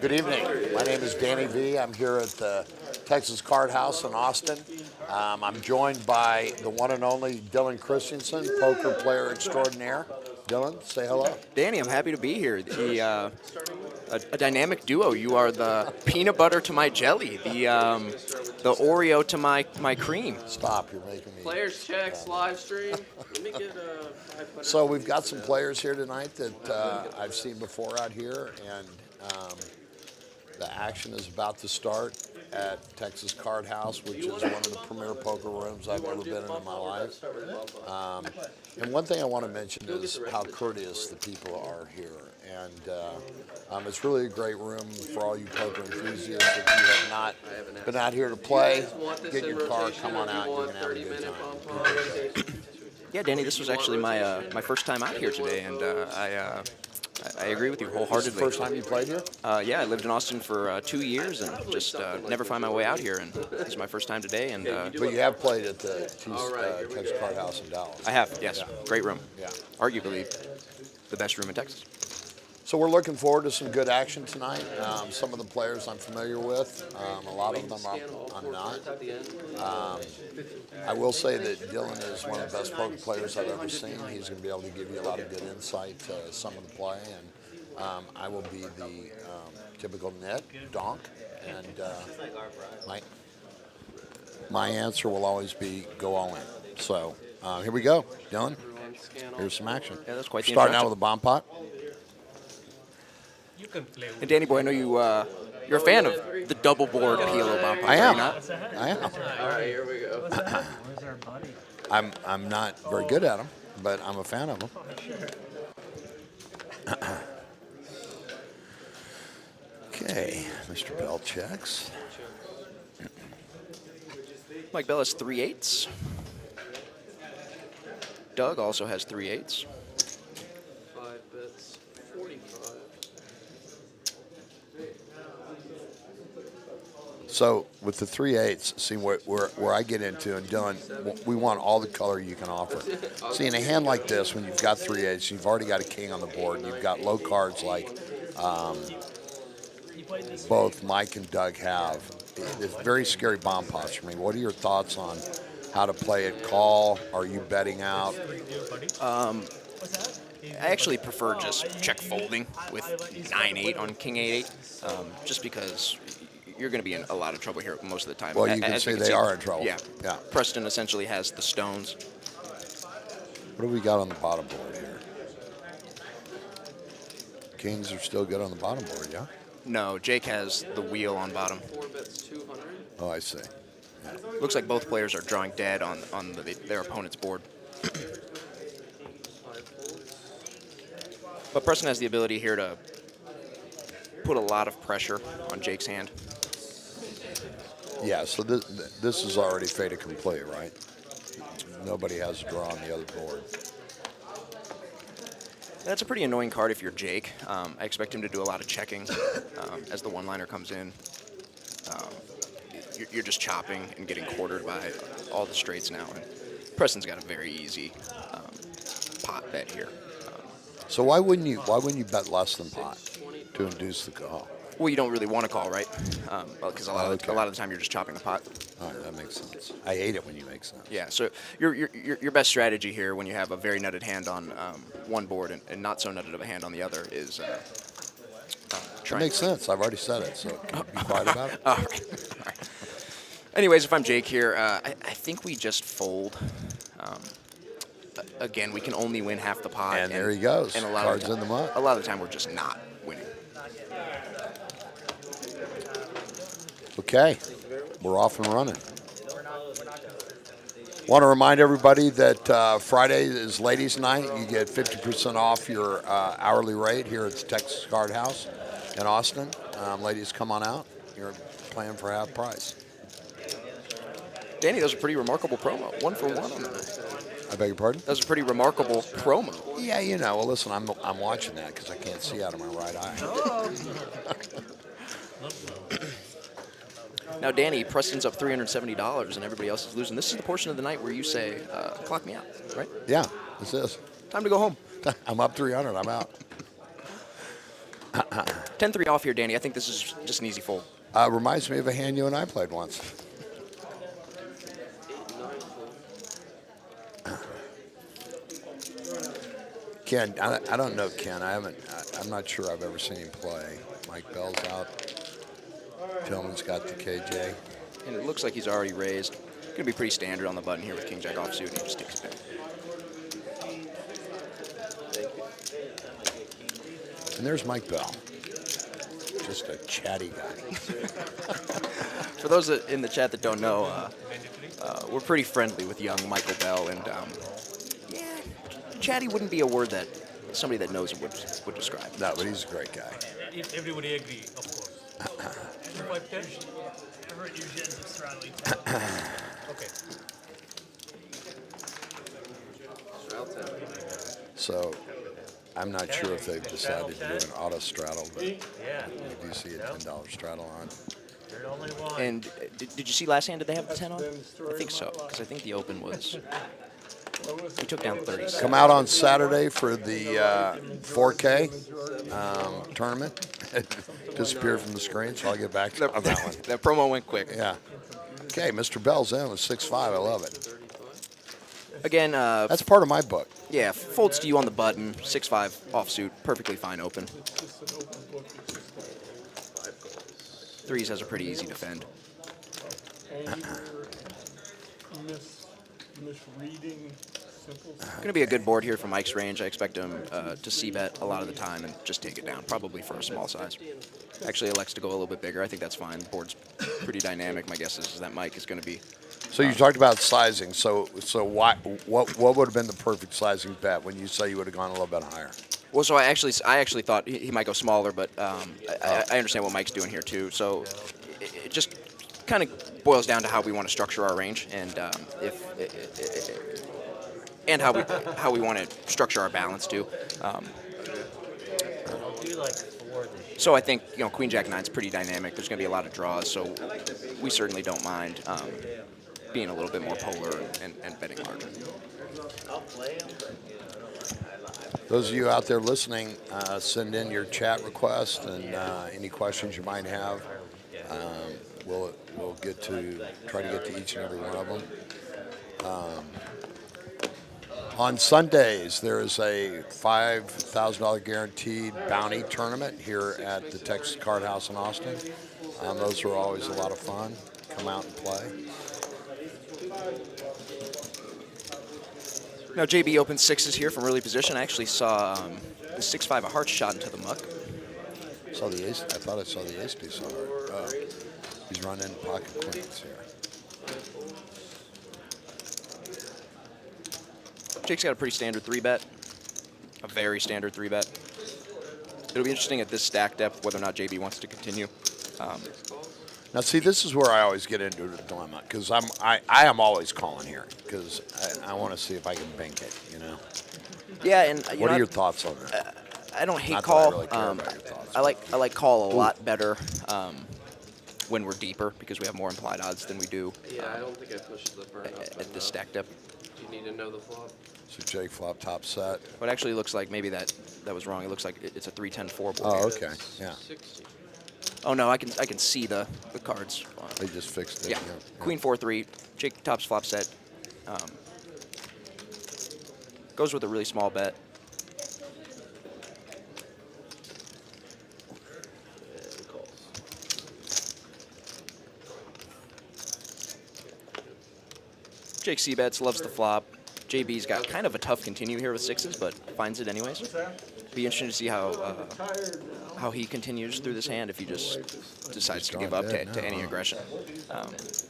Good evening. My name is Danny V. I'm here at the Texas Card House in Austin. I'm joined by the one and only Dylan Christensen, poker player extraordinaire. Dylan, say hello. Danny, I'm happy to be here. A dynamic duo. You are the peanut butter to my jelly, the Oreo to my cream. Stop, you're making me. Players checks, live stream. Let me get So we've got some players here tonight that I've seen before out here, and the action is about to start at Texas Card House, which is one of the premier poker rooms I've ever been in my life. And one thing I want to mention is how courteous the people are here. And it's really a great room for all you poker enthusiasts. If you have not been out here to play, get your card, come on out, you're going to have a good time. Yeah, Danny, this was actually my first time out here today, and I agree with you wholeheartedly. This is the first time you played here? Yeah, I lived in Austin for 2 years and just never find my way out here, and this is my first time today. And but you have played at the Texas Card House in Dallas. I have, yes. Yeah. Great room. Yeah. Arguably the best room in Texas. So we're looking forward to some good action tonight. Some of the players I'm familiar with. A lot of them I'm not. I will say that Dylan is one of the best poker players I've ever seen. He's going to be able to give you a lot of good insight to some of the play. And I will be the typical net, donk. And my answer will always be go all in. So here we go. Dylan, here's some action. Yeah, that's quite the Starting out introduction. with a bomb pot. And Danny boy, I know you're a fan of the double board PLO bomb. I am. Are you not? All right, here we go. I'm not very good at them, but I'm a fan of them. Okay, Mr. Bell checks. Mike Bell has 3/8. Doug also has 3/8. 5 bits, 45. So with the 3/8, see where I get into, and Dylan, we want all the color you can offer. See, in a hand like this, when you've got 3/8, you've already got a king on the board. You've got low cards like both Mike and Doug have. It's very scary bomb pots for me. What are your thoughts on how to play it? Call? Are you betting out? I actually prefer just check folding with 9/8 on King 8/8, just because you're going to be in a lot of trouble here most of the time. Well, you can As say we they are in trouble. Yeah. Yeah. Preston essentially has the stones. What do we got on the bottom board here? Kings are still good on the bottom board, yeah? No, Jake has the wheel on bottom. 4 bits, 200. Oh, I see. Looks like both players are drawing dead on their opponent's board. 5 folds. But Preston has the ability here to put a lot of pressure on Jake's hand. Yeah, so this is already fait accompli, right? Nobody has a draw on the other board. That's a pretty annoying card if you're Jake. I expect him to do a lot of checking as the one-liner comes in. You're just chopping and getting quartered by all the straights now. And Preston's got a very easy pot bet here. So why wouldn't you bet less than pot to induce the call? Well, you don't really want to call, right? Because a lot of the time you're just chopping the pot. All right, that makes sense. I hate it when you make sense. Yeah. So your best strategy here when you have a very nutted hand on one board and not so nutted of a hand on the other is. That makes sense. I've already said it, so can you be quiet about it? All right. Anyways, if I'm Jake here, I think we just fold. Again, we can only win half the pot. And there he goes. And a lot Cards of in the mud. A lot of the time, we're just not winning. Okay, we're off and running. Want to remind everybody that Friday is ladies' night. You get 50% off your hourly rate here at the Texas Card House in Austin. Ladies, come on out. You're playing for half price. Danny, that was a pretty remarkable promo. 1 for 1 on the night. I beg your pardon? That was a pretty remarkable promo. Yeah, you know. Well, listen, I'm watching that because I can't see out of my right eye. Now, Danny, Preston's up $370 and everybody else is losing. This is the portion of the night where you say, clock me out, right? Yeah, this is. Time to go home. I'm up 300. I'm out. 10-3 off here, Danny. I think this is just an easy fold. Reminds me of a hand you and I played once. Ken, I don't know Ken. I'm not sure I've ever seen him play. Mike Bell's out. Tillman's got the KJ. And it looks like he's already raised. Going to be pretty standard on the button here with King Jack offsuit, and he just takes it back. And there's Mike Bell. Just a chatty guy. For those in the chat that don't know, we're pretty friendly with young Michael Bell, and yeah, chatty wouldn't be a word that somebody that knows him would describe. No, but he's a great guy. If everybody agree, of course. Okay. So I'm not sure if they've decided to do an auto straddle, but Yeah. I do see a $10 straddle on. You're the only one. And did you see last hand? Did they have the 10 on? I think so, because I think the open was. He took down 30. Come out on Saturday for the 4K tournament. Disappeared from the screen, so I'll get back to on that one. That promo went quick. Yeah. Okay, Mr. Bell's in with 6-5. I love it. Again, That's part of my book. yeah, folds to you on the button. 6-5 offsuit, perfectly fine open. Threes has a pretty easy defend. Misreading simple. Going to be a good board here from Mike's range. I expect him to c-bet a lot of the time and just take it down, probably for a small size. Actually elects to go a little bit bigger. I think that's fine. The board's pretty dynamic. My guess is that Mike is going to be. So you talked about sizing. So what would have been the perfect sizing bet when you say you would have gone a little bit higher? Well, so I actually thought he might go smaller, but I understand what Mike's doing here too. So it just kind of boils down to how we want to structure our range, and and how we want to structure our balance too. Do like 4 this year. So I think Queen Jack 9 is pretty dynamic. There's going to be a lot of draws, so we certainly don't mind being a little bit more polar and betting larger. Those of you out there listening, send in your chat request and any questions you might have. We'll try to get to each and every one of them. On Sundays, there is a $5,000 guaranteed bounty tournament here at the Texas Card House in Austin. Those are always a lot of fun. Come out and play. Now JB opened sixes here from early position. I actually saw the 6-5 of hearts shot into the muck. Saw the ace. I thought I saw the ace piece on it. Oh, he's running pocket queens here. Jake's got a pretty standard 3-bet, a very standard 3-bet. It'll be interesting at this stack depth whether or not JB wants to continue. Now, see, this is where I always get into a dilemma because I am always calling here because I want to see if I can bank it. You know. Yeah, and you What know, are your thoughts on that? I don't hate Not that call. I really care about your thoughts. I like call a lot better when we're deeper because we have more implied odds than we do Yeah, I don't think I pushed the burn up at this stack depth. You need to know the flop. So Jake flop top set. But actually, looks like maybe that was wrong. It looks like it's a 3-10-4 board. Oh, okay. Yeah. 60. Oh no, I can see the cards. They just fixed it. Yeah. Queen 4-3. Jake tops flop set. Goes with a really small bet. And calls. Jake c-bets, loves the flop. JB's got kind of a tough continue here with sixes, but finds it anyways. Be interesting to see how he continues through this hand if he just decides to give up to any aggression.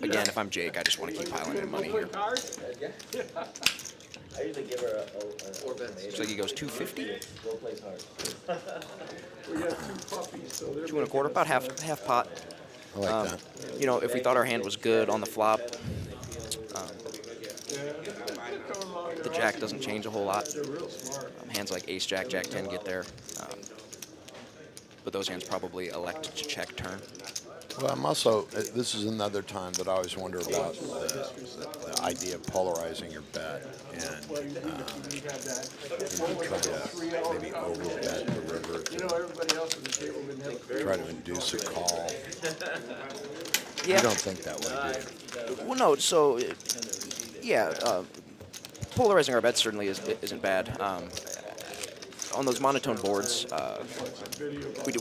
Again, if I'm Jake, I just want to keep piling in money here. I usually give her Four bets. Looks like he goes 250, go plays hard. 2.25, about half pot. I like that. You know, if we thought our hand was good on the flop, the jack doesn't change a whole lot. Hands like ace, jack, jack 10 get there. But those hands probably elect to check turn. Well, I'm also, this is another time that I always wonder about the idea of polarizing your bet and try to maybe overbet the river to try to induce a call. Yeah. You don't think that way, do you? Well, no. So, yeah, polarizing our bets certainly isn't bad. On those monotone boards,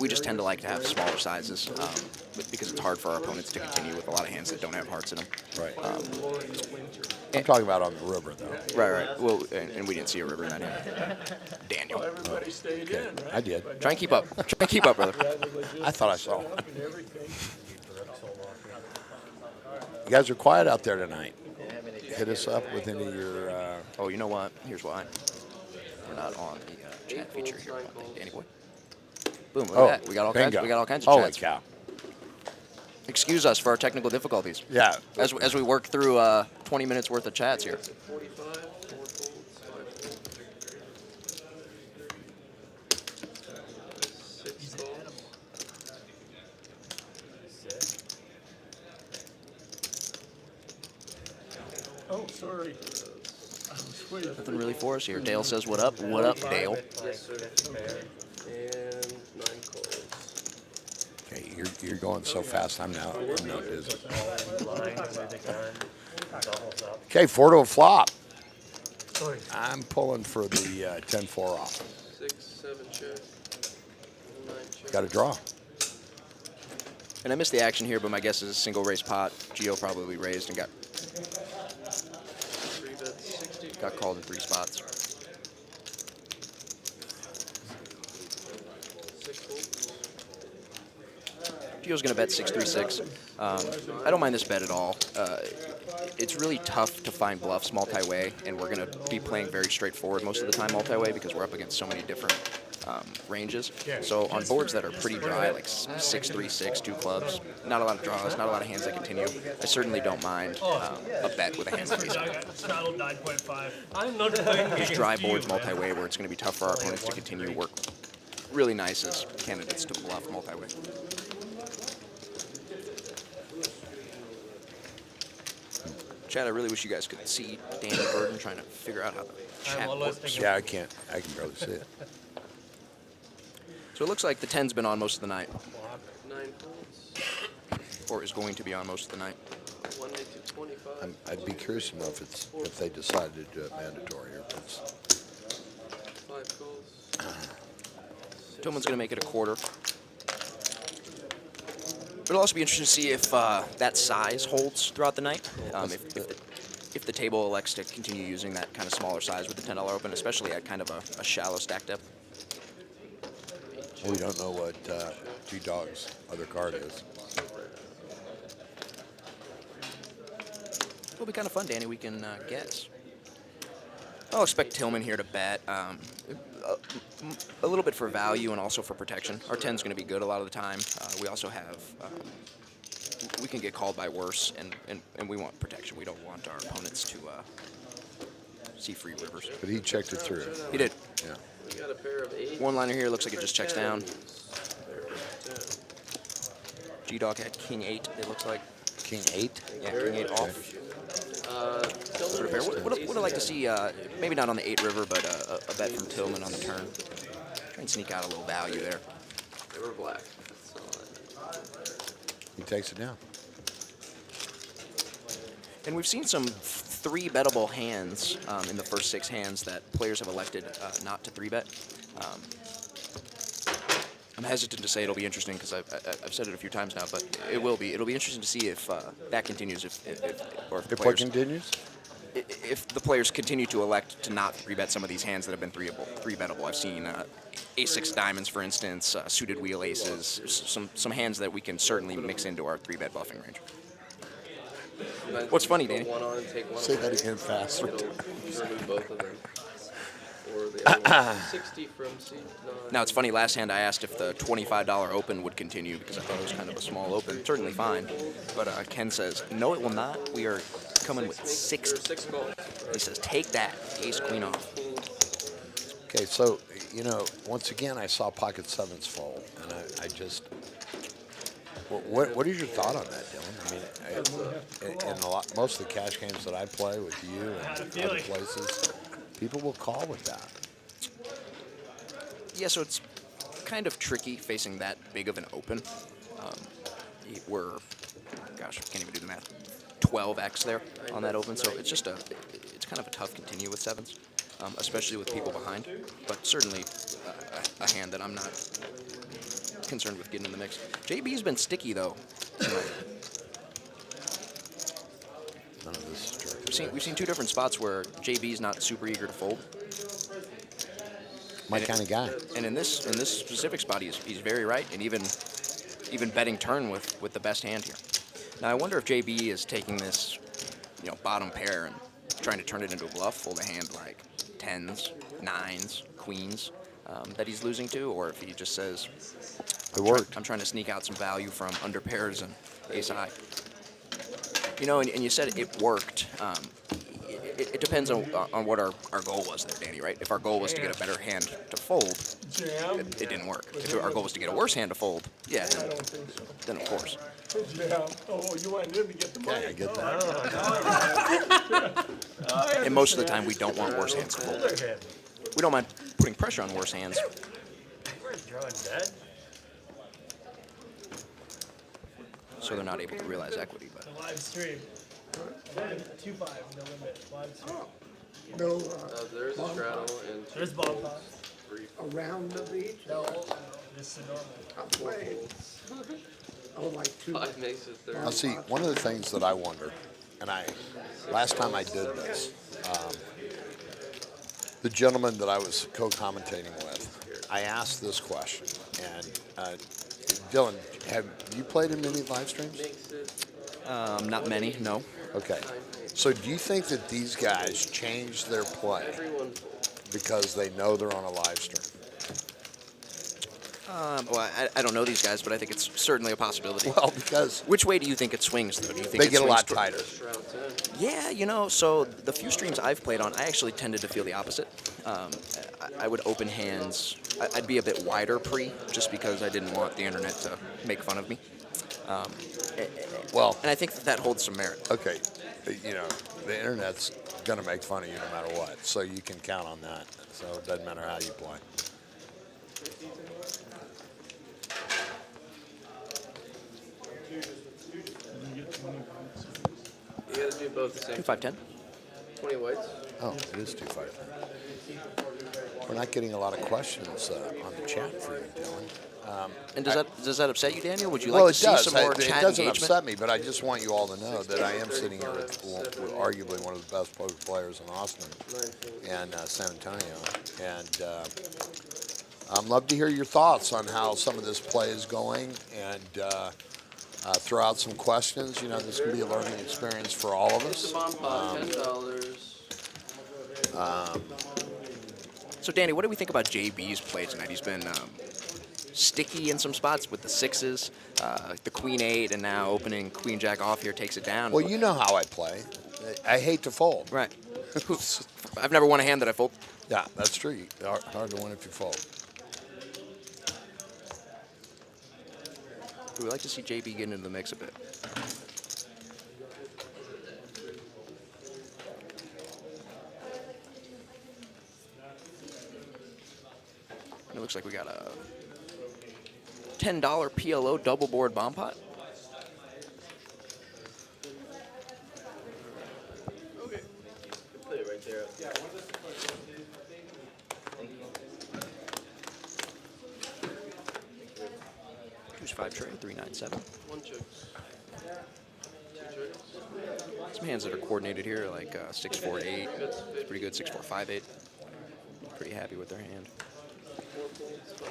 we just tend to like to have smaller sizes because it's hard for our opponents to continue with a lot of hands that don't have hearts in them. Right. I'm talking about on the river, though. Right. Well, and we didn't see a river in that hand. Daniel, Okay. I did. try and keep up. Try and keep up, brother. I thought I saw. You guys are quiet out there tonight. Hit us up with any of your. Oh, you know what? Here's why. We're not on the chat feature here. Danny boy. Boom! Look at that. We got all kinds. bingo. We got all kinds of Holy chats. cow! Excuse us for our technical difficulties. Yeah. As we work through 20 minutes worth of chats here. 45, 4 folds, 5 6 folds. Oh, sorry. I was waiting. Nothing really for us here. Dale says, "What up? What up, Dale?" Yes, sir. And 9 calls. Okay, you're going so fast. I'm now dizzy. Line with the gun. Doubles up. Okay, 4 to a flop. Sorry. I'm pulling for the 10-4 off. 6, 7 check. 9 check. Got a draw. And I missed the action here, but my guess is a single raise pot. Gio probably raised and got 3 bets, 60. got called in 3 spots. 6 folds. Gio's going to bet 6-3-6. I don't mind this bet at all. It's really tough to find bluffs multi-way, and we're going to be playing very straightforward most of the time multi-way because we're up against so many different ranges. So on boards that are pretty dry, like 6-3-6, 2 clubs, not a lot of draws, not a lot of hands that continue, I certainly don't mind a bet with a hand like ace. Saddle 9.5. I'm not playing Those dry boards multi-way where it's going to be tough for our opponents to continue work really nice as candidates to bluff multi-way. Chad, I really wish you guys could see Danny Burden trying to figure out how the chat always works. thinking- Yeah, I can't. I can barely see it. So it looks like the 10's been on most of the night, 9 folds. or is going to be on most of the night. 1 to 25. I'd be curious to know if they decided to do it mandatory or if it's. 5 calls. Tillman's going to make it a quarter. It'll also be interesting to see if that size holds throughout the night. If the table elects to continue using that kind of smaller size with the $10 open, especially at kind of a shallow stack depth. We don't know what G-Dog's other card is. It'll be kind of fun, Danny. We can guess. I'll expect Tillman here to bet a little bit for value and also for protection. Our 10's going to be good a lot of the time. We also have we can get called by worse, and we want protection. We don't want our opponents to see free rivers. But he checked it through. He did. Yeah. We got a pair of 8s. One liner here looks like it just checks down. Pair of 10. G-Dog had king 8, it looks like. King 8? Yeah, king 8 off. Sort of fair. Would I like to see, maybe not on the 8 river, but a bet from Tillman on the turn. Try and sneak out a little value there. They were black. That's all He takes it down. And we've seen some 3-bettable hands in the first 6 hands that players have elected not to 3-bet. I'm hesitant to say it'll be interesting because I've said it a few times now, but it will be. It'll be interesting to see if that continues, if the If what players, continues? if the players continue to elect to not 3-bet some of these hands that have been 3-bettable. I've seen ace-6 diamonds, for instance, suited wheel aces, some hands that we can certainly mix into our 3-bet bluffing range. right. What's funny, Danny? Put one on and take one Say off. that again faster. It'll remove both of them. Or the other one. 60 from C9. Now, it's funny, last hand I asked if the $25 open would continue because I thought it was kind of a small open. Certainly fine. But Ken says, no, it will not. We are coming with 60. 6 calls. He says, take that. Ace, queen off. Okay, so, you know, once again, I saw pocket 7s fold, and I just... What is your thought on that, Dylan? I mean, in most of the cash games that I play with you and other places, people will call with that. Yeah, so it's kind of tricky facing that big of an open. We're, gosh, I can't even do the math, 12x there on that open, so it's just it's kind of a tough continue with 7s, especially with people behind, but certainly a hand that I'm not concerned with getting in the mix. JB's been sticky, though, tonight. None of this is true. We've seen 2 different spots where JB's not super eager to fold. My kind of guy. And in this specific spot, he's very right, and even betting turn with the best hand here. Now I wonder if JB is taking this, bottom pair and trying to turn it into a bluff, fold a hand like 10s, 9s, queens that he's losing to, or if he just says, It worked. I'm trying to sneak out some value from under pairs and ace high. And you said it worked. It depends on what our goal was there, Danny, right? If our goal was to get a better hand to fold, Jam. it didn't work. If our goal was to get a worse hand to fold, yeah, I don't think so. then of course. Jam. Oh, you want him to get the money? Okay, I get that. And most of the time, we don't want worse hands to fold. Cooler hand. We don't mind putting pressure on worse hands. We're drawing dead. So they're not able to realize equity. But The live stream. 2-5, no limit. Live stream. No, There's a straddle and There's ball toss. around the beach. No, this is normal. I'm playing. Oh, like 2. 5 makes it 30. Now, see, one of the things that I wonder, and last time I did this, the gentleman that I was co-commentating with, I asked this question, and Dylan, have you played in many live streams? Makes it not many, no. Okay. So do you think that these guys change their play everyone because they know they're on a live stream? Well, I don't know these guys, but I think it's certainly a possibility. Well, because Which way do you think it swings, though? Do you think they it get a swings lot to- tighter. straddle 10. Yeah, so the few streams I've played on, I actually tended to feel the opposite. I would open hands. I'd be a bit wider pre, just because I didn't want the internet to make fun of me. Well, And I think that holds some merit. okay, the internet's gonna make fun of you no matter what, so you can count on that. So it doesn't matter how you play. You gotta do both the same. 2, 5, 10. 20 whites. Oh, it is 2-5. We're not getting a lot of questions on the chat for you, Dylan. And does that upset you, Daniel? Would you Well, like it to see does. some more It chat doesn't engagement? upset me, but I just want you all to know that I am sitting here with arguably one of the best poker players in Austin 9 and San Antonio. And I'd love to hear your thoughts on how some of this play is going and throw out some questions. This can be a learning experience for all of us. Bon pot, $10. So, Danny, what do we think about JB's play tonight? He's been sticky in some spots with the sixes, the queen eight, and now opening queen jack off here takes it down. Well, you know how I play. I hate to fold. Right. I've never won a hand that I fold. Yeah, that's true. Hard to win if you fold. We like to see JB get into the mix a bit. And it looks like we got a $10 PLO double board bomb pot. Okay. Put it right there. Who's 5 tray, 397. One chick. Two chicks. Some hands that are coordinated here, like 6 4 8. It's pretty good. 6 4 5 8. Pretty happy with their hand. 4 points, 5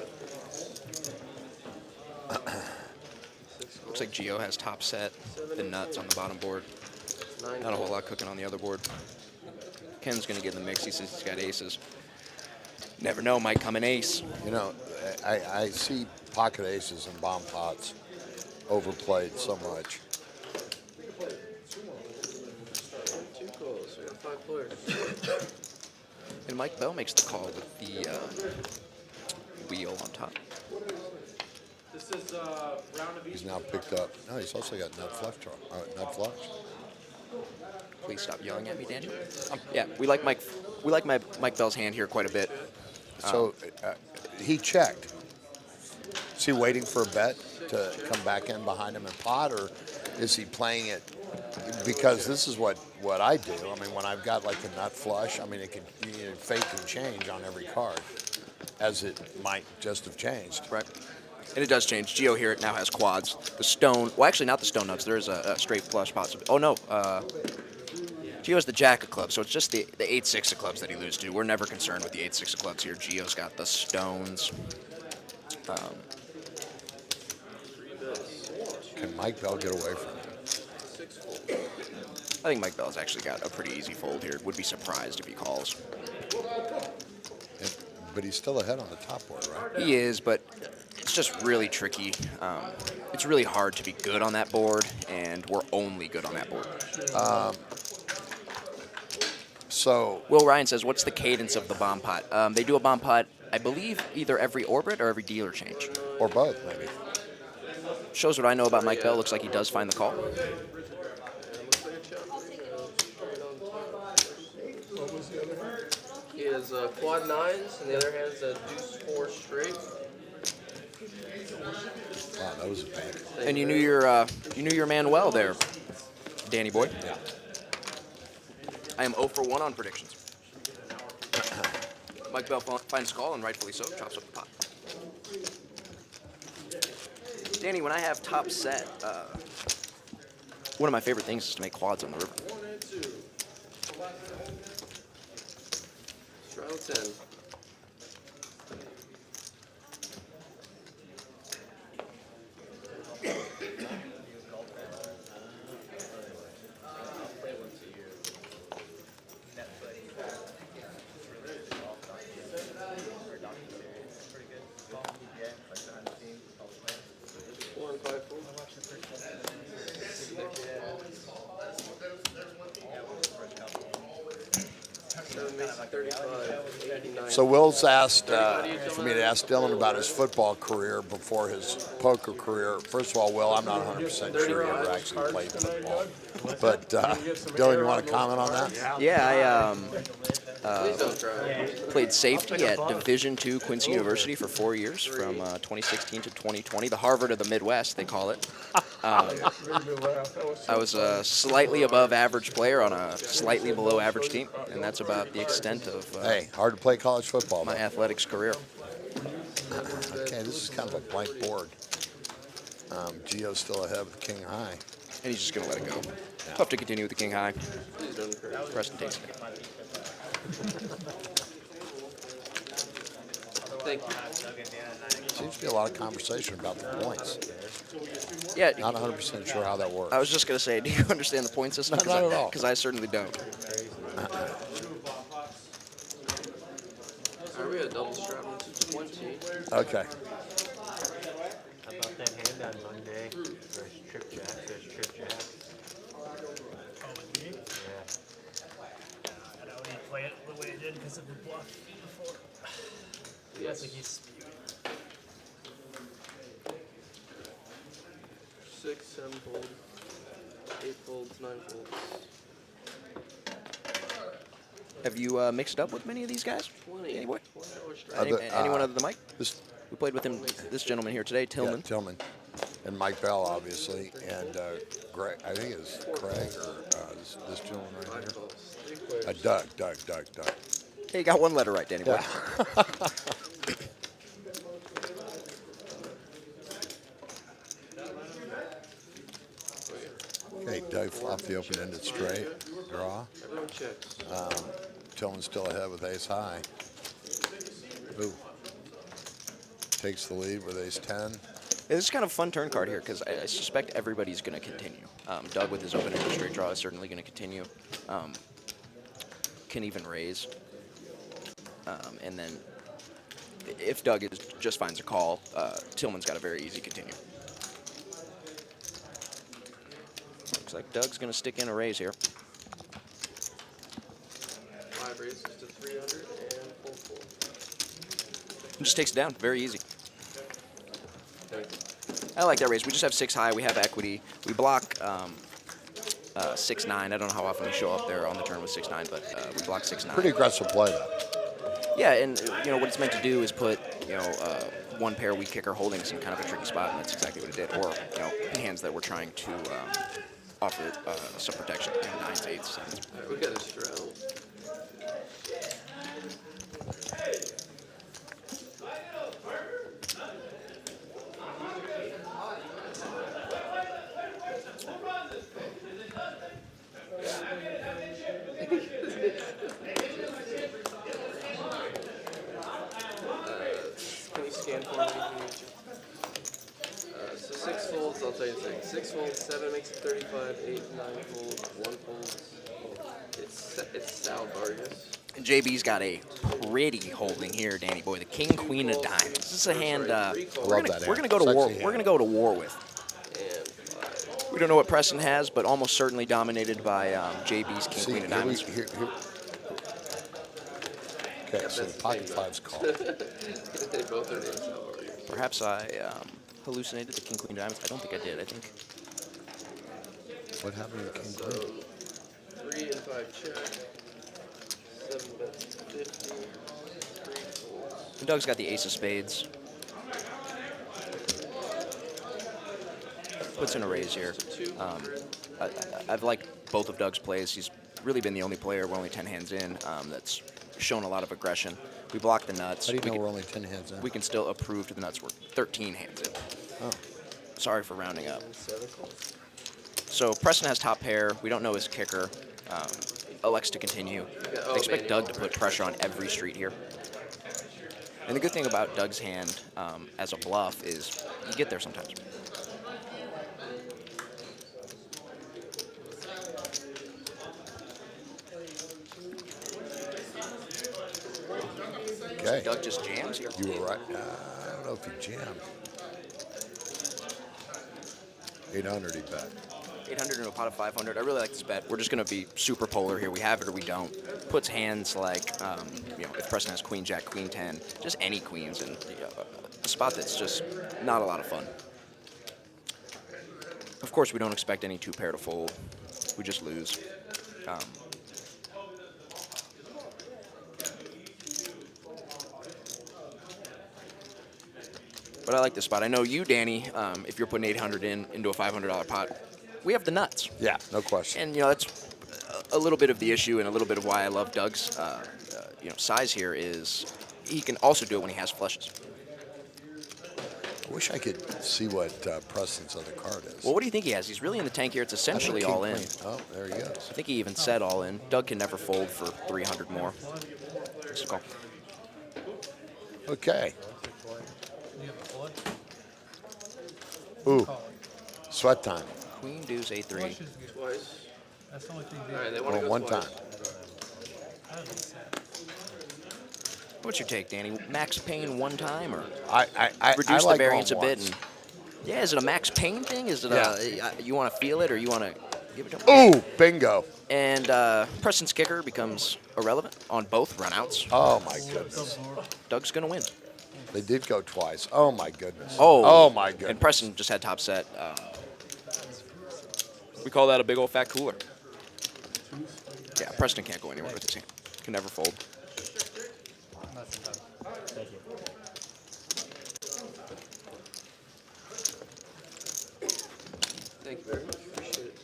points. 6 Looks like Gio has top set, the nuts on the bottom board. 9 Not a whole lot cooking on the other board. Ken's gonna get in the mix. He says he's got aces. Never know, might come an ace. You know, I see pocket aces and bomb pots overplayed so much. Too close. We got 5 players. And Mike Bell makes the call with the wheel on top. This is round of He's now picked up. No, he's also got nut flush. Nut flush. Please stop yelling at me, Daniel. Yeah, we like Mike. We like Mike Bell's hand here quite a bit. So he checked. Is he waiting for a bet to come back in behind him and pot, or is he playing it? Because this is what I do. I mean, when I've got like a nut flush, I mean, fate can change on every card, as it might just have changed. Right. And it does change. Gio here now has quads. The stone, well, actually not the stone nuts. There is a straight flush possible. Oh no, Gio has the jack of clubs, so it's just the 8-6 of clubs that he loses to. We're never concerned with the 8-6 of clubs here. Gio's got the stones. Can Mike Bell get away from him? I think Mike Bell's actually got a pretty easy fold here. Would be surprised if he calls. But he's still ahead on the top board, right? He is, but it's just really tricky. It's really hard to be good on that board, and we're only good on that board. So Will Ryan says, what's the cadence of the bomb pot? They do a bomb pot, I believe, either every orbit or every dealer change. or both, maybe. Shows what I know about Mike Bell. Looks like he does find the call. He has quad 9s, and the other hand is a deuce 4 straight. Wow, that was a bad. And you knew your man well there, Danny boy. Yeah. I am 0 for 1 on predictions. Mike Bell finds call, and rightfully so, chops up the pot. Danny, when I have top set, one of my favorite things is to make quads on the river. Trial 10. Four and 5 fold. 7 makes it 35, 89. So Will's asked for me to ask Dylan about his football career before his poker career. First of all, Will, I'm not 100% sure he ever actually played football. But Dylan, you want to comment on that? Yeah, Please don't try. played safety at Division II Quincy University for 4 years, from 2016 to 2020. The Harvard of the Midwest, they call it. I was a slightly above average player on a slightly below average team, and that's about the extent of Hey, hard to play college football. my Though. athletics career. Okay, this is kind of a blank board. Gio's still ahead with king high. And he's just going to let it go. Tough to continue with the king high. Please don't encourage. Preston takes it. Thank you. Seems to be a lot of conversation about the points. Yeah, Not 100% sure how that works. I was just going to say, do you understand the point system? No, not at all. Because I certainly don't. Are we a double strap into 20? Okay. that hand on Monday. There's trip jacks. There's trip jacks. Oh, with me? Yeah. I don't need to play it the way it did because of the bluff before. Yes. I think he's spewing. 6, 7 folds, 8 folds, 9 folds. Have you mixed up with many of these guys? 20. Any boy? 20 hour strike. Anyone other than Mike? This, We played with him. This gentleman here today, yeah, Tillman. Tillman. And Mike Bell, obviously. And Greg, I think it's Craig or this gentleman right 5 here. calls. 3 players. Doug. Hey, you got one letter right, Danny boy. Yeah. Okay, Doug flopped the open-ended straight. Draw. Everyone checks. Tillman's still ahead with ace high. Ooh. Takes the lead with ace 10. This is kind of a fun turn card here because I suspect everybody's going to continue. Doug with his open-ended straight draw is certainly going to continue. Can even raise. And then if Doug just finds a call, Tillman's got a very easy continue. Looks like Doug's going to stick in a raise here. 5 raises to 300 and fold 4. And just takes it down. Very easy. Thank you. I like that raise. We just have 6 high. We have equity. We block 6-9. I don't know how often we show up there on the turn with 6-9, but we block 6-9. Pretty aggressive play, though. Yeah, and what it's meant to do is put one pair weak kicker holdings in kind of a tricky spot, and that's exactly what it did. Or hands that we're trying to offer some protection. 9s, 8s, 7s. We got a straddle. Can you scan for me? So 6 folds, I'll tell you in a second. 6 folds, 7 makes it 35, 8, 9 folds, 1 folds. It's Sal Vargas. And JB's got a pretty holding here, Danny boy. The king, queen of diamonds. This is a hand we're gonna go to war. We're gonna go to war with. And 5. We don't know what Preston has, but almost certainly dominated by JB's king, See, queen of here we, diamonds. here. Okay, so the pocket five's called. They both are named Sal Vargas. Perhaps I hallucinated the king, queen of diamonds. I don't think I did. I think What happened to the king So queen? 3 and 5 check. 7 bets 50. 3 folds. Doug's got the ace of spades. Puts in a raise here. 200. I've liked both of Doug's plays. He's really been the only player, we're only 10 hands in, that's shown a lot of aggression. We block the nuts. How do you know we're only 10 hands in? We can still approve to the nuts. We're 13 hands in. Oh. Sorry for rounding up. And 7 calls. So Preston has top pair. We don't know his kicker. Elects to continue. I expect Doug to put pressure on every street here. And the good thing about Doug's hand as a bluff is you get there sometimes. Okay. Doug just jams here. You were right. I don't know if he jammed. 800 he bet. 800 into a pot of 500. I really like this bet. We're just going to be super polar here. We have it or we don't. Puts hands like, if Preston has queen, jack, queen 10, just any queens in a spot that's just not a lot of fun. Of course, we don't expect any 2-pair to fold. We just lose. But I like this spot. I know you, Danny, if you're putting 800 into a $500 pot, we have the nuts. Yeah, no question. And, that's a little bit of the issue and a little bit of why I love Doug's, size here is he can also do it when he has flushes. I wish I could see what Preston's other card is. Well, what do you think he has? He's really in the tank here. It's I think essentially king, all in. queen. Oh, there he goes. I think he even said all in. Doug can never fold for 300 more. Just a call. Okay. You have a flood? Ooh, sweat time. Queen, deuce, 8-3. Flush is good. Twice. That's the only thing All right, they they want to Well, go one twice. time. That is sad. What's your take, Danny? Max Payne one time or I reduce the like variance a going bit? once. And Yeah, is it a Max Payne thing? Is it you want to feel it or you want to give it to him? Ooh, bingo. And Preston's kicker becomes irrelevant on both runouts. Oh, my goodness. Doug's going to win. They did go twice. Oh, my goodness. Oh, my goodness. And Preston just had top set. We call that a big old fat cooler. Yeah, Preston can't go anywhere with his hand. Can never fold. Thank you. Thank you very much. Appreciate it.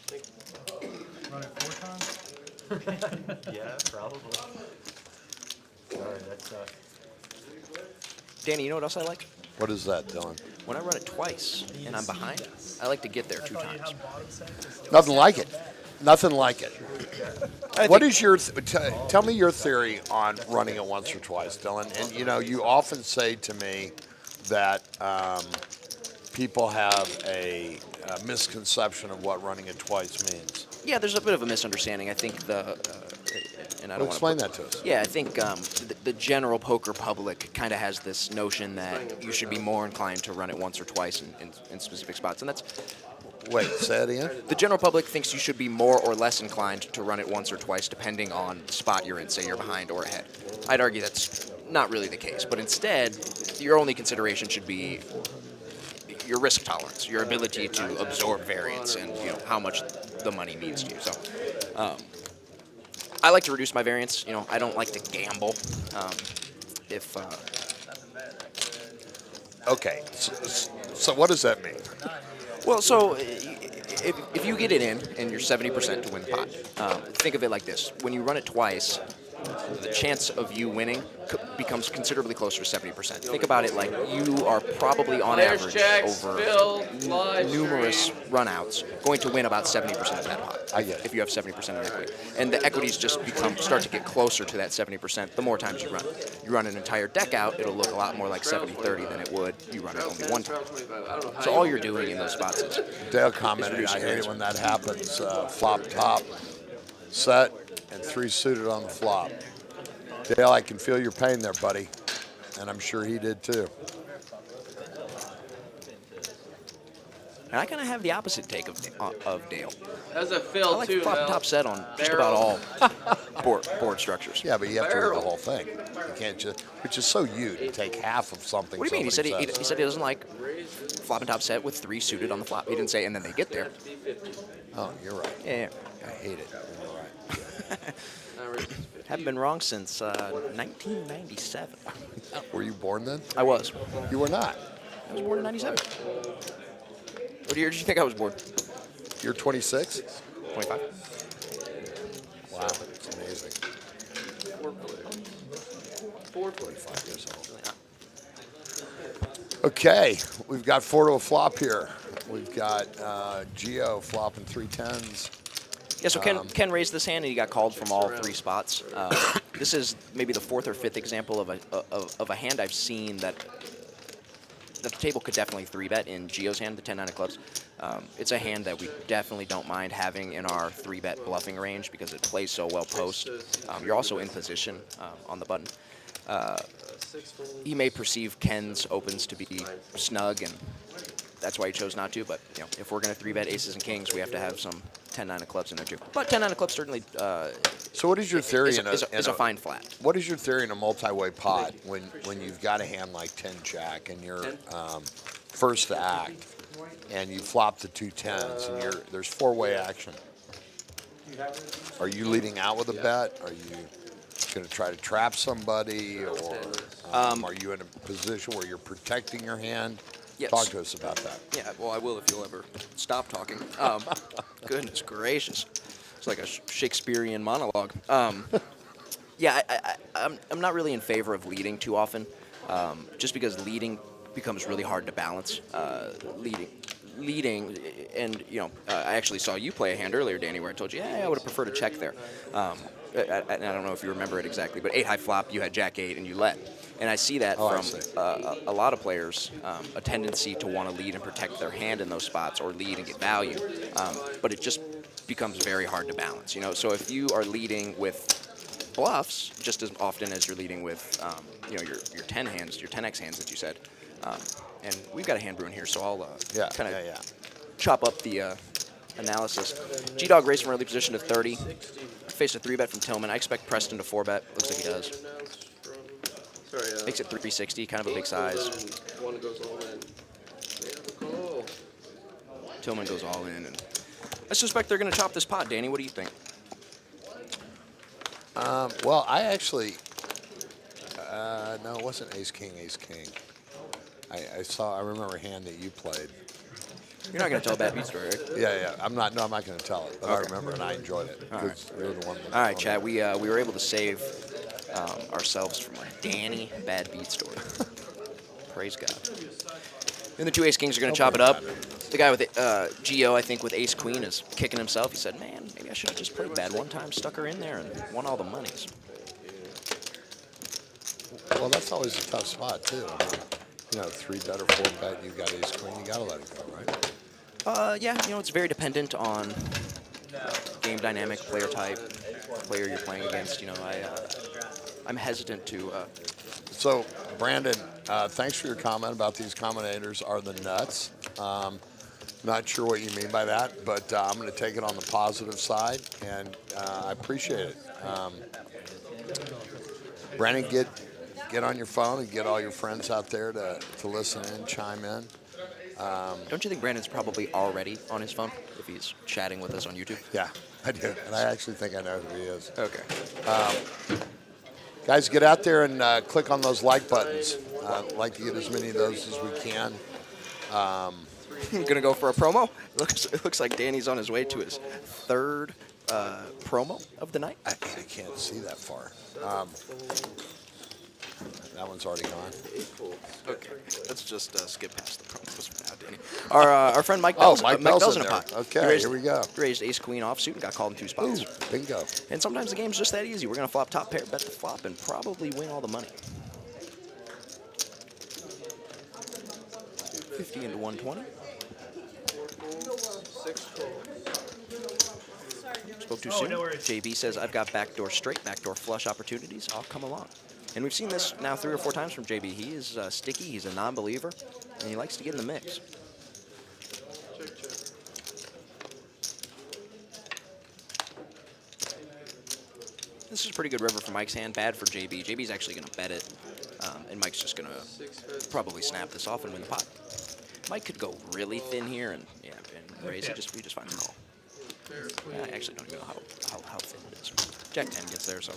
Thank you. Run it 4 times? Yeah, probably. Sorry, that's Danny, you know what else I like? What is that, Dylan? When I run it twice and I'm behind, I like to get there 2 times. Nothing like it. Nothing like it. I What think- is your tell me your theory on running it once or twice, Dylan? And you know, you often say to me that people have a misconception of what running it twice means. Yeah, there's a bit of a misunderstanding. I think and I don't want to Explain that to us. Yeah, I think the general poker public kind of has this notion that you should be more inclined to run it once or twice in specific spots, and that's Wait, say it again. the general public thinks you should be more or less inclined to run it once or twice depending on the spot you're in, say you're behind or ahead. I'd argue that's not really the case, but instead, your only consideration should be your risk tolerance, your ability to absorb variance, and how much the money means to you. So, I like to reduce my variance. I don't like to gamble. Okay. So what does that mean? Well, so if you get it in and you're 70% to win the pot, think of it like this: when you run it twice, the chance of you winning becomes considerably closer to 70%. Think about it like you are probably on Players average checks, over Phil, live numerous stream. runouts going to win about 70% of that pot. I get it. If you have 70% of equity. And the equities just start to get closer to that 70% the more times you run. You run an entire deck out, it'll look a lot more like 70-30 than it would you run it only one time. So all you're doing in those spots is Dale commented, I hate it when that happens. Flop top, set, and 3 suited on the flop. Dale, I can feel your pain there, buddy. And I'm sure he did too. and I kind of have the opposite take of Dale. That's a I Phil like too, flop Mel. top set on just about all board structures. Yeah, but you have to read Barrel. the whole thing. You can't just, which is so you to take half of something. What do you mean? He said somebody he says. said he doesn't like flop and top set with 3 suited on the flop. He didn't say, and then they get there. Oh, you're right. Yeah. I hate it. You're right. Haven't been wrong since 1997. Were you born then? I was. You were not. I was born in 97. What year did you think I was born? You're 26? 25. Wow, it's amazing. 45 years old. Okay, we've got 4 to a flop here. We've got Gio flopping 3 10s. Yeah, so Ken raised this hand and he got called from all 3 spots. This is maybe the 4th or 5th example of a hand I've seen that the table could definitely 3-bet in Gio's hand, the 10-9 of clubs. It's a hand that we definitely don't mind having in our 3-bet bluffing range because it plays so well post. You're also in position on the button. He may perceive Ken's opens to be snug, and that's why he chose not to. But if we're going to 3-bet aces and kings, we have to have some 10-9 of clubs in there too. But 10-9 of clubs certainly So what is your theory is in a fine flat. What is your theory in a multi-way pot when you've got a hand like 10 jack and you're first to act and you flop the 2 10s and there's 4-way action? Are you leading out with a bet? Are you going to try to trap somebody, or are you in a position where you're protecting your hand? Yes. Talk to us about that. Yeah, well, I will if you'll ever stop talking. Goodness gracious. It's like a Shakespearean monologue. Yeah, I'm not really in favor of leading too often, just because leading becomes really hard to balance. Leading, and I actually saw you play a hand earlier, Danny, where I told you, I would have preferred to check there. I don't know if you remember it exactly, but 8 high flop, you had Jack 8, and you led. And I see that from a lot of players, a tendency to want to lead and protect their hand in those spots, or lead and get value. But it just becomes very hard to balance. So if you are leading with bluffs just as often as you're leading with your 10 hands, your 10x hands that you said, And we've got a hand brewing here, so I'll Yeah, kind of yeah. chop up the analysis. G-Dog raised from early position to 30. Faced a 3-bet from Tillman. I expect Preston to 4-bet. Looks like he does. Sorry, Makes it 360, kind of a big size. One goes all in. They have a call. Tillman goes all in, and I suspect they're going to chop this pot. Danny, what do you think? Well, I actually, no, it wasn't ace king. I remember a hand that you played. You're not going to tell a bad beat story, right? Yeah. I'm not going to tell it, but I remember and I enjoyed it. All right. You're the one. All right, Chad, we were able to save ourselves from a Danny bad beat story. Praise God. And the 2 ace kings are going to chop it up. The guy with Geo, I think, with ace queen is kicking himself. He said, man, maybe I should have just played bad one time, stuck her in there, and won all the monies. Well, that's always a tough spot, too. You know, 3-bet or 4-bet, you've got ace queen, you got to let it go, right? Yeah, it's very dependent on game dynamic, player type, player you're playing against. I'm hesitant to. So, Brandon, thanks for your comment about these commentators are the nuts. Not sure what you mean by that, but I'm going to take it on the positive side, and I appreciate it. Brandon, get on your phone and get all your friends out there to listen in, chime in. Don't you think Brandon's probably already on his phone if he's chatting with us on YouTube? Yeah, I do, and I actually think I know who he is. Okay. Guys, get out there and click on those like buttons. I'd like to get as many of those as we can. Gonna go for a promo. It looks like Danny's on his way to his 3rd promo of the night. I can't see that far. That one's already gone. Okay, let's just skip past the promos for now, Danny. Our friend Mike Bell's, Mike Bell's Bell's in in a there. pot. Okay, here we go. He raised ace queen offsuit and got called in 2 spots. Ooh, bingo. And sometimes the game's just that easy. We're gonna flop top pair, bet the flop, and probably win all the money. 50 into 120. 6 call. Spoke too Oh, soon. no worries. JB says, I've got backdoor straight, backdoor flush opportunities. I'll come along. And we've seen this now 3 or 4 times from JB. He is sticky. He's a non-believer, and he likes to get in the mix. Check. This is a pretty good river for Mike's hand. Bad for JB. JB's actually going to bet it, and Mike's just going to 6 bet. probably snap this off and win the pot. Mike could go really thin here and raise. Yeah. We just find the call. Fair queen. I actually don't even know how thin it is. Jack 10 gets there, so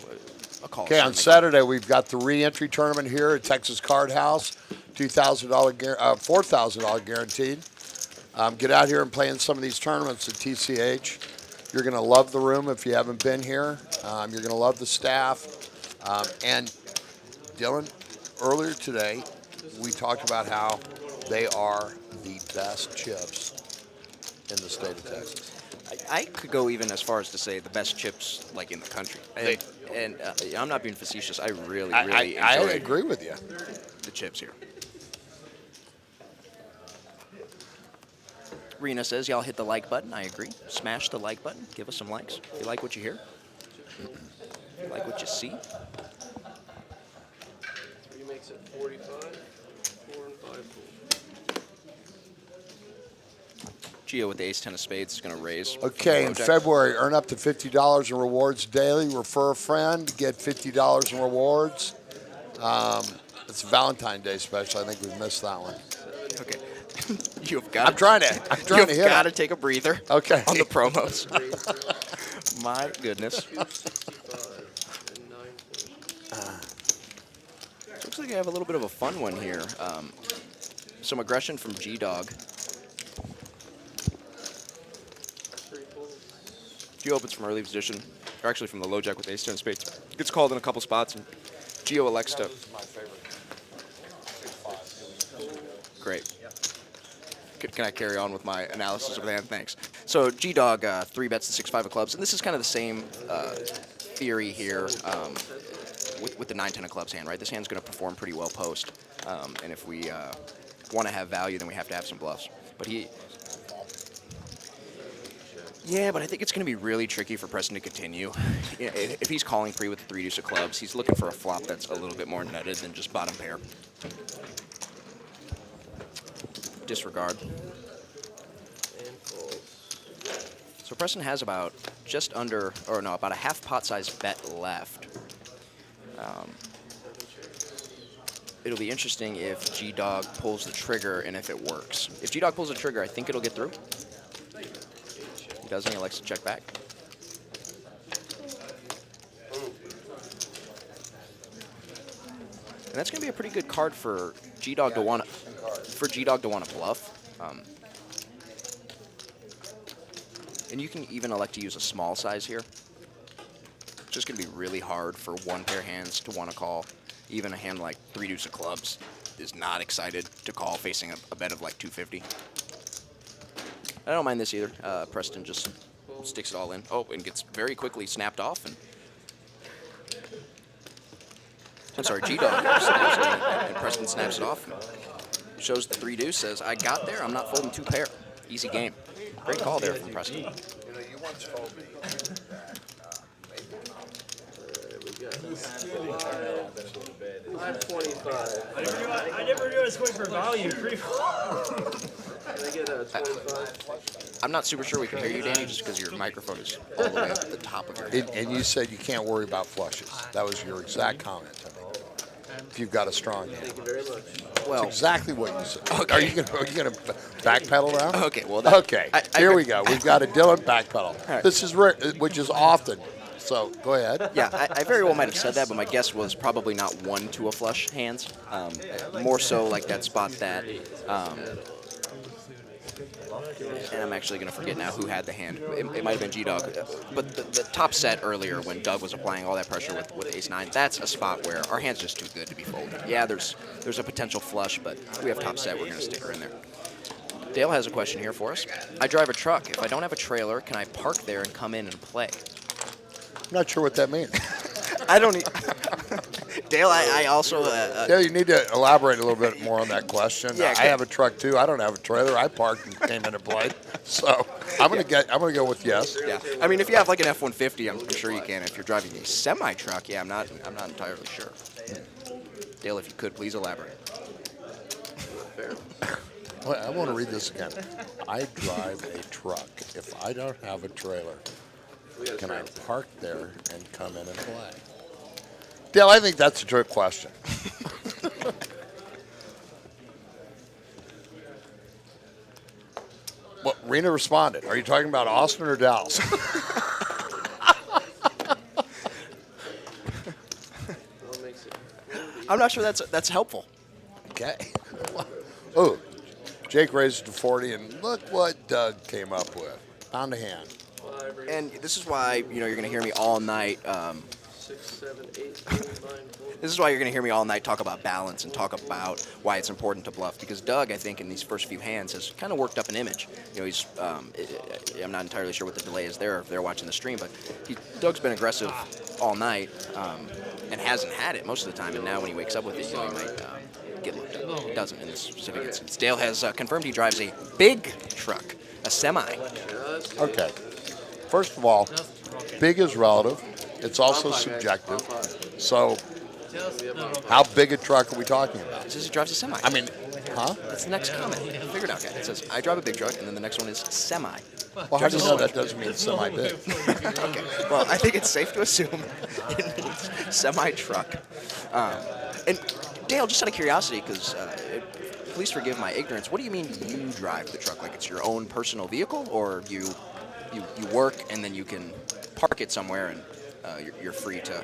a call. Okay, on Saturday we've got the re-entry tournament here at Texas Card House, $4,000 guaranteed. Get out here and play in some of these tournaments at TCH. You're going to love the room if you haven't been here. You're going to love the staff. And Dylan, earlier today we talked about how they are the best chips in the state of Texas. I could go even as far as to say the best chips like in the country. And I'm not being facetious. I really I enjoy agree with you. the chips here. Rena says, y'all hit the like button. I agree. Smash the like button. Give us some likes. If you like what you hear. If you like what you see. 3 makes it 45. 4 and 5 full. Gio with the ace 10 of spades is going to raise. Okay, in February, earn up to $50 in rewards daily. Refer a friend, get $50 in rewards. It's a Valentine's Day special. I think we've missed that one. Okay. You've got. I'm trying to hit You've got to it. take a breather. Okay. On the promos. My goodness. 265 and 9 full. Looks like I have a little bit of a fun one here. Some aggression from G-Dog. 3 fulls. Gio opens from early position, or actually from the low jack with ace 10 spades. Gets called in a couple spots, and Gio elects to. Great. Can I carry on with my analysis of the hand? Thanks. So G-Dog 3-bets the 6-5 of clubs, and this is kind of the same theory here with the 9-10 of clubs hand, right? This hand's going to perform pretty well post, and if we want to have value, then we have to have some bluffs. But yeah, but I think it's going to be really tricky for Preston to continue. If he's calling pre with the 3-deuce of clubs, he's looking for a flop that's a little bit more nutted than just bottom pair. disregard. And folds. So Preston has about about a half pot size bet left. 7 checks. It'll be interesting if G-Dog pulls the trigger and if it works. If G-Dog pulls the trigger, I think it'll get through. He doesn't, he likes to check back. And that's going to be a pretty good card for G-Dog to want to bluff. And you can even elect to use a small size here. It's just going to be really hard for one pair hands to want to call. Even a hand like 3 deuce of clubs is not excited to call facing a bet of like 250. I don't mind this either. Preston just sticks it all in. Oh, and gets very quickly snapped off. And I'm sorry, G-Dog snaps it in, and Preston snaps it off. And shows the 3 deuce, says, I got there, I'm not folding 2 pair. Easy game. Great call there from Preston. You know, you once told me that We got 525. I never knew I was going for value. Pretty Can I get a 25? I'm not super sure we can hear you, Danny, just because your microphone is all the way up at the top of your head. And you said you can't worry about flushes. That was your exact comment to me. If you've got a strong hand. Thank you very much. Well, Exactly what you said. Are you gonna backpedal now? okay, well, Okay, here we go. We've got a Dylan backpedal. right. This is which is often. So go ahead. yeah, I very well might have said that, but my guess was probably not 1 to a flush hands. More so like that spot that. And I'm actually going to forget now who had the hand. It might have been G-Dog. But the top set earlier when Doug was applying all that pressure with ace-9, that's a spot where our hand's just too good to be folded. Yeah, there's a potential flush, but we have top set. We're going to stick her in there. Dale has a question here for us. I drive a truck. If I don't have a trailer, can I park there and come in and play? I'm not sure what that means. I don't need... Dale, I also... Dale, you need to elaborate a little bit more on that question. Yeah, I have a truck too. I don't have a trailer. I parked and came in and played. So I'm gonna go with yes. Yeah, I mean, if you have like an F-150, I'm sure you can. If you're driving a semi-truck, yeah, I'm not entirely sure. Dale, if you could, please elaborate. Well, I want to read this again. I drive a truck. If I don't have a trailer, can I park there and come in and play? Dale, I think that's a trick question. Well, Rena responded. Are you talking about Austin or Dallas? I'm not sure that's helpful. Okay. Oh, Jake raised it to 40, and look what Doug came up with. Pound a hand. And this is why you're going to hear me all night. 6, 7, 8, 9, 4. This is why you're going to hear me all night talk about balance and talk about why it's important to bluff. Because Doug, I think, in these first few hands has kind of worked up an image. He's I'm not entirely sure what the delay is there if they're watching the stream, but Doug's been aggressive all night and hasn't had it most of the time. And now when he wakes up with it, he might get looked at. He doesn't in this specific instance. Dale has confirmed he drives a big truck, a semi. Okay. First of all, big is relative. It's also subjective. So, how big a truck are we talking about? It says he drives a semi. I mean, huh? That's the next comment. Figure it out, guys. It says, I drive a big truck, and then the next one is semi. Well, how do you know that doesn't mean semi-big? Okay. Well, I think it's safe to assume it means semi-truck. And Dale, just out of curiosity, because please forgive my ignorance, what do you mean you drive the truck? Like it's your own personal vehicle, or you work and then you can park it somewhere and you're free to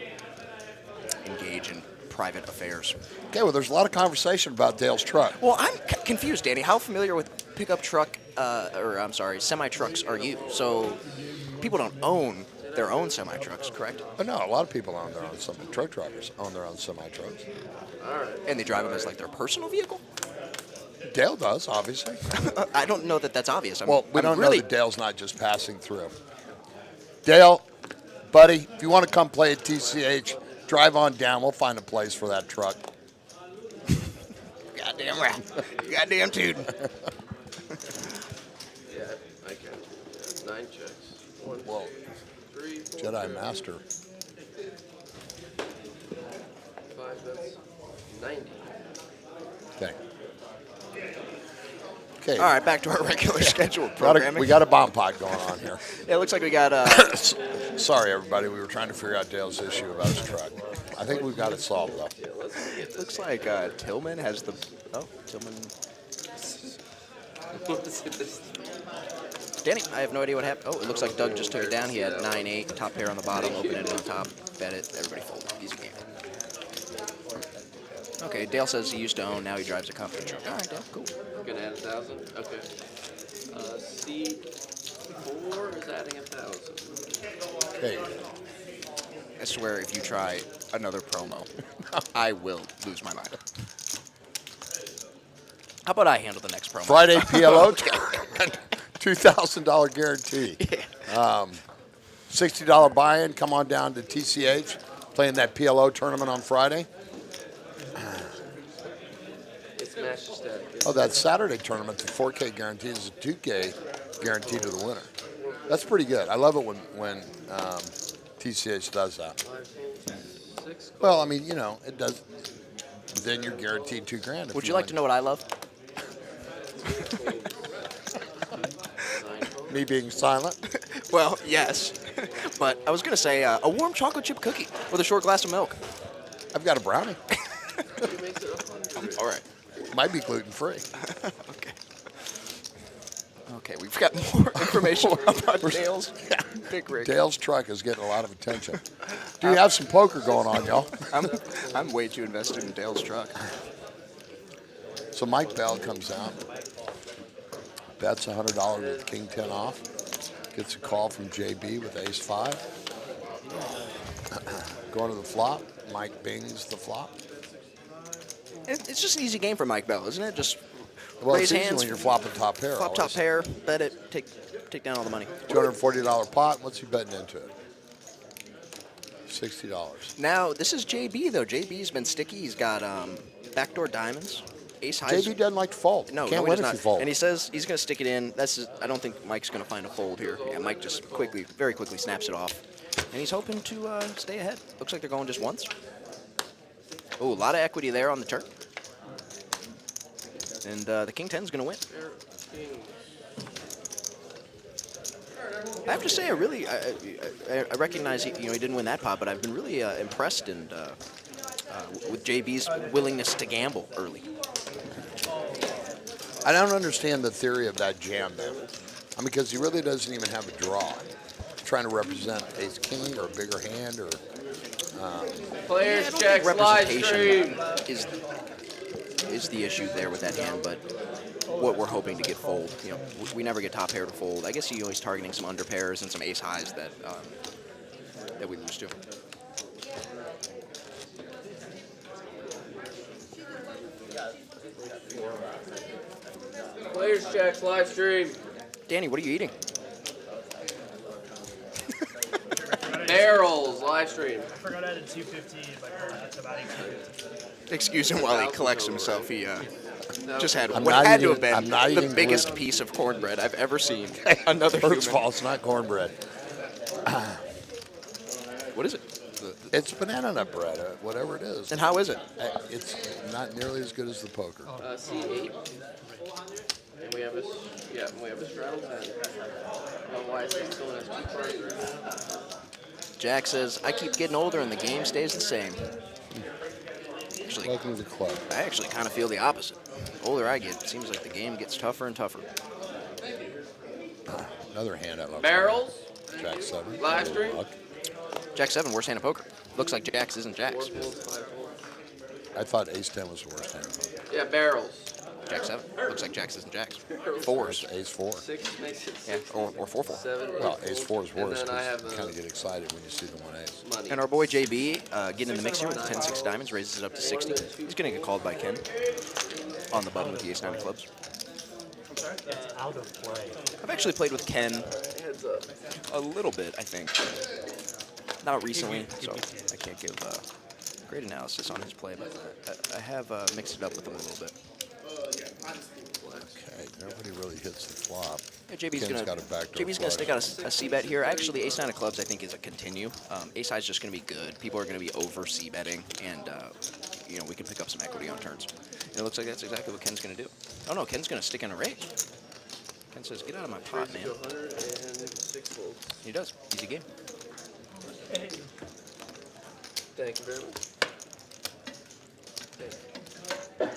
engage in private affairs? Okay, well, there's a lot of conversation about Dale's truck. Well, I'm confused, Danny. How familiar with pickup truck, semi-trucks are you? So people don't own their own semi-trucks, correct? But no, a lot of people own their own truck drivers own their own semi-trucks. And they drive them as like their personal vehicle? Dale does, obviously. I don't know that that's obvious. Well, we don't know that Dale's not just passing through. Dale, buddy, if you want to come play at TCH, drive on down. We'll find a place for that truck. Goddamn right. Goddamn tootin'. Yeah, I can. 9 checks. 1, Whoa. 3, 4. Jedi Master. 5, that's 90. Okay. Okay. All right, back to our regular scheduled We programming. got a bomb pot going on here. Yeah, it looks like we got. Sorry, everybody. We were trying to figure out Dale's issue about his truck. I think we've got it solved, though. Looks like Tillman has the. Oh, Tillman. Danny, I have no idea what happened. Oh, it looks like Doug just took it down. He had 9-8, top pair on the bottom, open-ended on top. Bet it. Everybody fold. Easy game. Okay, Dale says he used to own. Now he drives a company truck. All right, Dale. Cool. Gonna add 1,000. Okay. C4 is adding 1,000. Okay. I swear, if you try another promo, I will lose my mind. How about I handle the next promo? Friday PLO, $2,000 guarantee. $60 buy-in. Come on down to TCH, playing that PLO tournament on Friday. It's match to stack. Oh, that Saturday tournament, the 4K guarantee is a 2K guarantee to the winner. That's pretty good. I love it when TCH does that. 6. Well, I mean, you know, it does. Then you're guaranteed $2,000. Would you like to know what I love? Me being silent? Well, yes. But I was going to say a warm chocolate chip cookie with a short glass of milk. I've got a brownie. Makes it 100. All right. Might be gluten-free. Okay. Okay, we've got more information about Dale's big rig. Dale's truck is getting a lot of attention. Do you have some poker going on, y'all? I'm way too invested in Dale's truck. So Mike Bell comes out, bets $100 with King 10 off, gets a call from JB with Ace 5. Going to the flop, Mike bings the flop. It's just an easy game for Mike Bell, isn't it? Just Well, raise it's easy hands, when you're flopping top pair. flop top always. pair, bet it, take down all the money. $240 pot. What's he betting into it? $60. Now, this is JB, though. JB's been sticky. He's got backdoor diamonds, ace highs. JB doesn't like to fold. No, Can't he win does if not. you fold. And he says he's going to stick it in. I don't think Mike's going to find a fold here. Yeah, Mike just very quickly snaps it off. And he's hoping to stay ahead. Looks like they're going just once. Oh, a lot of equity there on the turn. And the King 10 is going to win. I have to say, I recognize he didn't win that pot, but I've been really impressed with JB's willingness to gamble early. I don't understand the theory of that jam, man. I mean, because he really doesn't even have a draw. Trying to represent ace king or a bigger hand or. Players check live stream. Is the issue there with that hand, but what we're hoping to get fold. We never get top pair to fold. I guess he's always targeting some under pairs and some ace highs that we lose to. Players checks live stream. Danny, what are you eating? Barrels live stream. I forgot I had a 250 in my car. That's about 1850. Excuse him while he collects himself. He just had I'm what not had to eating- have I'm been not the eating biggest gluten. piece of cornbread I've ever seen. Another First of human. all, it's not cornbread. What is it? It's banana nut bread, whatever it is. And how is it? It's not nearly as good as the poker. C8. And we have a straddle 10. Why is it still in S2? Jack says, I keep getting older and the game stays the same. Actually, Welcome to the club. I actually kind of feel the opposite. The older I get, it seems like the game gets tougher and tougher. Another hand I love. Barrels. Jack 7. Live stream. Luck. Jack 7, worst hand of poker. Looks like Jack's isn't Jack's. 4 folds, 5 folds. I thought ace 10 was the worst hand. Yeah, barrels. Jack 7. Looks like Jack's isn't Jack's. Fours. Ace 4. 6 makes it Yeah, 6. or 4-4. 7. Well, ace 4 is And worse then I have because you kind of get excited when you see the 1 ace. money. And our boy JB getting in the mix here with 10-6 diamonds, raises it up to 60. He's going to get called by Ken on the button with the ace 9 of clubs. It's out of play. I've actually played with Ken Heads up. a little bit, I think. Not recently, so I can't give great analysis on his play, but I have mixed it up with him a little bit. Okay, nobody really hits the flop. Yeah, JB's Ken's gonna got a backdoor JB's gonna flush. stick out a C bet here. Actually, ace nine of clubs I think is a continue. Ace high is just gonna be good. People are gonna be over C betting, and you know we can pick up some equity on turns. And it looks like that's exactly what Ken's gonna do. Oh no, Ken's gonna stick in a raise. Ken says, "Get out of my pot, Raise man." to 100 and 6 folds. He does. Easy game. Thank you very much. Thank you.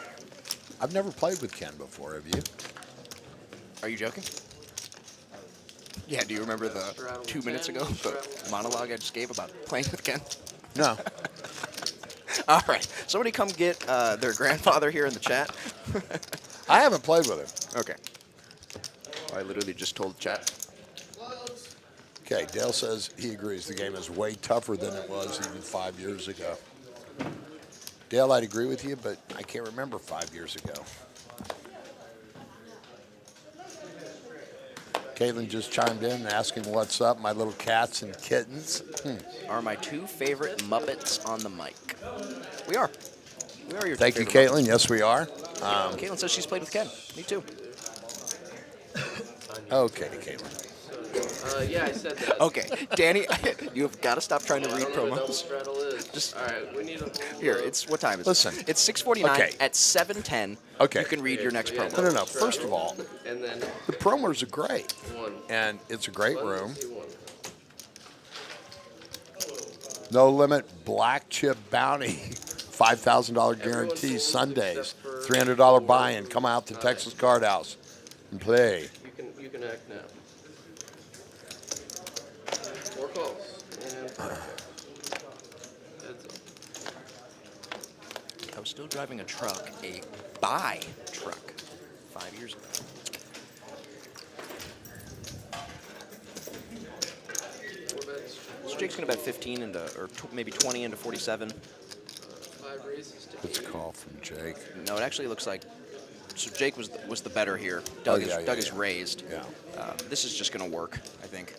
I've never played with Ken before. Have you? Are you joking? Yeah. Do you remember the Straddle 2 minutes 10, ago the straddle. monologue I just gave about playing with Ken? No. All right. Somebody come get their grandfather here in the chat. I haven't played with him. Okay. I literally just told the chat. Okay, Dale says he agrees the game is way tougher than it was even 5 years ago. Dale, I'd agree with you, but I can't remember 5 years ago. Caitlin just chimed in asking what's up, my little cats and kittens. Are my two favorite Muppets on the mic? We are. We are your Thank two you, favorite Caitlin. Yes, we are. Caitlin says she's played with Ken. Me too. Okay, Caitlin. Yeah, I said that. Okay, Danny, you've got to stop trying to I read don't know what double promos. straddle is. Just- All right, we need a Here, it's what time is Listen. it? It's 6:49. Okay. At 7:10, Okay. you can read your next promo. No. First of all, And then the promos are great, 1. and it's a great room. See 1. No limit black chip bounty, $5,000 guarantee folds Sundays, except for $300 buy-in. Come out to Texas Card House and play. You can act now. 4 calls. And heads up. I was still driving a truck, a buy truck, 5 years ago. Four bets. So Jake's gonna bet 15 into, or maybe 20 into 47. 5 raises to It's a 8. call from Jake. No, it actually looks like. So Jake was the better here. Doug yeah, Doug yeah. is raised. Yeah. This is just gonna work, I think.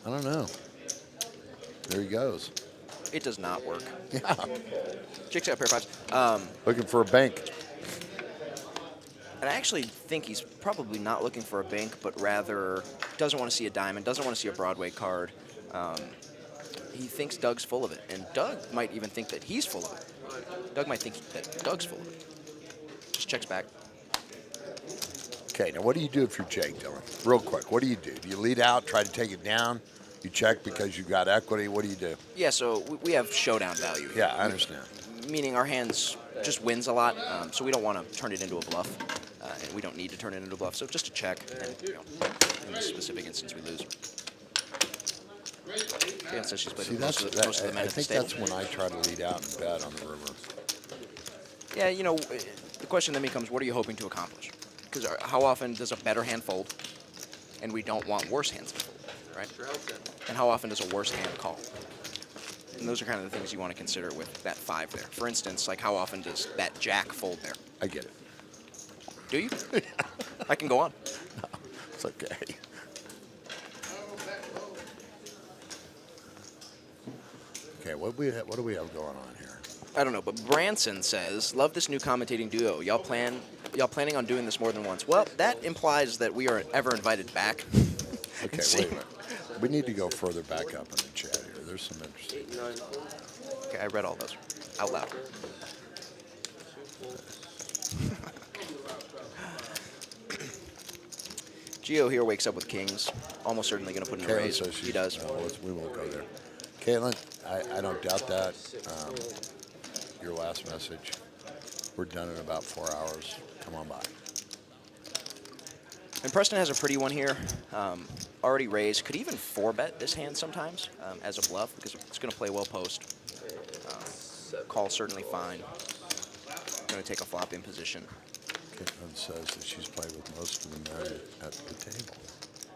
I don't know. There he goes. It does not work. Yeah. Jake's got a pair of fives. Looking for a bank. And I actually think he's probably not looking for a bank, but rather doesn't want to see a diamond, doesn't want to see a Broadway card. He thinks Doug's full of it, and Doug might even think that he's full of it. Doug might think that Doug's full of it. Just checks back. Okay, now what do you do if you're Jake, Dylan? Real quick, what do? Do you lead out, try to take it down? You check because you've got equity? What do you do? Yeah, so we have showdown value here. Yeah, I understand. Meaning our hands just wins a lot, so we don't want to turn it into a bluff, and we don't need to turn it into a bluff. So just a check, and in this specific instance, we lose. Yeah, so she's played See, with that's, most of the men I at the think stable. that's when I try to lead out and bet on the river. Yeah, you know, the question then becomes, what are you hoping to accomplish? Because how often does a better hand fold, and we don't want worse hands to fold, right? Straddle 10. And how often does a worse hand call? And those are kind of the things you want to consider with that 5 there. For instance, like how often does that jack fold there? I get it. Do you? I can go on. It's okay. Okay, what do we have going on here? I don't know, but Branson says, "Love this new commentating duo. Y'all planning on doing this more than once?" Well, that implies that we are ever invited back. Okay, See. wait a minute. We need to go further back up in the chat here. There's some interesting. 8 and 9 fold. Okay, I read all those out loud. 2 folds. Gio here wakes up with kings. Almost certainly going to put in a Caitlin raise. says He does. we won't go there. Caitlin, I don't doubt that. Your last message. We're done in about 4 hours. Come on by. And Preston has a pretty one here. Already raised. Could even 4-bet this hand sometimes as a bluff because it's going to play well post. Call certainly fine. Going to take a flop in position. Caitlin says that she's played with most of the men at the table.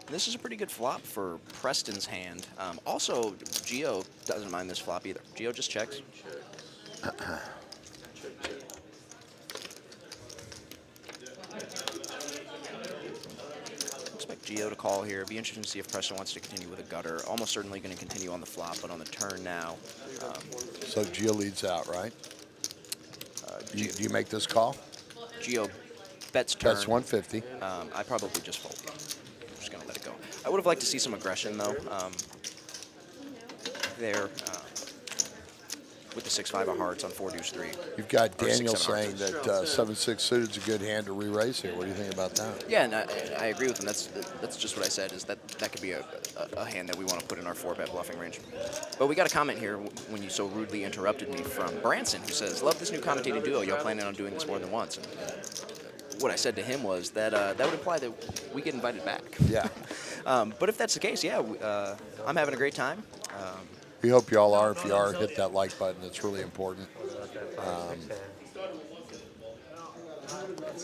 This is a pretty good flop for Preston's hand. Also, Gio doesn't mind this flop either. Gio just checks. Check, check. Expect Gio to call here. Be interesting to see if Preston wants to continue with a gutter. Almost certainly going to continue on the flop, but on the turn now. So Gio leads out, right? Do you make this call? Gio bets turn. That's 150. I probably just fold. I'm just going I would have liked to see some aggression, though, there with the 6-5 of hearts on 4-deuce-3. You've got Or 6-7 Daniel hearts. saying that 7-6 suited is a good hand to re-raise here. What do you think about that? Yeah, and I agree with him. That's just what I said, is that could be a hand that we want to put in our 4-bet bluffing range. But we got a comment here when you so rudely interrupted me from Branson, who says, love this new commentating duo. Y'all planning on doing this more than once? And what I said to him was that that would imply that we get invited back. Yeah. But if that's the case, yeah, I'm having a great time. We hope you all are. If you are, hit that like button. It's really important. It's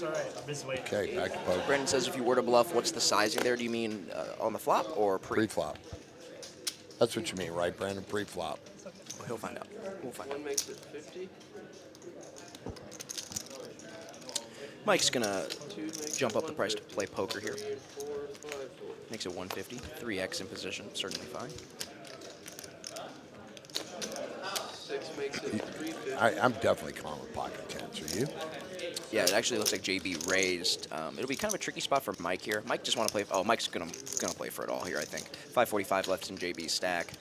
all right. I'm just waiting. Okay, back to poker. Brendan says, if you were to bluff, what's the sizing there? Do you mean on the flop or pre? Pre-flop. That's what you mean, right, Brandon? Pre-flop. Well, he'll find out. We'll find out. One makes it 50. Mike's gonna Two makes jump it up the price to play 150. poker here. 3 and 4 and 5 fold. Makes it 150. 3x in position, certainly fine. 6 makes it 350. I'm definitely calling with pocket tens. Are you? Yeah, it actually looks like JB raised. It'll be kind of a tricky spot for Mike here. Mike just want to play. Oh, Mike's gonna play for it all here, I think. 545 left in JB's stack.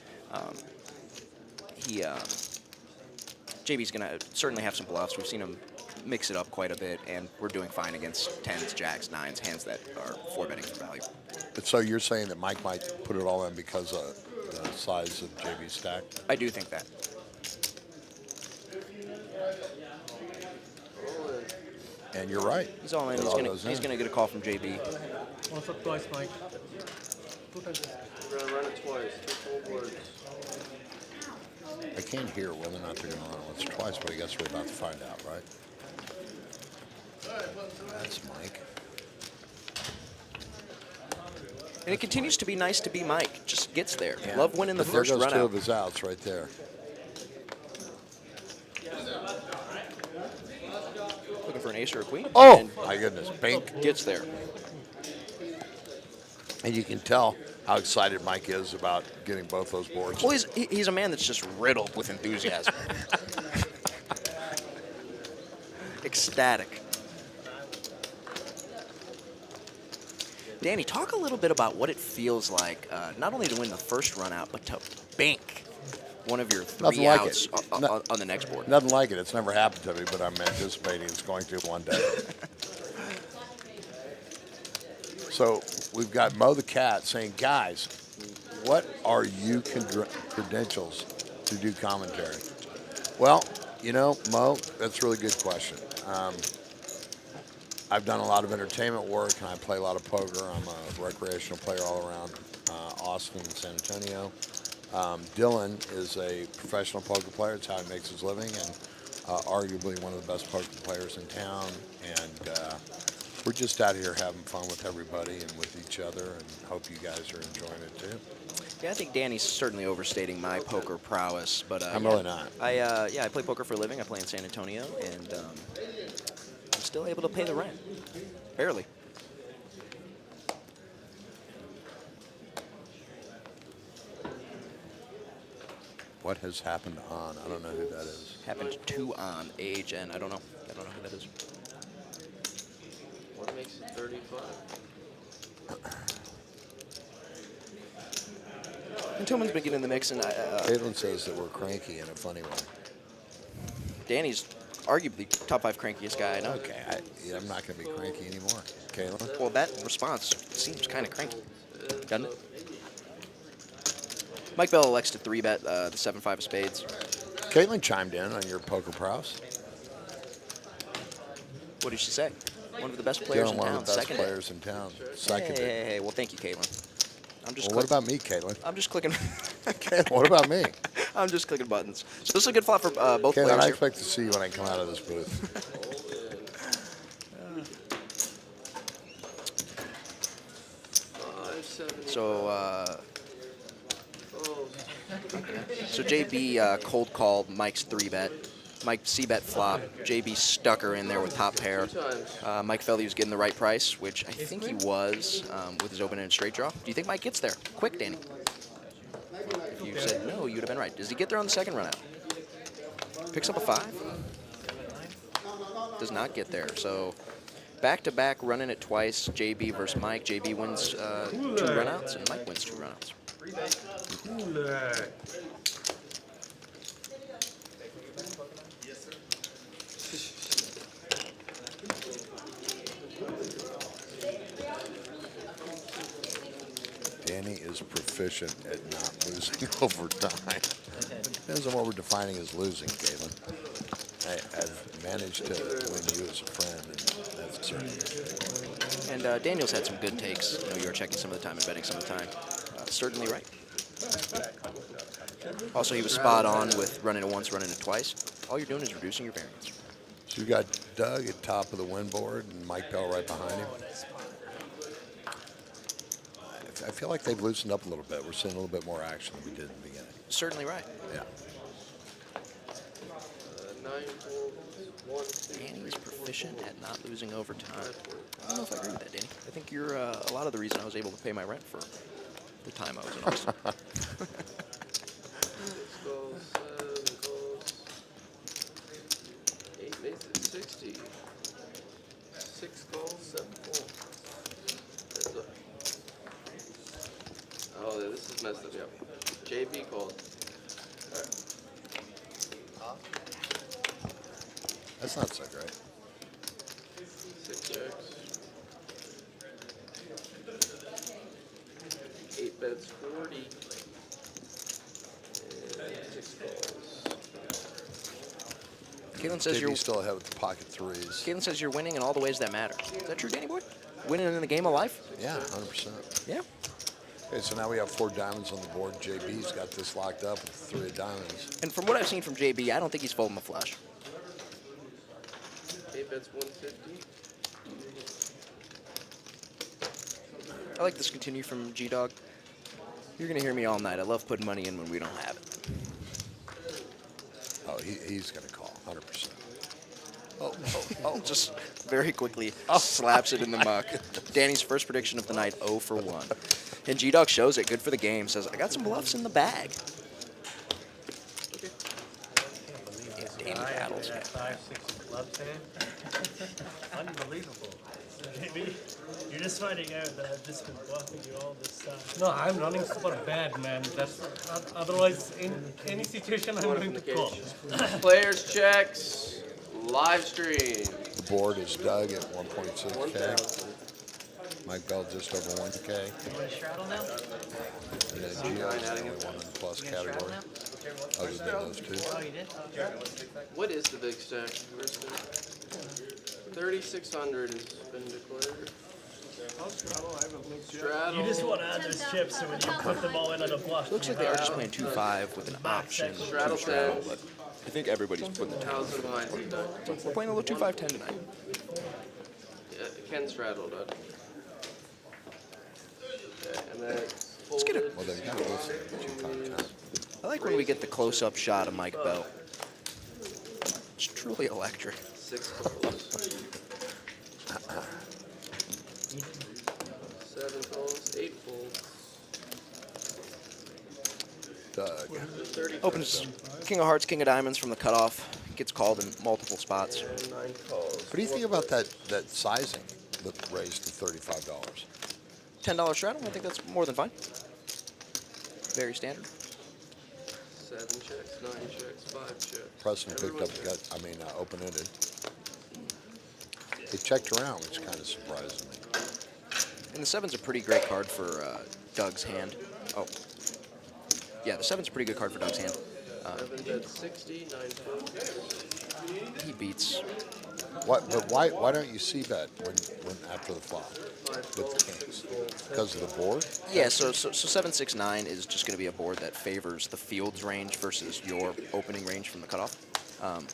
JB's gonna certainly have some bluffs. We've seen him mix it up quite a bit, and we're doing fine against 10s, jacks, 9s, hands that are 4-betting for value. But so you're saying that Mike might put it all in because of the size of JB's stack? I do think that. All in. And you're right. He's all in. It He's all gonna goes he's in. gonna get a call from JB. What's up twice, Mike? We're gonna run it twice. 2 full boards. I can't hear whether or not they're going to run it once or twice, but I guess we're about to find out, right? That's Mike. And it continues to be nice to be Mike. Just gets there. Love winning the But first there goes run two out. of his outs right there. Looking for an ace or a queen. Oh, And my goodness. Bink. gets there. And you can tell how excited Mike is about getting both those boards. Well, he's a man that's just riddled with enthusiasm. Ecstatic. Danny, talk a little bit about what it feels like, not only to win the first run out, but to bank one of your 3 Nothing like outs it. on the next board. Nothing like it. It's never happened to me, but I'm anticipating it's going to one day. So we've got Mo the Cat saying, guys, what are you credentials to do commentary? Well, you know, Mo, that's a really good question. I've done a lot of entertainment work, and I play a lot of poker. I'm a recreational player all around Austin and San Antonio. Dylan is a professional poker player. It's how he makes his living, and arguably one of the best poker players in town. And we're just out here having fun with everybody and with each other, and hope you guys are enjoying it too. Yeah, I think Danny's certainly overstating my poker prowess, but I'm really not. I play poker for a living. I play in San Antonio, and I'm still able to pay the rent, barely. What has happened on? I don't know who that is. Happened to on AHN. I don't know who that is. One makes it 35. And Tillman's been getting in the mix, and Caitlin says that we're cranky in a funny way. Danny's arguably top 5 crankiest guy I know. Okay, I'm not going to be cranky anymore. Caitlin? Well, that response seems kind of cranky, doesn't it? Mike Bell elects to 3-bet the 7-5 of spades. Caitlin chimed in on your poker prowess. What did she say? One of the best players Dylan, in one town. of the best Second players in town. Second. Hey. Well, thank you, Caitlin. I'm just. Well, what about me, Caitlin? I'm just clicking. Caitlin, what about me? I'm just clicking buttons. So this is a good flop for both Caitlin, players I here. expect to see you when I come out of this booth. So, Oh, so JB cold called Mike's 3-bet. Mike C-bet flop. JB stuck her in there with top pair. 2 times. Mike felt he was getting the right price, which I think he was with his open-ended straight draw. Do you think Mike gets there? Quick, Danny. If you said no, you'd have been right. Does he get there on the second run out? Picks up a 5. Does not get there. So Back-to-back, running it twice. JB versus Mike. JB wins 2 runouts, and Mike wins 2 runouts. Cooler. Danny is proficient at not losing over time. Depends on what we're defining as losing, Galen. I've managed to win you as a friend, and that's certainly. And Daniel's had some good takes. You know, you were checking some of the time and betting some of the time. Certainly right. Also, he was spot on with running it once, running it twice. All you're doing is reducing your variance. So you got Doug at top of the win board and Mike Bell right behind him. I feel like they've loosened up a little bit. We're seeing a little bit more action than we did in the beginning. Certainly right. Yeah. 9 folds, 1, 2, Danny is proficient at not losing over time. I don't know if I agree with that, Danny. I think you're a lot of the reason I was able to pay my rent for the time I was in Austin. 6 calls, 7 calls. 8 makes it 60. 6 calls, 7 folds. That's a, oh, yeah, this is messed up. Yep. JB called. That's not so great. 6 checks. 8 bets 40. And 6 calls. Caitlin says you're JB still ahead with the pocket threes. Caitlin says you're winning in all the ways that matter. Is that true, Danny boy? Winning in the game of life? Yeah, 100%. Yeah. Okay, so now we have 4 diamonds on the board. JB's got this locked up with 3 diamonds. And from what I've seen from JB, I don't think he's folding the flush. 8 bets 150. I like this continue from G-Dog. You're going to hear me all night. I love putting money in when we don't have it. Oh, he's going to call, 100%. Just very quickly slaps it in the muck. Danny's first prediction of the night, 0 for 1. And G-Dog shows it. Good for the game. Says, I got some bluffs in the bag. Yeah, Danny battles. 5, 6 clubs in. Unbelievable. Maybe you're just finding out that I've just been bluffing you all this time. No, I'm running super bad, man. That's otherwise in any situation I'm going to call. Players checks. Live stream. The board is Doug at 1.6K. 1,000. Mike Bell just over 1K. You want to straddle now? And then Gio's the only one in the plus category, other than those 2. Oh, you did? What is the big stack? 3,600 has been declared. Straddle. You just want to add those chips so when you put them all in on a bluff. Looks like they are just playing 2-5 with an option to Straddle straddle, 10. but I think everybody's putting the 10. 1,000 behind you, Doug. We're playing a little 2-5-10 tonight. Yeah, Ken straddled, Doug. Okay, and then Let's get it. Well, they've got to listen to 2-5-10. I like when we get the close-up shot of Mike Bell. It's truly electric. 6 calls. 7 calls, 8 folds. Doug. 30 Opens King of Hearts, King of Diamonds from the cutoff. Gets called in multiple spots. and 9 calls. What do you think about that sizing that raised to $35? $10 straddle, I think that's more than fine. Very standard. 7 checks, 9 checks, 5 checks. Preston picked up, open-ended. He checked around, which kind of surprised me. And the 7's a pretty great card for Doug's hand. Oh. Yeah, the 7's a pretty good card for Doug's hand. 7 bets 60, 9 folds. He beats. But why don't you see that when after the flop 5 with folds, the 6 kings? folds. Because of the board? Yeah, so 7-6-9 is just going to be a board that favors the field's range versus your opening range from the cutoff. And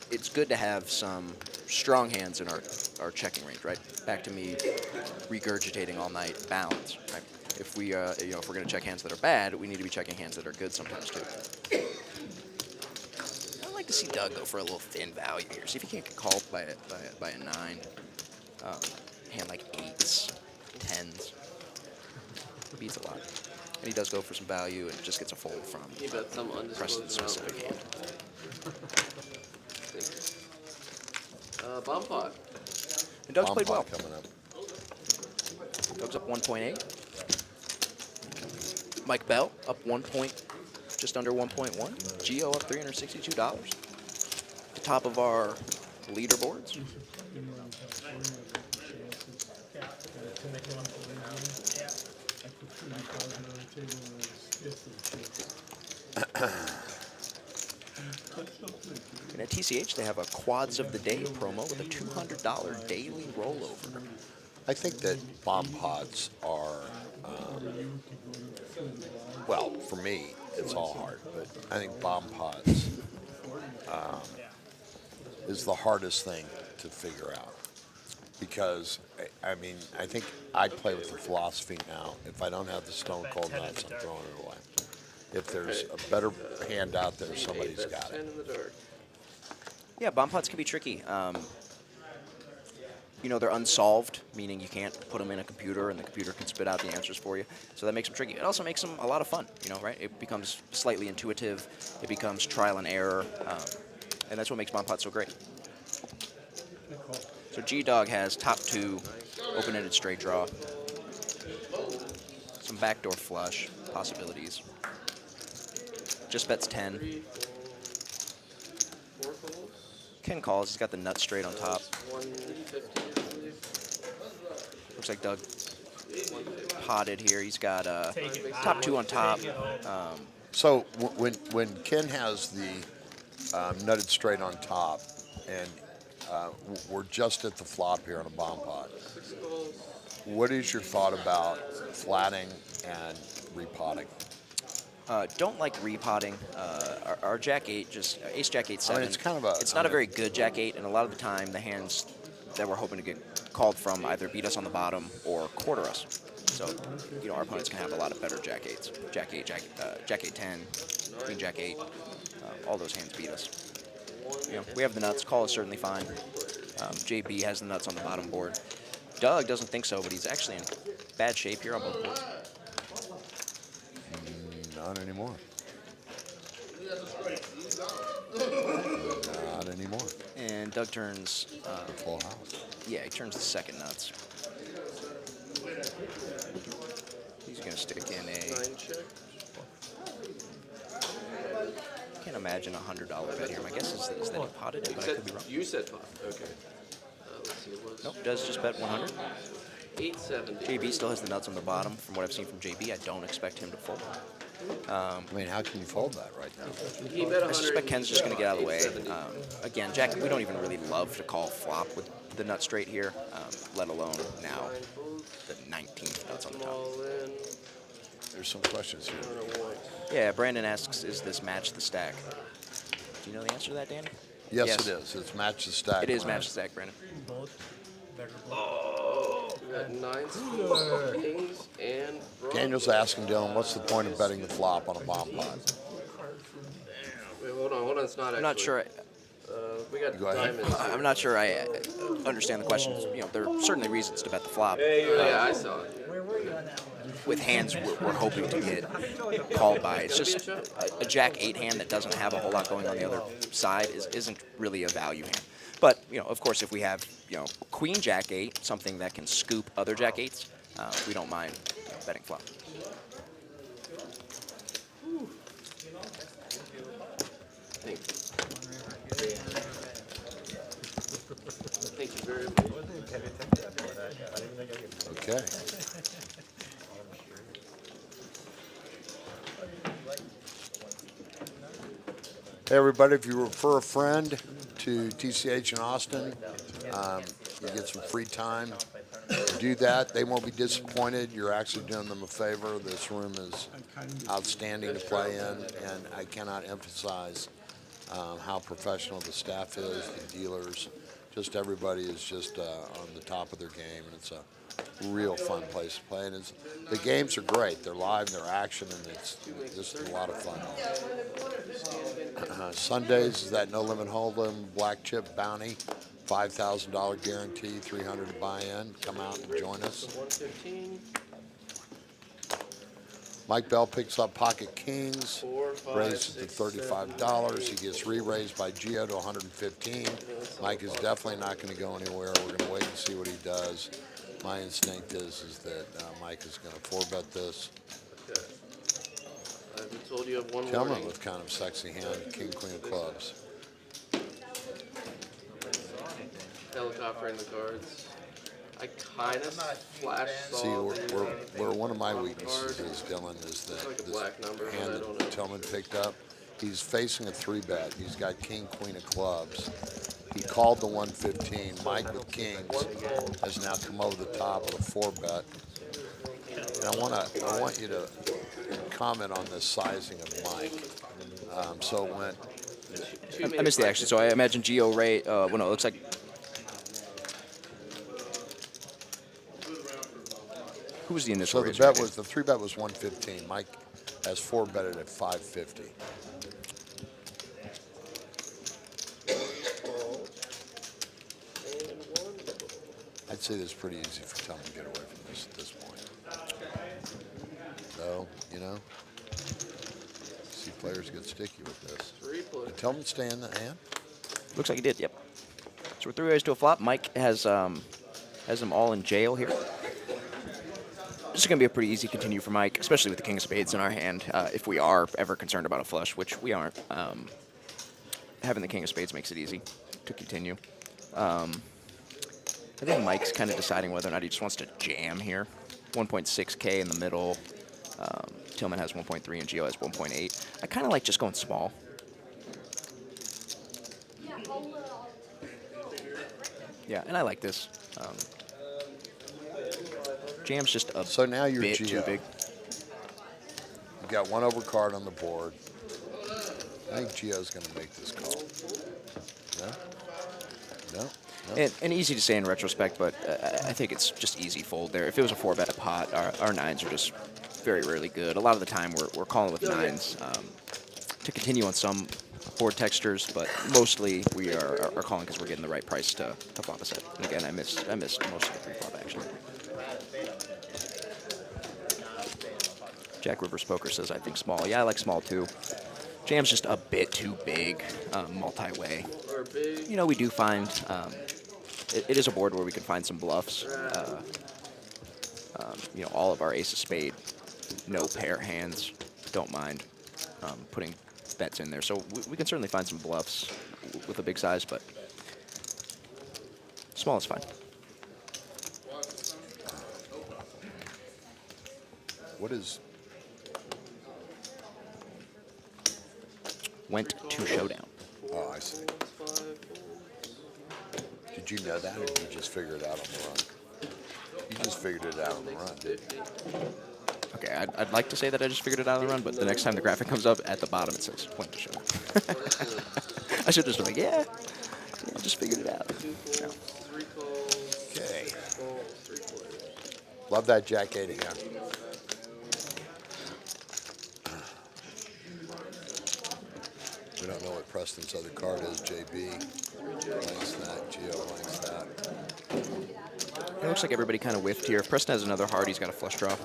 it's good to have some strong hands in our checking range, right? Back to me regurgitating all night balance, right? If we, if we're going to check hands that are bad, we need to be checking hands that are good sometimes too. I'd like to see Doug go for a little thin value here. See if he can't get called by a 9. Hand like 8s, 10s. Beats a lot. And he does go for some value and just gets a fold from He bet some Preston's undisclosed specific amount. hand. Bomb pot. And Doug's Bomb played well. pot coming up. Doug's up 1.8. Mike Bell up 1 point, just under 1.1. Gio up $362. The top of our leaderboards. And at TCH, they have a Quads of the Day promo with a $200 daily rollover. I think that bomb pots are, well, for me, it's all hard, but I think bomb pots is the hardest thing to figure out. Because, I mean, I think I play with the philosophy now, if I don't have the stone cold nuts, I'm throwing it away. If there's a better hand out there, somebody's got 10 it. in the dark. Yeah, bomb pots can be tricky. You know, they're unsolved, meaning you can't put them in a computer and the computer can spit out the answers for you. So that makes them tricky. It also makes them a lot of fun, you know, right? It becomes slightly intuitive. It becomes trial and error. And that's what makes bomb pots so great. So G-Dog has top 2, open-ended straight draw. Some backdoor flush possibilities. Just bets 10. 3, 4 folds. Ken calls. He's got the nut straight on top. 150, I believe. Looks like Doug potted here. He's got Take it. top 2 on top. So when Ken has the nutted straight on top, and we're just at the flop here on a bomb pot, 6 calls. what is your thought about flatting and repotting? Don't like repotting. Our Jack 8, just Ace Jack 8 7. it's kind of a- It's not a very good Jack 8, and a lot of the time the hands that we're hoping to get called from either beat us on the bottom or quarter us. So, you know, our opponents can have a lot of better Jack 8s. Jack 8, Jack 8 10, Queen Jack 8. All those hands beat us. You know, we have the nuts. Call is certainly fine. JB has the nuts on the bottom board. Doug doesn't think so, but he's actually in bad shape here on both boards. Not anymore. Not anymore. And Doug turns, Full house. yeah, he turns the second nuts. He's going to stick in a, 9 check. can't imagine a $100 bet here. My guess is that he potted it, but I could be wrong. You said pot. Okay. Let's see. It was Nope, does just bet 100. 870. JB still has the nuts on the bottom. From what I've seen from JB, I don't expect him to fold. I mean, how can you fold that right now? He bet 100. I suspect Ken's just going to get out of the way. 870. Again, Jack, we don't even really love to call flop with the nut straight here, let alone now 9 folds. the 19th nuts on the top. All in. There's some questions here. 101. Yeah, Brandon asks, is this match the stack? Do you know the answer to that, Danny? Yes, it is. It's match the stack. It is match the stack, Brandon. Both. Better both. We got 9 kings and Daniel's asking Dylan, what's the point of betting the flop on a bomb pot? Wait, hold on. It's not actually. I'm not sure. We got Go ahead. diamonds. I'm not sure I understand the question. You know, there are certainly reasons to bet the flop. Yeah, I saw it. Where were you on that one? With hands we're hoping to get called by. It's just a Jack 8 hand that doesn't have a whole lot going on the other side isn't really a value hand. But, you know, of course, if we have, you know, Queen Jack 8, something that can scoop other Jack 8s, we don't mind, you know, betting flop. Thank you very much. Okay. Hey, everybody, if you refer a friend to TCH in Austin, you get some free time. Do that. They won't be disappointed. You're actually doing them a favor. This room is outstanding to play in, and I cannot emphasize how professional the staff is, the dealers, just everybody is just on the top of their game, and it's a real fun place to play. And the games are great. They're live, they're action, and it's just a lot of fun. Sundays is that no limit hold'em, black chip bounty, $5,000 guarantee, $300 to buy in. Come out and join us. 115. Mike Bell picks up pocket kings, 4, 5, raises to 6, $35. He gets re-raised by Gio to 115. Mike is definitely not going to go anywhere. We're going to wait and see what he does. My instinct is that Mike is going to 4-bet this. Okay. I've been told you have one Gentleman warning. with kind of sexy hand, king, queen of clubs. Helicopter in the cards. I kind of flash saw See, the, where one of my on the weaknesses card. is, Dylan, is that Like a this black number, but hand I don't that know. Tillman picked up, he's facing a 3-bet. He's got king, queen of clubs. He called the 115. Mike with kings has now come over the top with a 4-bet. And I want you to comment on this sizing of Mike. So it went I missed the action, so I imagine Gio Ray. Well, no, it looks like. Who was the initial So the raiser? bet was the 3-bet was 115. Mike has 4-betted at 550. I'd say this is pretty easy for Tillman to get away from this at this point. So, you know, see players get sticky with this. Did Tillman stay in the hand? Looks like he did. Yep. So we're 3 ways to a flop. Mike has them all in jail here. This is going to be a pretty easy continue for Mike, especially with the king of spades in our hand. If we are ever concerned about a flush, which we aren't, having the king of spades makes it easy to continue. I think Mike's kind of deciding whether or not he just wants to jam here. 1.6K in the middle. Tillman has 1.3 and Gio has 1.8. I kind of like just going small. Yeah, and I like this. Jam's just a So now you're bit Gio. too big. You've got one overcard on the board. I think Gio's going to make this call. No? No? And easy to say in retrospect, but I think it's just easy fold there. If it was a 4-bet pot, our nines are just very rarely good. A lot of the time we're calling with nines to continue on some board textures, but mostly we are calling because we're getting the right price to flop a set. And again, I missed most of the pre-flop action. Jack Rivers Poker says, I think small. Yeah, I like small too. Jam's just a bit too big, multi-way. Or big. You know, we do find, it is a board where we can find some bluffs. You know, all of our ace of spade, no pair hands, don't mind putting bets in there. So we can certainly find some bluffs with a big size, but small is fine. What is... Went to showdown. Oh, I see. Did you know that, or did you just figure it out on the run? You just figured it out on the run, didn't you? Okay, I'd like to say that I just figured it out on the run, but the next time the graphic comes up, at the bottom it says went to showdown. I should just be like, yeah, I just figured it out. No. 3 calls. Okay. 6 calls. 3 players. Love that Jack 8 hand. We don't know what Preston's other card is. JB blanks that. Gio blanks that. It looks like everybody kind of whiffed here. If Preston has another heart, he's got a flush draw.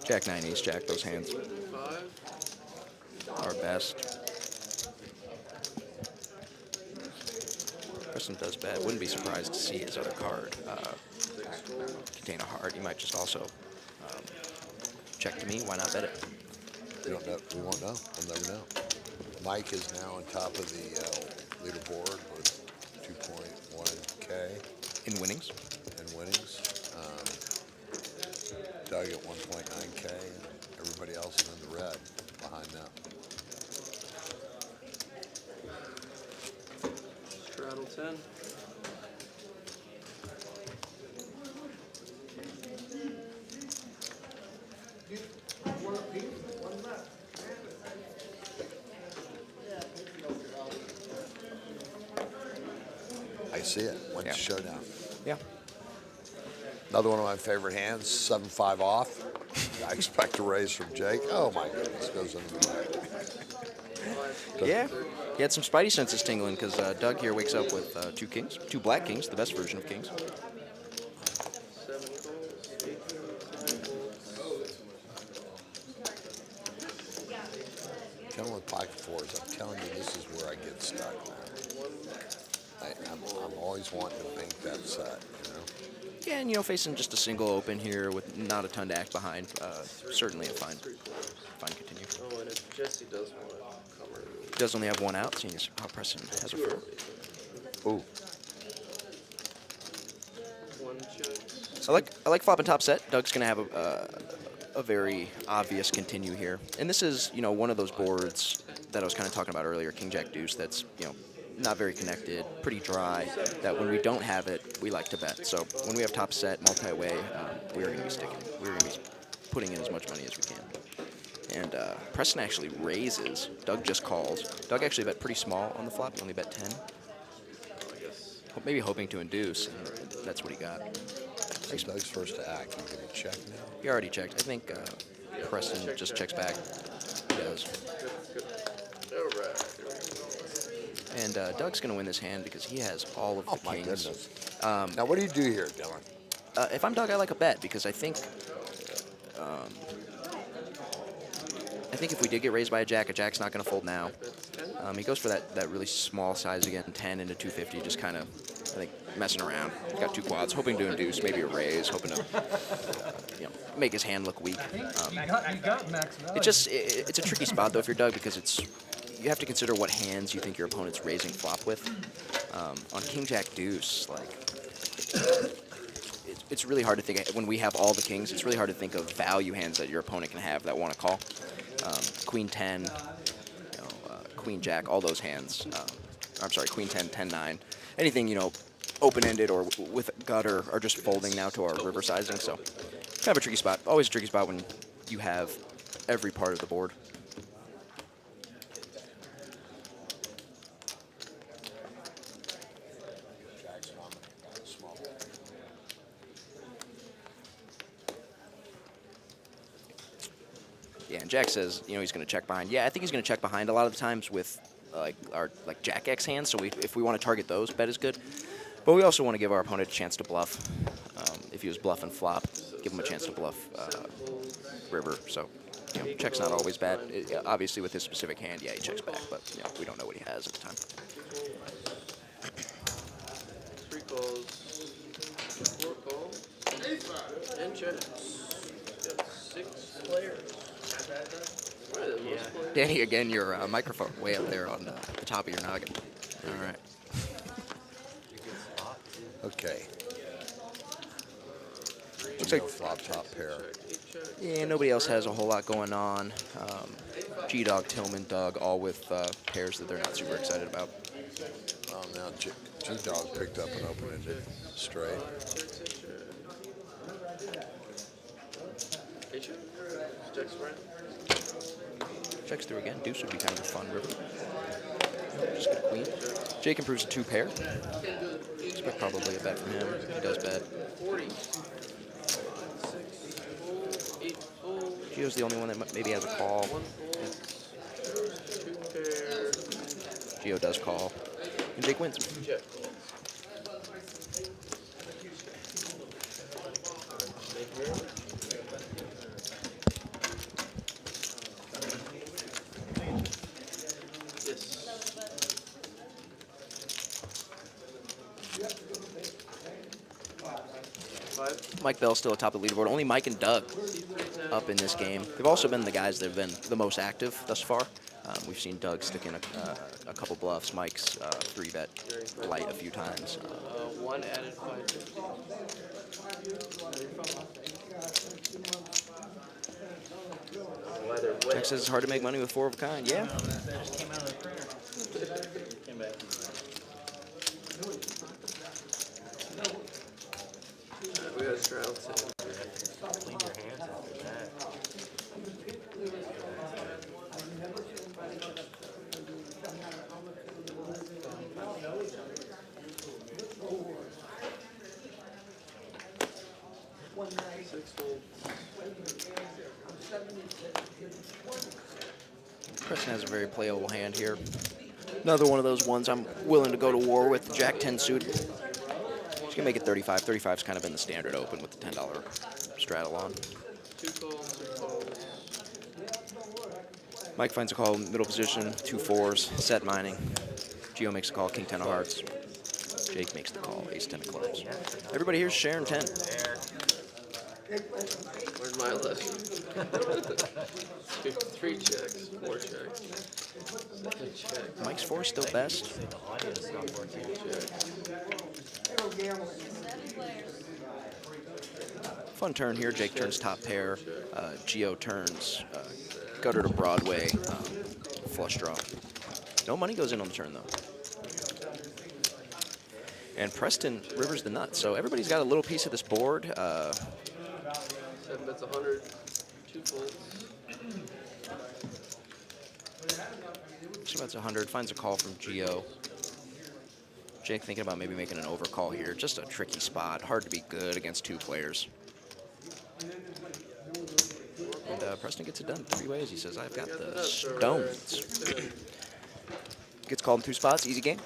Jack 9, ace jack, those hands 5. are best. Preston does bad. Wouldn't be surprised to see his other card contain a heart. He might just also check to me. Why not bet it? We don't know. We won't know. We'll never know. Mike is now on top of the leaderboard with 2.1K In winnings. in winnings. Doug at 1.9K. And everybody else is in the red behind them. Straddle 10. I see it. Went Yeah. to showdown. Yeah. Another one of my favorite hands, 7-5 off. I expect a raise from Jake. Oh my goodness, goes into the back. Yeah. He had some spidey senses tingling because Doug here wakes up with 2 kings, 2 black kings, the best version of kings. Killing with pocket fours. I'm telling you, this is where I get stuck, man. I'm always wanting to bank that set, you know? Yeah, and facing just a single open here with not a ton to act behind, certainly a fine continue. Oh, and if Jesse does want to come early. He does only have one out, seeing as how Preston has a Too four. early. Ooh. One check. I like flopping top set. Doug's gonna have a very obvious continue here, and this is one of those boards that I was kind of talking about earlier, King Jack Deuce. That's not very connected, pretty dry. That when we don't have it, we like to bet. So when we have top set, multi-way, we're gonna be sticking. We're gonna be putting in as much money as we can. And Preston actually raises. Doug just calls. Doug actually bet pretty small on the flop. He only bet 10. Maybe hoping to induce, and that's what he got. It's Doug's first to act. You gonna check now? He already checked. I think Preston just checks back. He does. All right. And Doug's going to win this hand because he has all of the Oh my kings. goodness. Now what do you do here, Dylan? If I'm Doug, I like a bet because I think if we did get raised by a jack's not going to fold now. He goes for that really small size again, 10 into 250, just kind of, I think, messing around. He's got two quads, hoping to induce, maybe a raise, hoping to, make his hand look weak. You got max value. It's a tricky spot though if you're Doug because you have to consider what hands you think your opponent's raising flop with. On King Jack Deuce, it's really hard to think when we have all the kings. It's really hard to think of value hands that your opponent can have that want to call. Queen 10, Queen Jack, all those hands. I'm sorry, Queen 10, 10-9, anything open-ended or with gutter are just folding now to our river sizing. So kind of a tricky spot. Always a tricky spot when you have every part of the board. Yeah, and Jack says, he's going to check behind. Yeah, I think he's going to check behind a lot of the times with our Jack X hands. So if we want to target those, bet is good. But we also want to give our opponent a chance to bluff. If he was bluffing flop, give him a chance to bluff river. So check's not always bad. Obviously, with his specific hand, yeah, he checks back. But we don't know what he has at the time. 3 calls. 4 calls. And checks. Got 6 players. Probably the most players. Danny, again, your microphone way up there on the top of your noggin. All right. Okay. Looks like flop top pair. yeah, nobody else has a whole lot going on. G-Dog, Tillman, Doug, all with pairs that they're not super excited about. Oh, now G-Dog picked up an open-ended straight. Checks around. Checks through again. Deuce would be kind of a fun river. Just get a queen. Jake improves a 2 pair. Expect probably a bet from him. He does bet. 40. 8 fold. Gio's the only one that maybe has a call. 1 fold. 2 pair. Gio does call. And Jake wins. Check. Thank you very much. Yes. Mike Bell's still atop the leaderboard. Only Mike and Doug up in this game. They've also been the guys that have been the most active thus far. We've seen Doug stick in a couple bluffs. Mike's 3-bet light a few times. 1 added 5. Jack says it's hard to make money with 4 of a kind. Yeah. That just came out of the prayer. Came back. We got a shroud set. Clean your hands after that. Preston has a very playable hand here. Another one of those ones I'm willing to go to war with. Jack 10 suited. He's going to make it 35. 35's kind of been the standard open with the $10 straddle on. 2 calls, 3 calls. Mike finds a call, middle position, 2 4s, set mining. Gio makes a call, king 10 of hearts. Jake makes the call, ace 10 of clubs. Everybody here's sharing 10. Where's my list? 3 checks, 4 checks. 7 checks. Mike's 4 still best. 2 checks. Fun turn here. Jake turns top pair. Gio turns gutter to Broadway, flush draw. No money goes in on the turn, though. And Preston rivers the nuts. So everybody's got a little piece of this board. 7 bets 100, 2 folds. So that's 100. Finds a call from Gio. Jake thinking about maybe making an overcall here. Just a tricky spot. Hard to be good against 2 players. And Preston gets it done 3 ways. He says, I've got the stones. Gets called in 2 spots. Easy game.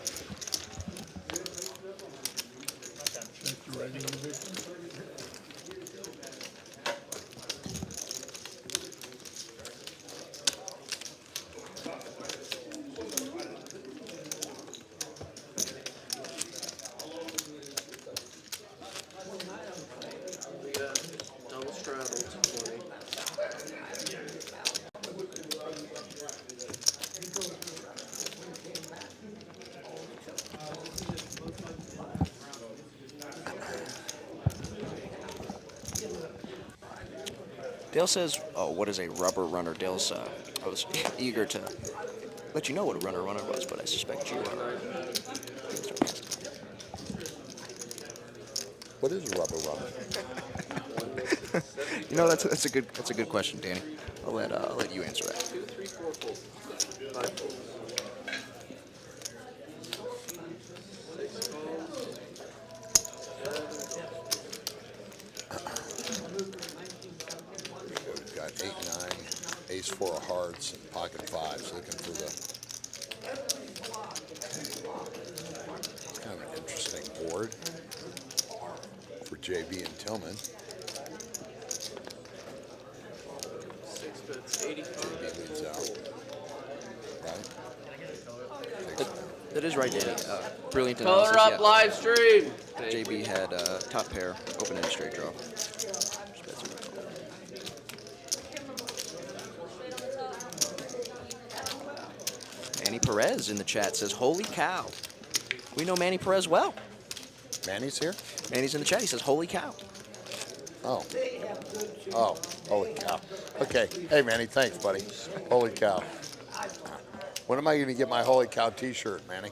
We got double straddle 20. Dale says, oh, what is a rubber runner? Dale's, I was eager to let you know what a runner was, but I suspect you are. What is a rubber runner? You know, that's a good question, Danny. I'll let you answer that. 2, 3, 4 folds. 5 folds. 6 folds. 7. We've got 8, 9, ace 4 of hearts, and pocket 5s. Looking for the. It's kind of an interesting board for JB and Tillman. 6 bets 85. JB leads out. Right? That is right, Danny. Brilliant Color analysis. up live stream. JB had top pair, open-ended straight draw. Manny Perez in the chat says, holy cow. We know Manny Perez well. Manny's here? Manny's in the chat. He says, holy cow. Oh. Oh, holy cow. Okay. Hey, Manny, thanks, buddy. Holy cow. When am I going to get my holy cow t-shirt, Manny?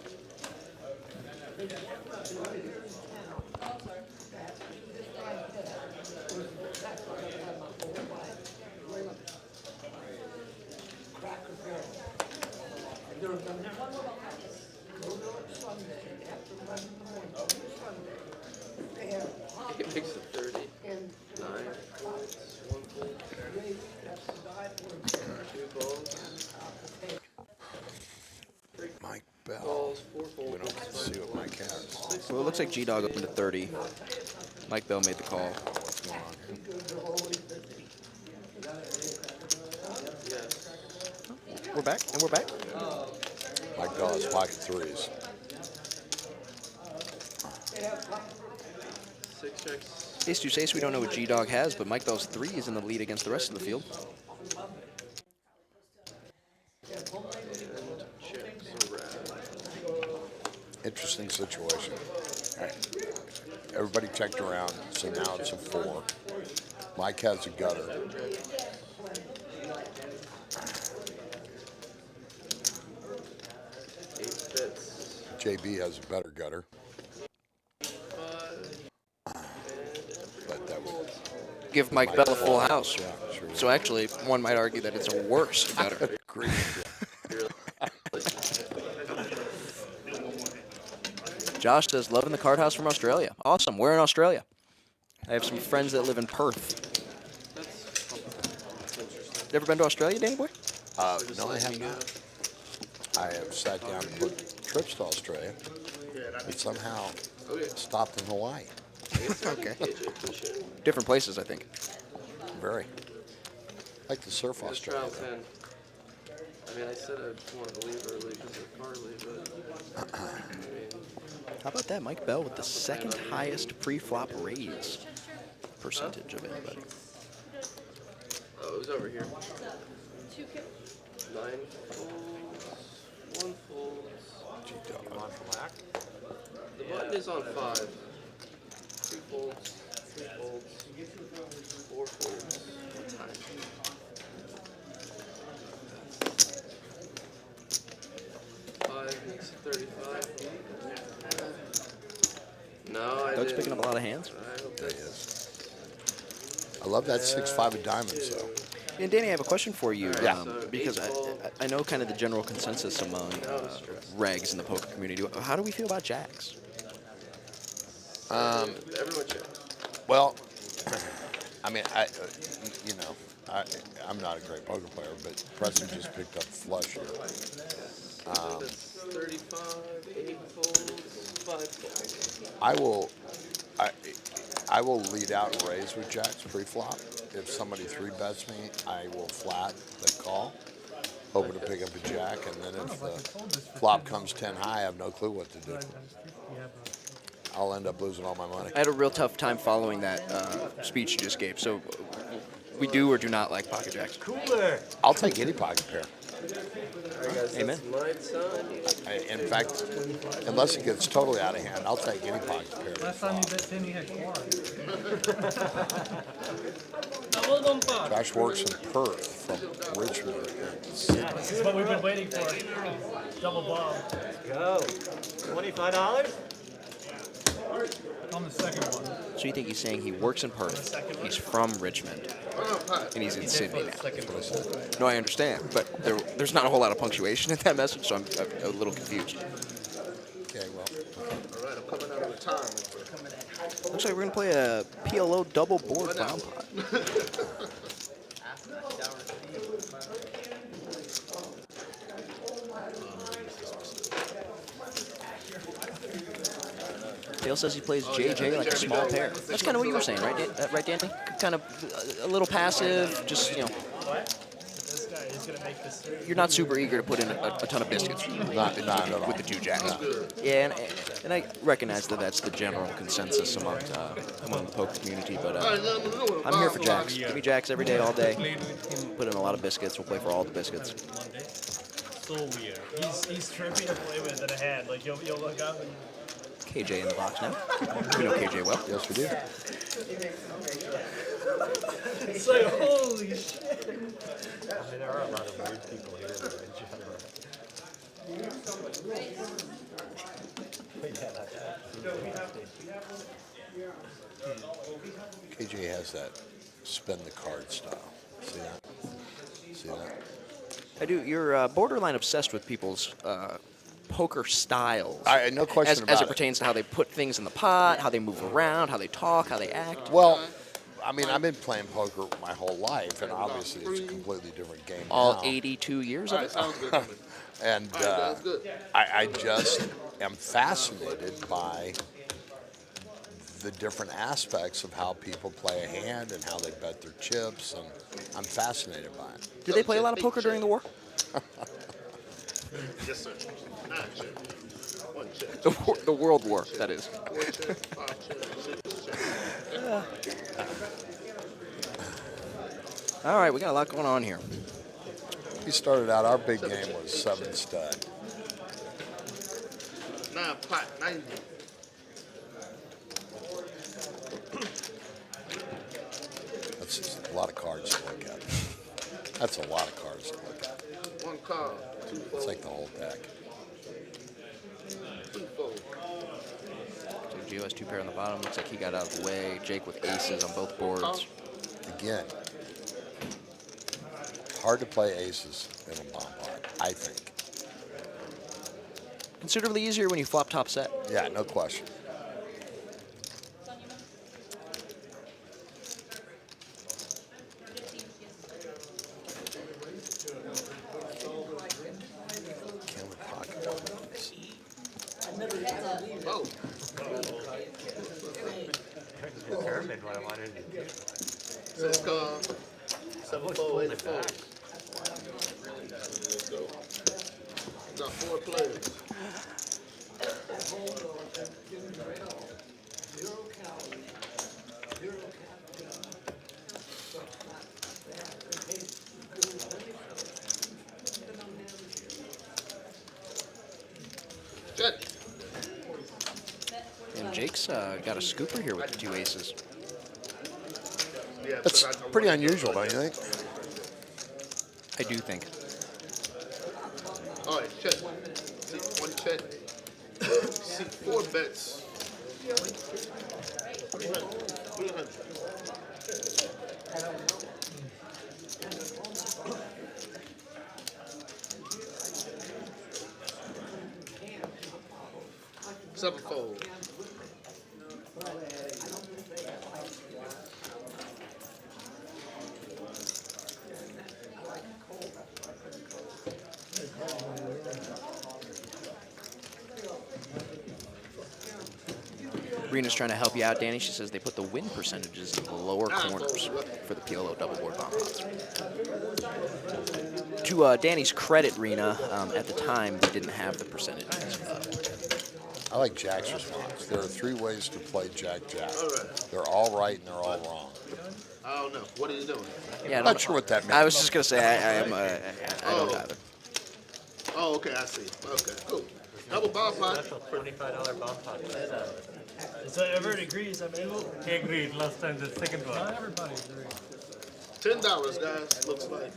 He makes it 30. 9 folds. 1 fold. 2 balls. Mike Bell. Balls, 4 We folds. don't get to see what Mike has. Well, it looks like G-Dog opened at 30. Mike Bell made the call. What's going on here? Yes. We're back, and we're back. Mike Bell has pocket 3s. 6 checks. Ace deuce ace, we don't know what G-Dog has, but Mike Bell's 3 is in the lead against the rest of the field. And checks around. Interesting situation. All right. Everybody checked around, so now it's a 4. Mike has a gutter. 8 bets. JB has a better gutter, 5. but that would. Give Mike Bell a full house. Yeah, sure. So actually, one might argue that it's a worse gutter. Agree. Josh says, loving the card house from Australia. Awesome. We're in Australia. I have some friends that live in Perth. Ever been to Australia, Danny boy? No, I have not. I have sat down and put trips to Australia, but somehow stopped in Hawaii. Okay. Different places, I think. Very. I like to surf Just trial Australia. 10. I mean, I said I wanted to leave early because of Carly, but I mean, How about that? Mike Bell with the second highest pre-flop raise percentage of anybody. oh, it was over here. 9 folds, 1 folds. The button is on 5. 2 folds, 3 folds, 4 folds. What time? 5 makes it 35. No, I Doug's didn't. picking up a lot of hands. I don't Yeah, think he is. I love that 6-5 of diamonds, though. And Danny, I have a question for you. Yeah. Because I know kind of the general consensus among regs in the poker community. How do we feel about jacks? everyone check. Well, I mean, I'm not a great poker player, but Preston just picked up flush here. That's 35, 8 folds, 5 folds. I will lead out and raise with jacks pre-flop. If somebody 3-bets me, I will flat the call, hoping to pick up a jack, and then if the flop comes 10 high, I have no clue what to do. I'll end up losing all my money. I had a real tough time following that speech you just gave. So we do or do not like pocket jacks. Cooler. I'll take any pocket pair. Alright guys, Amen. that's my time. In fact, unless it gets totally out of hand, I'll take any pocket pair. Last time you bet 10, you had cards. Double them pot. Josh works in Perth from Richmond. This is what we've been waiting for. Double bomb. Go. $25? On the second one. So you think he's saying he works in Perth, he's from Richmond, and he's in Sydney now? No, I understand, but there's not a whole lot of punctuation in that message, so I'm a little confused. Okay, well, Alright, I'm coming out of time. Looks like we're going to play a PLO double board brown pot. Dale says he plays JJ like a small pair. That's kind of what you were saying, right, right, Danny? Kind of a little passive, just, you know, This guy is going to make this. you're not super eager to put in a ton of biscuits not at all. with the 2 jacks. Yeah, and I recognize that that's the general consensus among the poker community, but I'm here for jacks. Give me jacks every day, all day. Played with him Put in a lot of biscuits. We'll play for all the biscuits. one day. So weird. He's trippy to play with in a hand. Like, you'll look up and KJ in the box now. We know KJ well. Yes, we do. it's like, holy shit. There are a lot of weird people here in general. KJ has that spin the card style. See that? See that? I do. You're borderline obsessed with people's poker styles. No question about as it it. pertains to how they put things in the pot, how they move around, how they talk, how they act. Well, I mean, I've been playing poker my whole life, and obviously it's a completely different game All now. 82 years of it. Sounds good. And I just am fascinated by the different aspects of how people play a hand and how they bet their chips, and I'm fascinated by it. Did they play a lot of poker during the war? Yes, sir. Nah, check. 1 check. The World War, that is. 4 check, 5 check, 6 check. All right, we got a lot going on here. We started out, our big game was 7 stud. 9 pot, 90. That's just a lot of cards to look at. That's a lot of cards to look at. 1 call, 2 It's folds, like the whole deck. 2 folds. So Gio has 2 pair on the bottom. Looks like he got out of the way. Jake with aces on both boards. Again, hard to play aces in a bomb pot, I think. Considerably easier when you flop top set. Yeah, no question. Can we pocket openings? Oh, Determined what I wanted to do. 6 call, 7 folds, 8 folds. Got 4 players. Check. And Jake's got a scooper here with the 2 aces. Yeah, That's pretty unusual, don't you think? I do think. All right, check. See, 1 check. See, 4 bets. 300. Sevenfold. Rena's trying to help you out, Danny. She says they put the win percentages in the lower corners for the PLO double board bomb pots. To Danny's credit, Rena, at the time they didn't have the percentages. I like Jack's response. There are 3 ways to play Jack-Jack. All right. They're all right and they're all wrong. I don't know. What are you doing? Yeah, I I'm don't not sure what that means. I was just gonna say I don't either. Oh, okay, I see. Okay, cool. Double bomb pot. $25 bomb pot. So everyone agrees I'm able. He agreed last time, the second one. $10, guys. Looks like.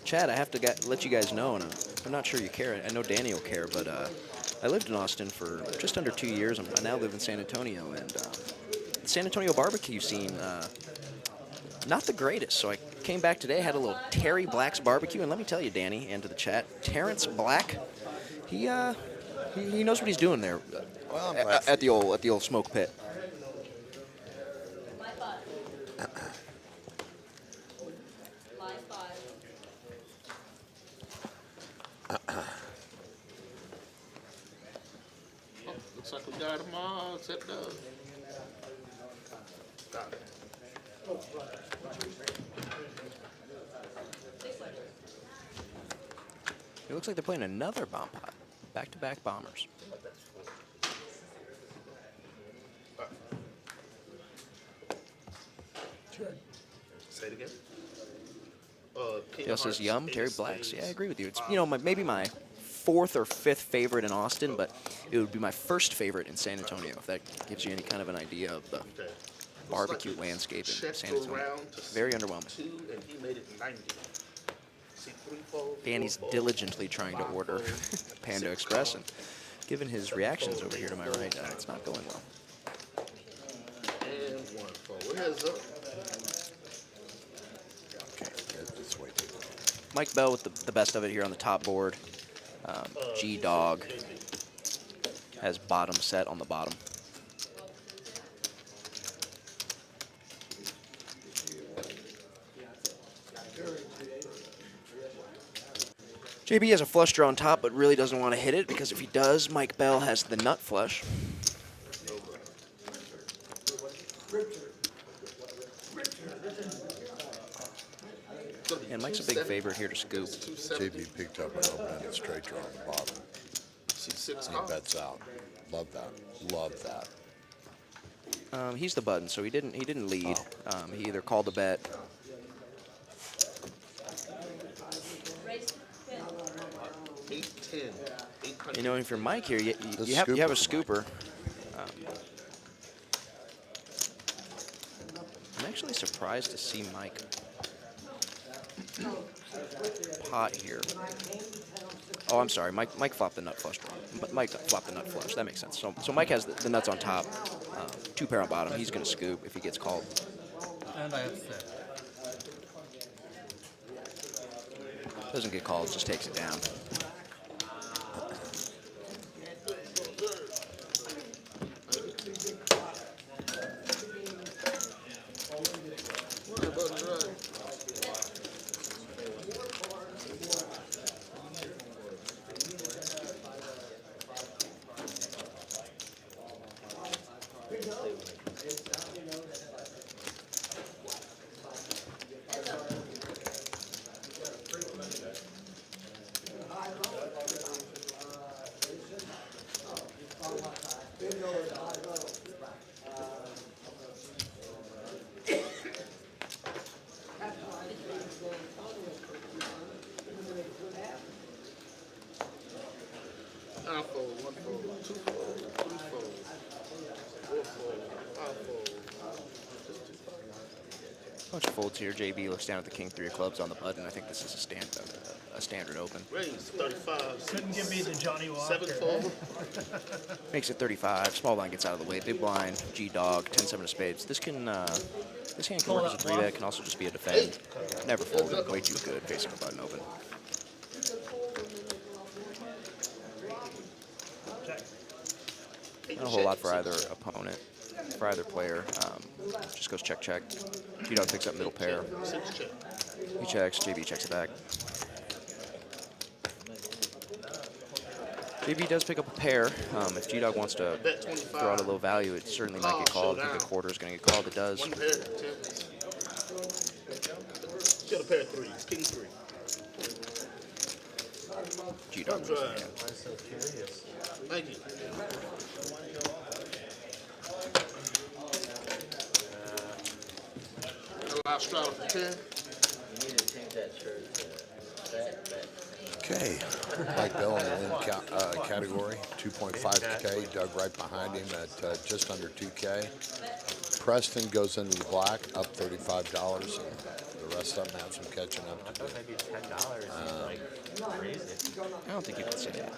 Chad, I have to let you guys know, and I'm not sure you care. I know Danny will care, but I lived in Austin for just under 2 years. I now live in San Antonio, and the San Antonio barbecue scene, not the greatest. So I came back today, had a little Terry Black's barbecue, and let me tell you, Danny, and to the chat, Terrence Black, he knows what he's doing there Well, I'm glad at the old smoke pit. Oh, looks like we got them all set up. Got it. It looks like they're playing another bomb pot. Back-to-back bombers. Say it again. King Dale says, Hearts, yum, Terry ace, Blacks. ace. Yeah, I agree with you. It's, maybe my 4th or 5th favorite in Austin, but it would be my 1st favorite in San Antonio, if that gives you any kind of an idea of the Okay. barbecue landscape in Checked San Antonio. around to Very underwhelming. 2, and he made it 90. See, 3-fold, Danny's 4-fold, diligently trying to order 5-fold, Panda 6-fold, Express, and given his reactions over here to my right, it's not going well. and 1-fold. Heads up. Okay, let's wait. Mike Bell with the best of it here on the top board. G-Dog has bottom set on the bottom. JB has a flush draw on top, but really doesn't want to hit it, because if he does, Mike Bell has the nut flush. And Mike's a big favorite here to scoop. JB picked up an open-ended straight draw on the bottom. See, 6 And he bets out. Love that. Love that. He's the button, so he didn't lead. He either called a bet. 8-10. 800. If you're Mike here, you The have a scooper scooper. I'm actually surprised to see Mike pot here. Oh, I'm sorry. Mike flopped the nut flush. Mike flopped the nut flush. That makes sense. So Mike has the nuts on top, 2 pair on bottom. He's going to scoop if he gets called. And I have said. Doesn't get called, just takes it down. One fold, two fold, three fold, four fold, five fold. Just two fold. Bunch of folds here. JB looks down at the king three of clubs on the button. I think this is a standard open. Raise 35. Couldn't give me the Johnny Walker. Seven fold. Makes it 35. Small blind gets out of the way. Big blind, G dog, 10-7 of spades. This hand can work as a 3-bet. Can also just be a defend. Never folded. Way too good facing a button open. Check. Not a whole lot for either opponent. For either player, just goes check, check. G dog picks up middle pair. Six check. He checks. JB checks it back. JB does pick up a pair. If G dog wants to Bet 25. throw out a low value, it certainly might get called. I think the quarter is going to get called. It does. One pair, 10. She had a pair of threes. King three. G dog. Drive. Thank you. Allow Strata for 10. Okay, Mike Bell in the win category, 2.5K. Doug right behind him at just under 2K. Preston goes into the black, up $35, and the rest of them have some catching up to do. Maybe $10 is like crazy. I don't think you can say that.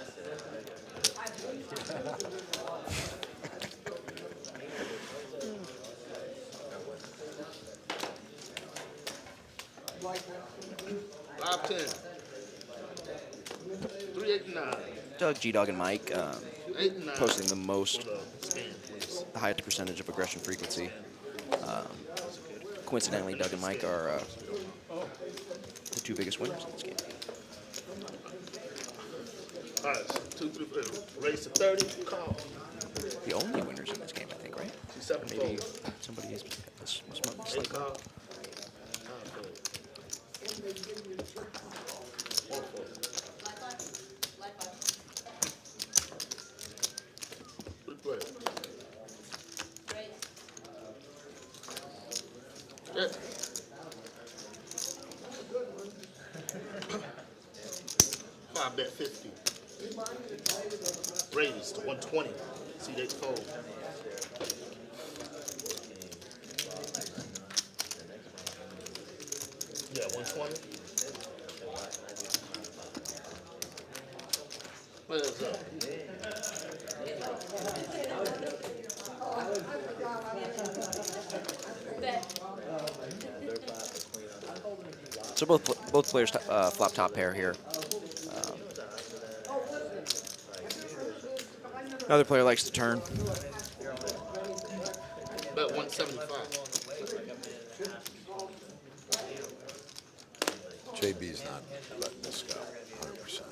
Five, 10. 389. Doug, G dog, and Mike 89. posting the most, Stand, please. the highest percentage of aggression frequency. Coincidentally, Doug and Mike are the two biggest winners in this game. All right, so 2, 3, 4. Raise to 30. Call. The only winners in this game, I think, right? 7 Maybe fold. somebody is this must be 8 slightly. call. 9 fold. 1 fold. 3 players. Yeah. Five bet 50. Raised to 120. See they fold. Yeah, 120. What is up? So both players flop top pair here. Another player likes to turn. Bet 175. JB's not letting this go, 100%.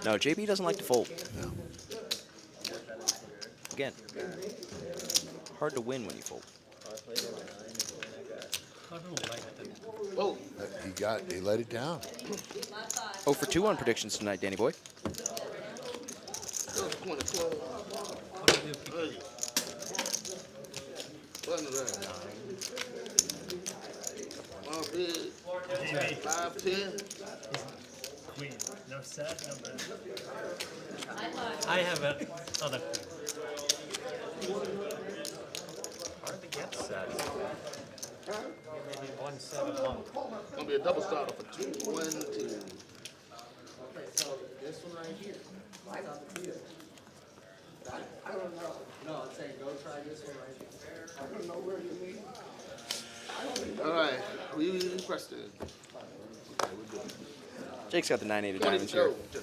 No, JB doesn't like to fold. No. Again, hard to win when you fold. I don't like that. Oh, He let it down. 0 for 2 on predictions tonight, Danny boy. that was 20 close. What do you do? Hey. What is that? Small bid. JB, 5, 10. queen. No set, no bet. I have another. Hard to get set. Maybe 171. Gonna be a double starter for 220. All right, we Preston. Okay, we're good. Jake's got the 9-8 of 20 diamonds to here. go.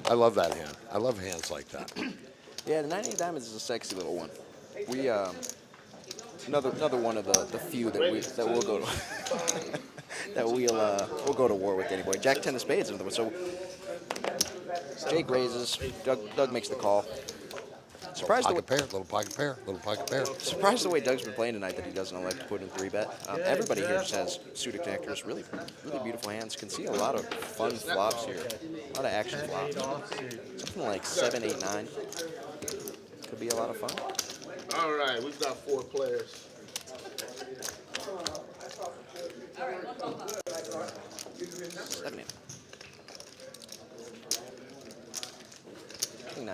I love that hand. I love hands like that. Yeah, the 9-8 of diamonds is a sexy little one. We another one of the few that we'll go to that we'll go to war with, Danny boy. Jack 10 of spades, another one. So Jake raises. Doug makes the call. Surprised Pocket pair, little pocket pair, little pocket pair. the way Doug's been playing tonight that he doesn't elect to put in 3-bet. Everybody here just has suited connectors, really beautiful hands. Can see a lot of fun flops here, a lot of action flops. Something like 7, 8, 9 could be a lot of fun. All right, we've got 4 players.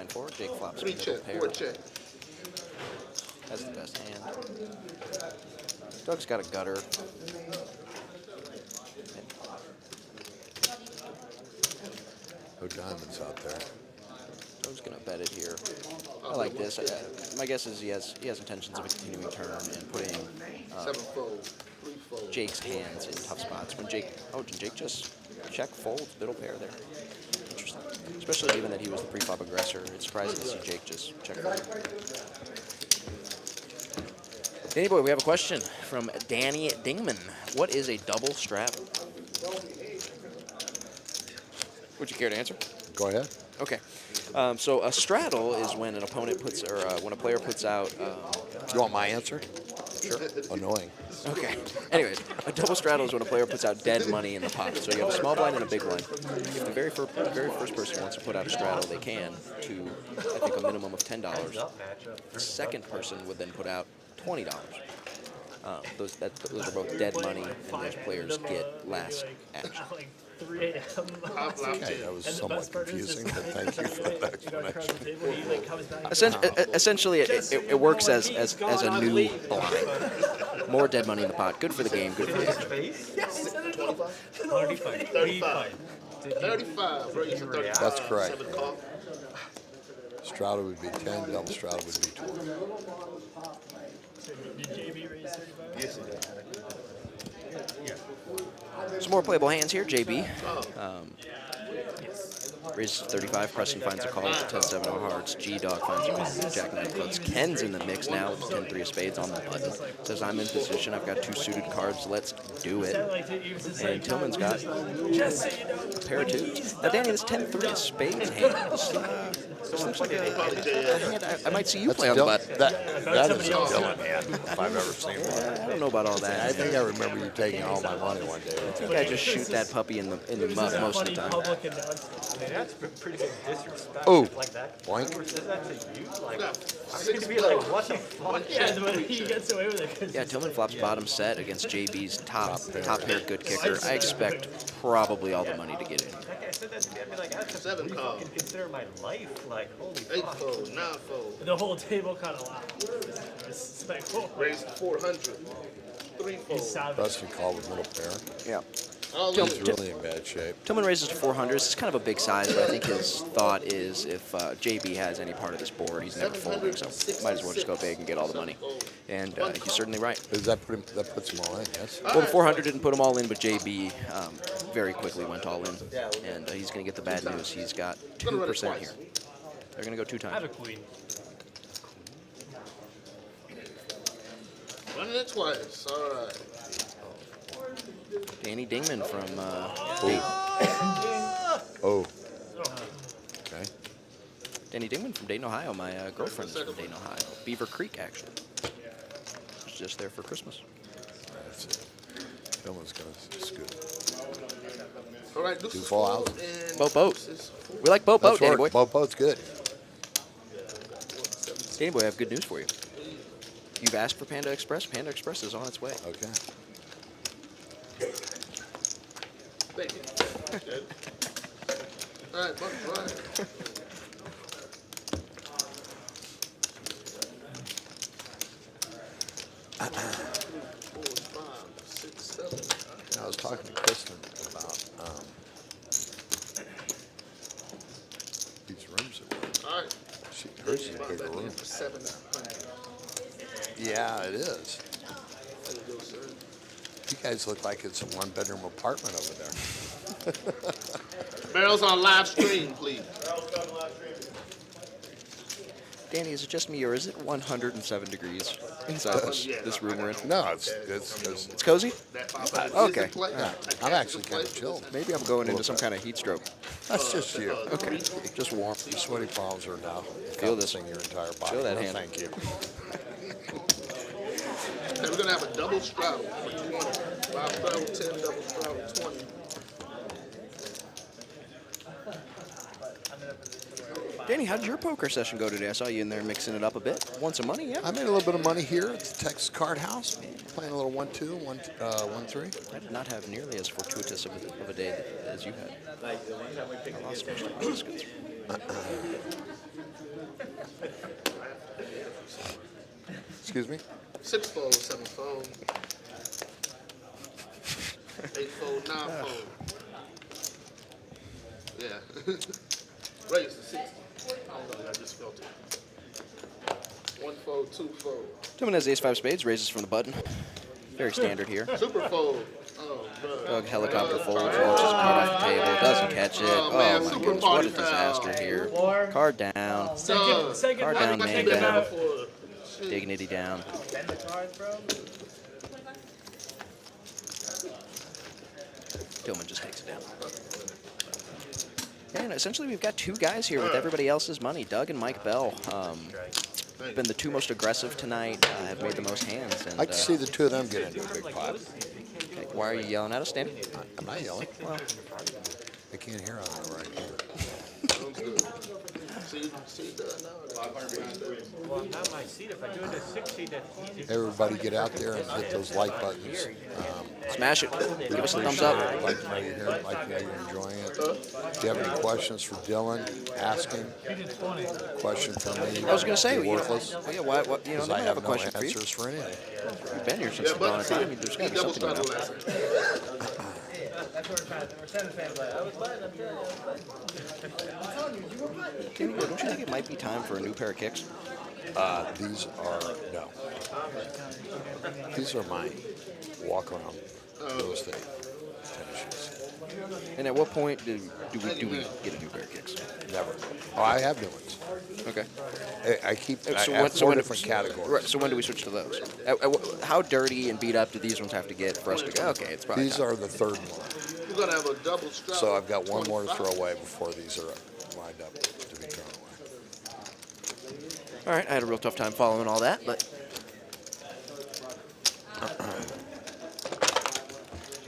9-4. Jake flops a 3 middle check, pair. 4 check. Has the best hand. Doug's got a gutter. No diamonds out there. Doug's gonna bet it here. I like this. My guess is he has intentions of a continuing turn and putting 7 fold, 3 fold. Jake's hands in tough spots. When Jake, did Jake just check fold middle pair there? Interesting. Especially given that he was the pre-flop aggressor, it's surprising to see Jake just check fold. Danny boy, we have a question from Danny Dingman. What is a double straddle? Would you care to answer? Go ahead. Okay. So a straddle is when an opponent puts, or when a player puts out. You want my answer? Sure. Annoying. Okay. Anyways, a double straddle is when a player puts out dead money in the pot. So you have a small blind and a big blind. If the very first person wants to put out a straddle, they can to, I think, a minimum of $10. The second person would then put out $20. Those are both dead money, and those players get last action. Like 3 a.m. Okay, that was somewhat confusing, but thank you for that explanation. Essentially, it works as a new blind. More dead money in the pot. Good for the game. Good for the game. 35. 35, bro. You said 35. That's correct. 7 call. Straddle would be 10, double straddle would be 20. Did JB raise 35? Yes, he did. Some more playable hands here. JB raises 35. Preston finds a call with 10-7 of hearts. G-Dog finds a call with Jack-9 of clubs. Ken's in the mix now with 10-3 of spades on the button. Says, I'm in position. I've got 2 suited cards. Let's do it. And Tillman's got a pair of 2s. Now, Danny, this 10-3 of spades hand. This looks like a hand I might see you play on the button. That is a Dylan hand, if I've ever seen one. I don't know about all that. I think I remember you taking all my money one day. I think I just shoot that puppy in the mud most of the time. That's pretty good disrespect. Oh, Like that. boink. Whoever says that to you, like, I'm 6 going to be like, what the fuck? Yeah, but he gets away with it. 'Cause Yeah, Tillman flops bottom set against JB's top pair good kicker. I expect probably all the money to get in. Like I said that to me, I'd be like, that's 7 a call. fucking consider my life. Like, holy 8 fuck. fold, 9 fold. the whole table kind of laughed. It's like, oh, Raised 400. 3 he's fold. savage. Preston called with middle pair. Yeah. All He's in. really in bad shape. Tillman raises to 400s. It's kind of a big size, but I think his thought is if JB has any part of this board, he's never folding, so might as well just go big and get all the money. And he's certainly right. Does that put him? That puts him all in. Yes. Well, the 400 didn't put him all in, but JB very quickly went all in. And he's going to get the bad news. He's got 2% here. They're going to go 2 I have a times. queen. Running it twice. All right. Danny Dingman from Oh. Okay. Danny Dingman from Dayton, Ohio. My girlfriend's from Dayton, Ohio. Beaver Creek, actually. She's just there for Christmas. That's it. Dylan's gonna scoot. All right, do Do some full fold out. and Boat, boat. deuces. We like boat, That's Danny boy. work. Boat's good. Danny boy, I have good news for you. You've asked for Panda Express. Panda Express is on its way. Okay. Thank you. Good. All right, buck drive. 4, 5, 6, 7. I was talking to Kristen about these rooms that we're All right. in. Hers is a bigger room. For 700. Yeah, it is. There you go, sir. You guys look like it's a 1-bedroom apartment over there. Barrels on live stream, please. Danny, is it just me or is it 107 degrees inside this room we're in? No, it's It's cozy? That 500 Okay. is in play. Yeah, That I'm cash actually is in kind of play. chilled. Maybe I'm going into some kind of heat stroke. That's just you. Okay, just warm. Your sweaty palms are now Feel this. encompassing your entire body. Feel that No, hand. Thank you. Okay, we're gonna have a double straddle for 20. 5 straddle, 10, double straddle, 20. Danny, how did your poker session go today? I saw you in there mixing it up a bit. Won some money, yeah? I made a little bit of money here at the Texas Card House, playing a little 1-2, 1-3. I did not have nearly as fortuitous of a day as you had. I lost most of my biscuits. Excuse me? 6 fold, 7 fold. 8 fold, 9 fold. Yeah. Raise to 60. I don't know, I just felt it. 1 fold, 2 fold. Tillman has ace-5 spades, raises from the button. Very standard here. Super fold. Oh, bro. Doug helicopter folds, launches a card off the table, doesn't catch it. Oh, man, Oh my super goodness, what party a disaster here. Four. Card down, Doug. Second Card round, down, man second down. round. Dignity down. Bend the cards, bro. Tillman just takes it down. And essentially we've got two guys here with everybody else's money. Doug and Mike Bell. Been the two most aggressive tonight, have made the most hands. And, I'd like to see the two of them get into a big pot. okay, why are you yelling at us, Danny? I'm not yelling. Well, I can't hear on the right here. Sounds good. See, Doug, now. Well, not my seat. If I do it at 60, that's easy. Everybody get out there and hit those like buttons. smash it. Give us a thumbs up. Like to know you're here, like to know you're enjoying it. Do you have any questions for Dylan? Asking. Question for me? I was going to say, worthless. well, yeah, what, you know, Because they I might have a have no question for you. answers for anything. You've been here since Yeah, the dawn but of see, time. There's got he to be double something you struggle know. last night. That's what we're sending fans like, I was playing, I'm telling you, Danny, don't you think it might be time for a new pair of kicks? These are, no. These are my walk around real estate tennis shoes. And at what point do we get a new pair of kicks? Never. Oh, I have new ones. Okay. I keep, I So have when- so four when- different categories. Right, so when do we switch to those? How dirty and beat up do these ones have to get for us to go? Okay, it's probably These time. are the third one. You're gonna have a double strap. So I've got one more to throw away before these are lined up to be thrown away. All right, I had a real tough time following all that, but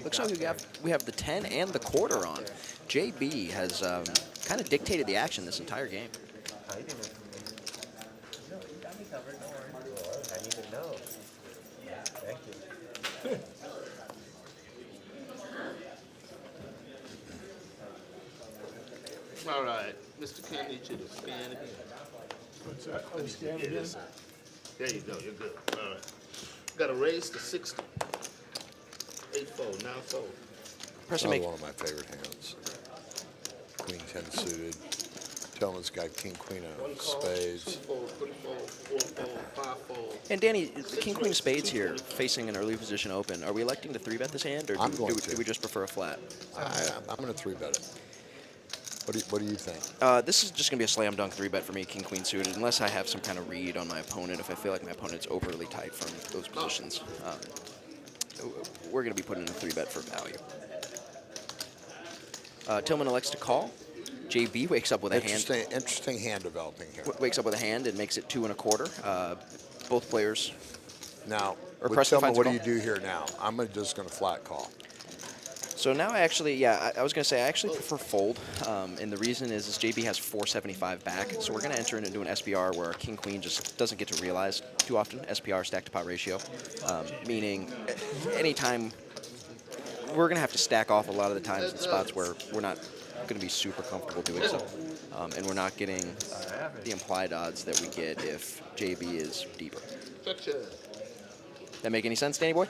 looks like we have the 10 and the quarter on. JB has kind of dictated the action this entire game. I didn't even. No, you got me covered. Don't worry. I need to know. Thank you. All right, Mr. Ken needs you to scan again. What's that? Oh, scan Yeah, again? yes, sir. There you go, you're good. All right. Got to raise to 60. 8 fold, 9 fold. Press Another make. one of my favorite hands. Queen 10 suited. Tillman's got king, queen 1 of call, 2 spades. fold, 3 fold, 4 fold, 5 fold. And Danny, the king queen of spades here, facing an early position open. Are we electing to 3-bet this hand, or I'm do, going do, to. do we just prefer a flat? I'm going to 3-bet it. What do you think? This is just going to be a slam dunk 3-bet for me, king queen suited, unless I have some kind of read on my opponent. If I feel like my opponent's overly tight from those positions, we're going to be putting in a 3-bet for value. Tillman elects to call. JB wakes up with a hand. Interesting hand developing here. Wakes up with a hand and makes it 2 1/4. Both players. Now, Or with Preston Tillman, finds what a do you call. do here now? I'm just going to flat call. So now I actually, yeah, I was going to say I actually prefer fold, and the reason is JB has 475 back, so we're going to enter into an SPR where our king queen just doesn't get to realize too often. SPR, stack to pot ratio, meaning anytime we're going to have to stack off a lot of the times in spots where we're not going to be super comfortable doing so, and we're not getting the implied odds that we get if JB is deeper. Check, check. That make any sense, Danny boy?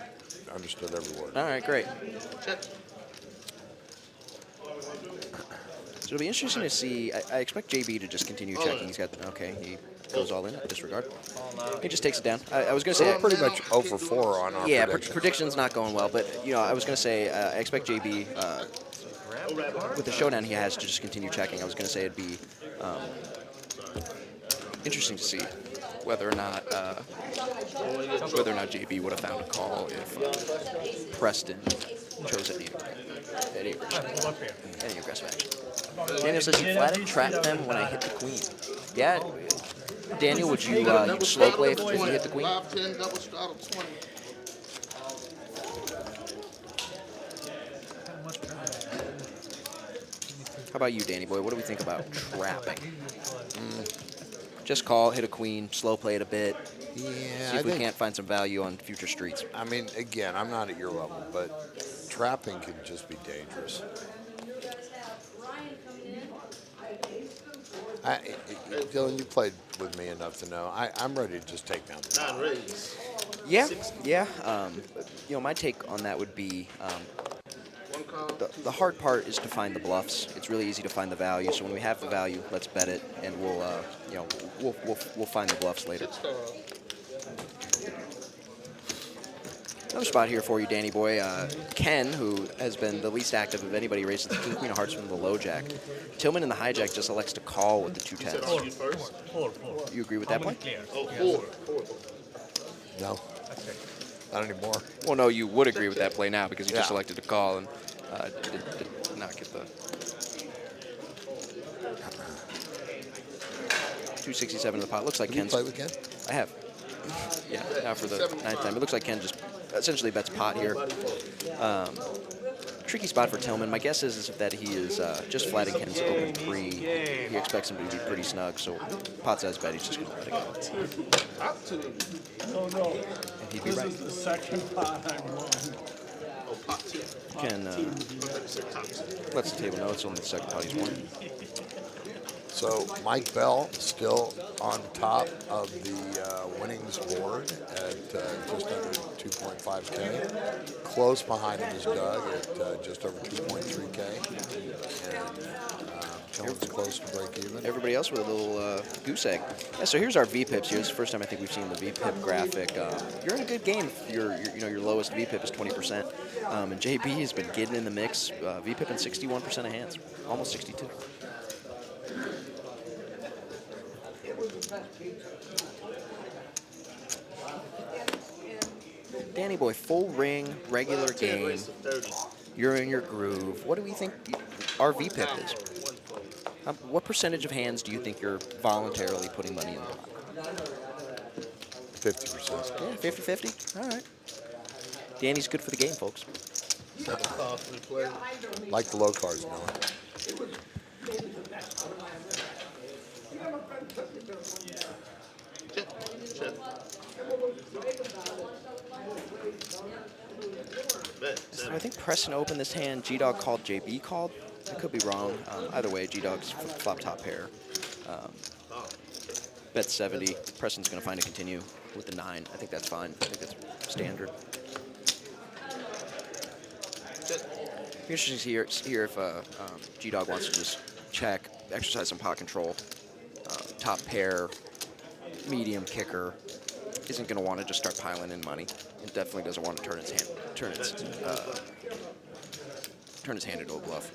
Understood every word. All right, great. Check. So it'll be interesting to see. I expect JB to just continue checking. He's got, okay, he goes all in, disregard. He just takes it down. I was going to say, We're pretty much 0 for 4 on our yeah, predictions. prediction's not going well, but, you know, I was going to say, I expect JB, with the showdown he has, to just continue checking. I was going to say it'd be interesting to see whether or not JB would have found a call if Preston chose any aggressive action. Daniel says he flatted trapped them when I hit the queen. Yeah, Daniel, would you slow play if you hit the queen? 5, 10, double straddle 20. How about you, Danny boy? What do we think about trapping? Just call, hit a queen, slow play it a bit. Yeah, See if we can't find some value on future streets. I mean, again, I'm not at your level, but trapping can just be dangerous. Dylan, you played with me enough to know I'm ready to just take down the Nine raise. Yeah, yeah. You know, my take on that would be One call. the hard part is to find the bluffs. It's really easy to find the value. So when we have the value, let's bet it, and we'll you know we'll find the bluffs later. Six star. Another spot here for you, Danny boy. Ken, who has been the least active of anybody, raises the King Queen of Hearts from the low jack. Tillman in the hijack just elects to call with the two Said tens. all you first. Four. You agree with How that many play? players? Oh, He has four. No, That's it. not anymore. Well, no, you would agree with that play now because you just Yeah. elected to call and did not get the 267 in the pot. Looks like Have you Ken's. played with Ken? I have. Yeah, now for the ninth time. It looks like Ken just essentially bets pot here. Tricky spot for Tillman. My guess is that he is just flatting Ken's open pre. He expects him to be pretty snug, so pot says bet. He's just going to let it go. Top two. No, no. And he'd be This right. is the second pot I won. Oh, pot two. Ken Said top two. lets the table know it's only the second pot he's won. So Mike Bell still on top of the winnings board at just under 2.5K. Close behind him is Doug at just over 2.3K. And Tillman's close to break even. Everybody else with a little goose egg. Yeah, so here's our VPIPs. Here's the first time I think we've seen the VPIP graphic. You're in a good game. Your lowest VPIP is 20%. And JB has been getting in the mix. VPIP in 61% of hands, almost 62. Danny boy, full ring, regular 10 game. raise to 30. You're in your groove. What do we think our VPIP is? One fold. What percentage of hands do you think you're voluntarily putting money in the pot? 50%. Yeah, 50-50. All right. Danny's good for the game, folks. Seven calls to play. Like the low cards, Noah. Check. Check. Bet. So I think Preston opened this hand. G-Dog called, JB called. I could be wrong. Either way, G-Dog's flop top pair. Bet 70. Preston's going to find a continue with the 9. I think that's fine. I think that's standard. Be interesting to hear if G-Dog wants to just check, exercise some pot control. Top pair, medium kicker. Isn't going to want to just start piling in money. It definitely doesn't want to turn its hand into a bluff.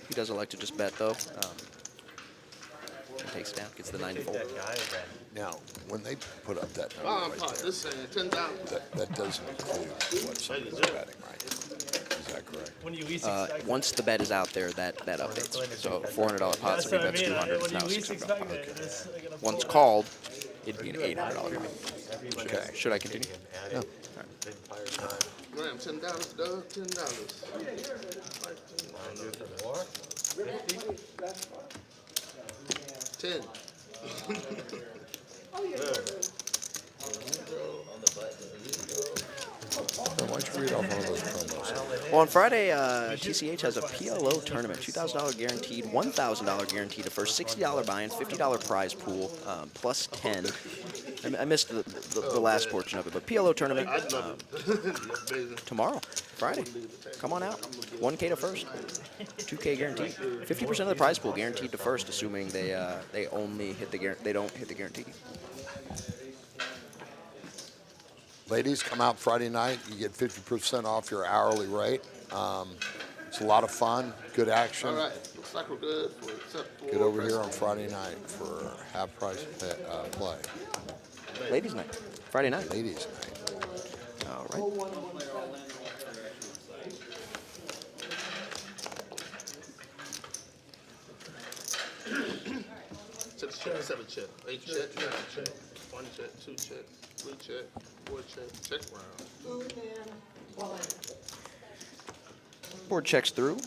He does elect to just bet though. He takes it down, gets the 9 to fold. That guy then. Now, when they put up that number Bomb right pot. there, This saying 10,000. that doesn't include what somebody's betting, right? Is that correct? When you V6 Once the bet is out there, that updates. So $400 pot, that's somebody what I bets mean. 200, it's When you now a V6 $600 back pot. there, it's like a Once four. called, it'd be an $800 game. Okay. Should I continue? No. Big fire time. Graham, $10, Doug, $10. More? 10. Why don't you read off one of those promos? Well, on Friday, TCH has a PLO tournament, $2,000 guaranteed, $1,000 guaranteed to first, $60 buy-in, $50 prize pool, plus 10. I missed the last portion of it, but PLO tournament I'd love it. Amazing. tomorrow, Friday. Come on out. 1K to first, 2K guaranteed. 50% of the prize pool guaranteed to first, assuming they only hit they don't hit the guarantee. Ladies, come out Friday night. You get 50% off your hourly rate. It's a lot of fun, good action. All right. Looks like we're good for except for Get over here on Friday night for half price play. Ladies' night, Friday night. Ladies night. All right. Check, check, 7 check, 8 check, 9 check, 1 check, 2 check, 3 check, 4 check, check round. Board checks through.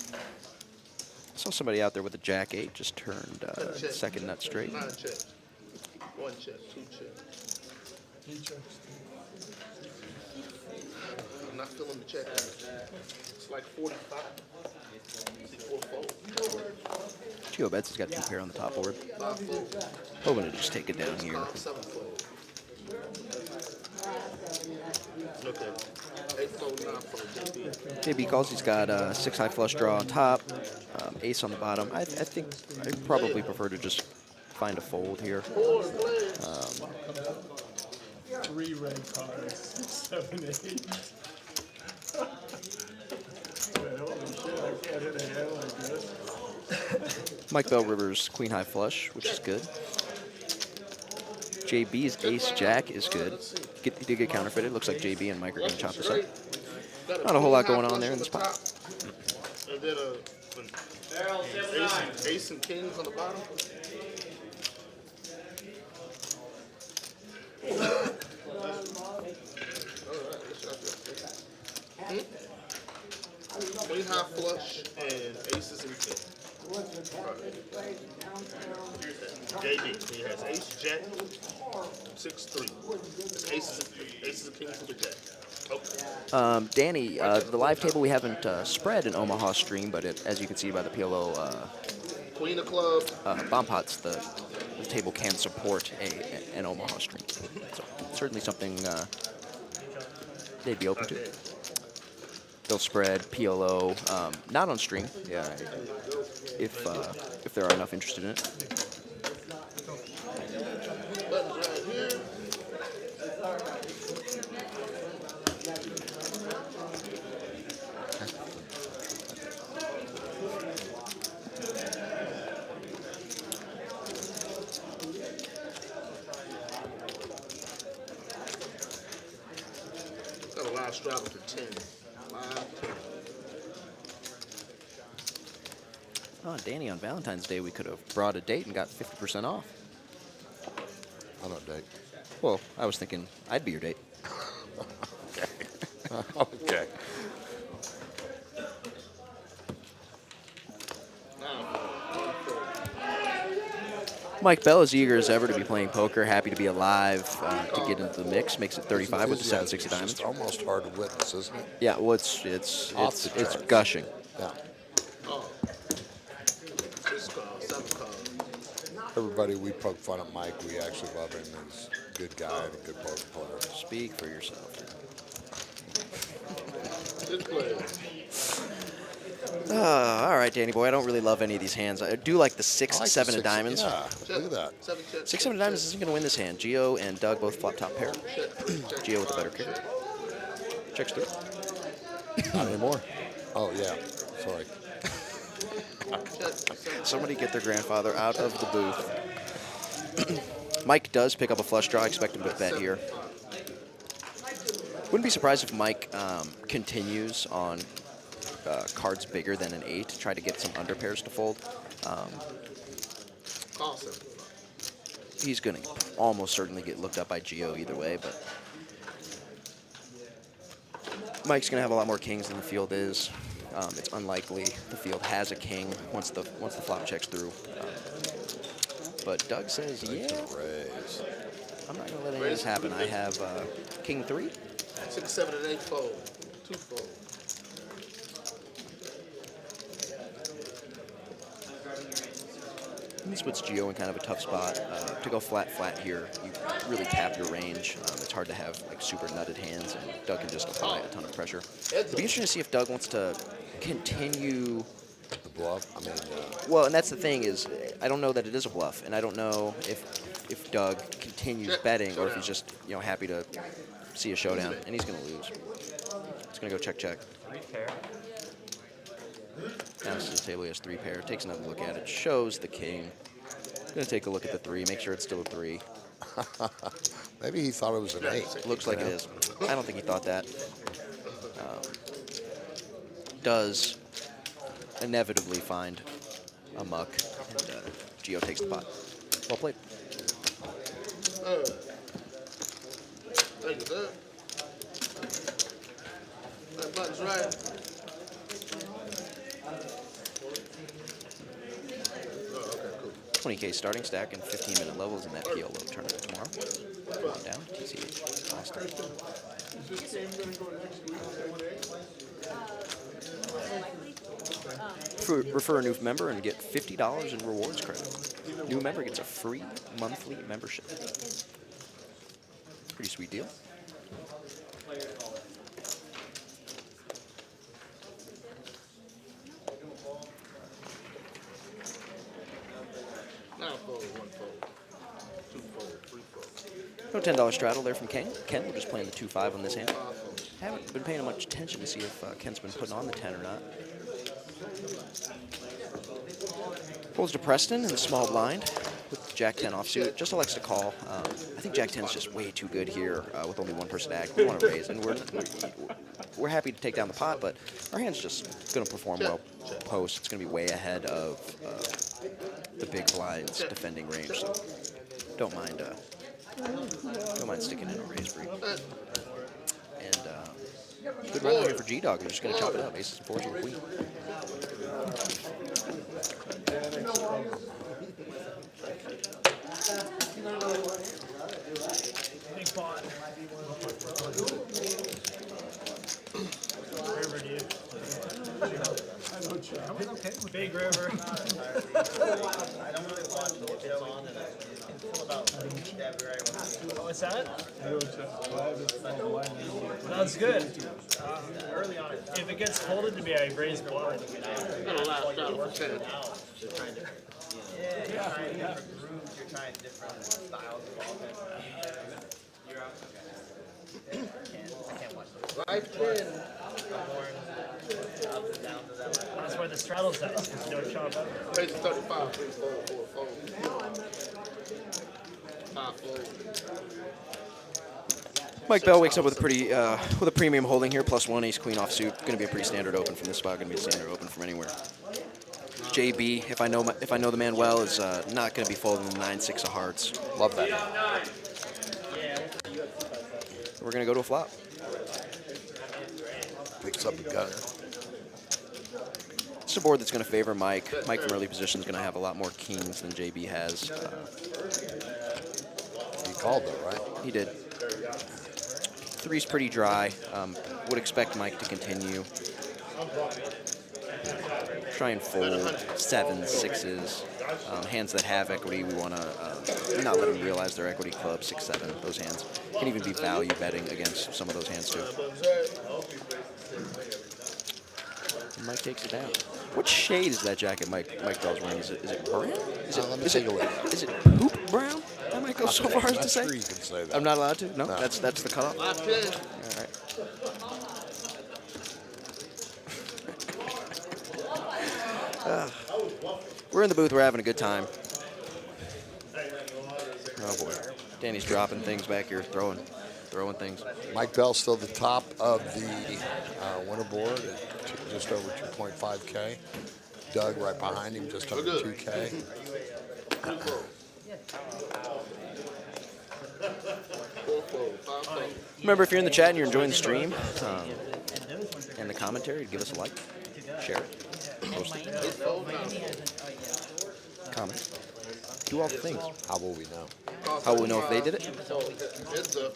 Saw somebody out there with a jack 8 just turned second nut straight. 9 check, 1 check, 2 check. He checks. I'm not feeling the check. It's like 45. See, 4 fold. Geo bets. He's got 2 pair on the top board. 5 fold. Hoping to just take it down here. 7 fold. Okay. 8 fold, 9 fold. JB calls. He's got 6 high flush draw on top, ace on the bottom. I think I'd probably prefer to just find a fold here. 3 red cards. 7, 8. Holy shit, I can't hit a hand like this. Mike Bell Rivers queen high flush, which is good. JB's ace jack is good. He did get counterfeited. Looks like JB and Mike are going to chop this up. Not a whole lot going on there in this pot. And then ace and kings on the bottom. Queen high flush and aces and kings. JD, he has ace jack 6-3. Aces and kings with the jack. Okay. Danny, the live table we haven't spread an Omaha stream, but as you can see by the PLO Queen of clubs. bomb pots, the table can support an Omaha stream. So certainly something they'd be open to. They'll spread PLO, not on stream. Yeah, if there are enough interested in it. Buttons right here. Got a live straddle to 10. Live 10. Oh, Danny, on Valentine's Day, we could have brought a date and got 50% off. I don't date. Well, I was thinking I'd be your date. Okay. Mike Bell is eager as ever to be playing poker, happy to be alive, to get into the mix. Makes it 35 with the 760 diamonds. It's almost hard to witness, isn't it? Yeah, well, it's Off the it's charts. gushing. Yeah. Oh. 6 cards, 7 cards. Everybody, we poke fun at Mike. We actually love him. He's a good guy and a good poker player. Speak for yourself. Good player. All right, Danny boy. I don't really love any of these hands. I do like the 6, I like the 7 of six- diamonds. Yeah, look at that. 7 check. 6, 7 of diamonds isn't going to win this hand. Geo and Doug both flop top pair. Geo with the better kicker. Checks through. Not anymore. Oh, yeah. Sorry. Somebody get their grandfather out of the booth. Mike does pick up a flush draw. I expect him to bet here. Wouldn't be surprised if Mike continues on cards bigger than an 8, try to get some underpairs to fold. Awesome. He's going to almost certainly get looked up by Geo either way, but Mike's going to have a lot more kings than the field is. It's unlikely the field has a king once the flop checks through. But Doug says, yeah, Raise. I'm not going to let any of this happen. I have king 3. 6, 7, and 8 fold. 2 fold. And this puts Geo in kind of a tough spot. To go flat here, you really tap your range. It's hard to have like super nutted hands, and Doug can just apply a ton of pressure. It'd be interesting to see if Doug wants to continue. The bluff. I mean, Well, and that's the thing is, I don't know that it is a bluff, and I don't know if Doug continues betting or if he's just happy to see a showdown, and he's going to lose. He's going to go check. 3 pair. Now to the table, he has 3 pair. Takes another look at it. Shows the king. Going to take a look at the 3. Make sure it's still a 3. maybe he thought it was an 8. Looks like it is. I don't think he thought that. Does inevitably find a muck, and Geo takes the pot. Well played. Thank you, sir. That button's right. 20K starting stack and 15-minute levels in that PLO tournament tomorrow. Come on down, TCH Austin. Is this game gonna go next week, same day? Refer a new member and get $50 in rewards credit. New member gets a free monthly membership. Pretty sweet deal. Now fold, one fold. Two fold, three fold. No $10 straddle there from Ken. Ken, we're just playing the 2-5 on this hand. Haven't been paying much attention to see if Ken's been putting on the 10 or not. Folds to Preston in the small blind with Jack 10 offsuit. Just elects to call. I think Jack 10 is just way too good here with only one person to act. We want to raise, and we're happy to take down the pot, but our hand's just going to perform well post. It's going to be way ahead of the big blind's defending range, so don't mind sticking in a raise break. And good run out here for G-Dog. They're just going to chop it up. Aces and fours with queen. Big pot. River, dude. Big river. I don't really watch it. It's on and until about February. What's that? I know it's just 5, it's not blind. Sounds good. Early on, it's If it gets folded to me, I raise blind. Got a last shot for 10. you're trying different grooves, you're trying different styles of offense. I can't watch those. Life 10. Ups and downs of that. That's why the straddle's at, because you don't chop up. Page 35, three fold, four fold. Five fold. Mike Bell wakes up with a pretty with a premium holding here, +1 ace queen offsuit. Going to be a pretty standard open from this spot. Going to be a standard open from anywhere. JB, if I know the man well, is not going to be folding the 9-6 of hearts. Love that. We're going to go to a flop. Picks up a gunner. It's a board that's going to favor Mike. Mike from early position is going to have a lot more kings than JB has. He called though, right? He did. Three's pretty dry. Would expect Mike to continue. Try and fold 7s, 6s. Hands that have equity, we want to not let them realize their equity club, 6, 7. Those hands can even be value betting against some of those hands too. And Mike takes it down. What shade is that jacket Mike Bell's wearing? Is it brown? Let me take a look. Is it poop brown? I might go so far as to I'm say. sure you can say that. I'm not allowed to? No? That's the cutoff? Life 10. All right. We're in the booth. We're having a good time. Oh boy, Danny's dropping things back here, throwing things. Mike Bell still the top of the winner board at just over 2.5K. Doug right behind him, just under 2K. Four fold, five fold. Remember, if you're in the chat and you're enjoying the stream and the commentary, give us a like, share it, post it, comment, do all the things. How will we know? How will we know if they did it? Heads up.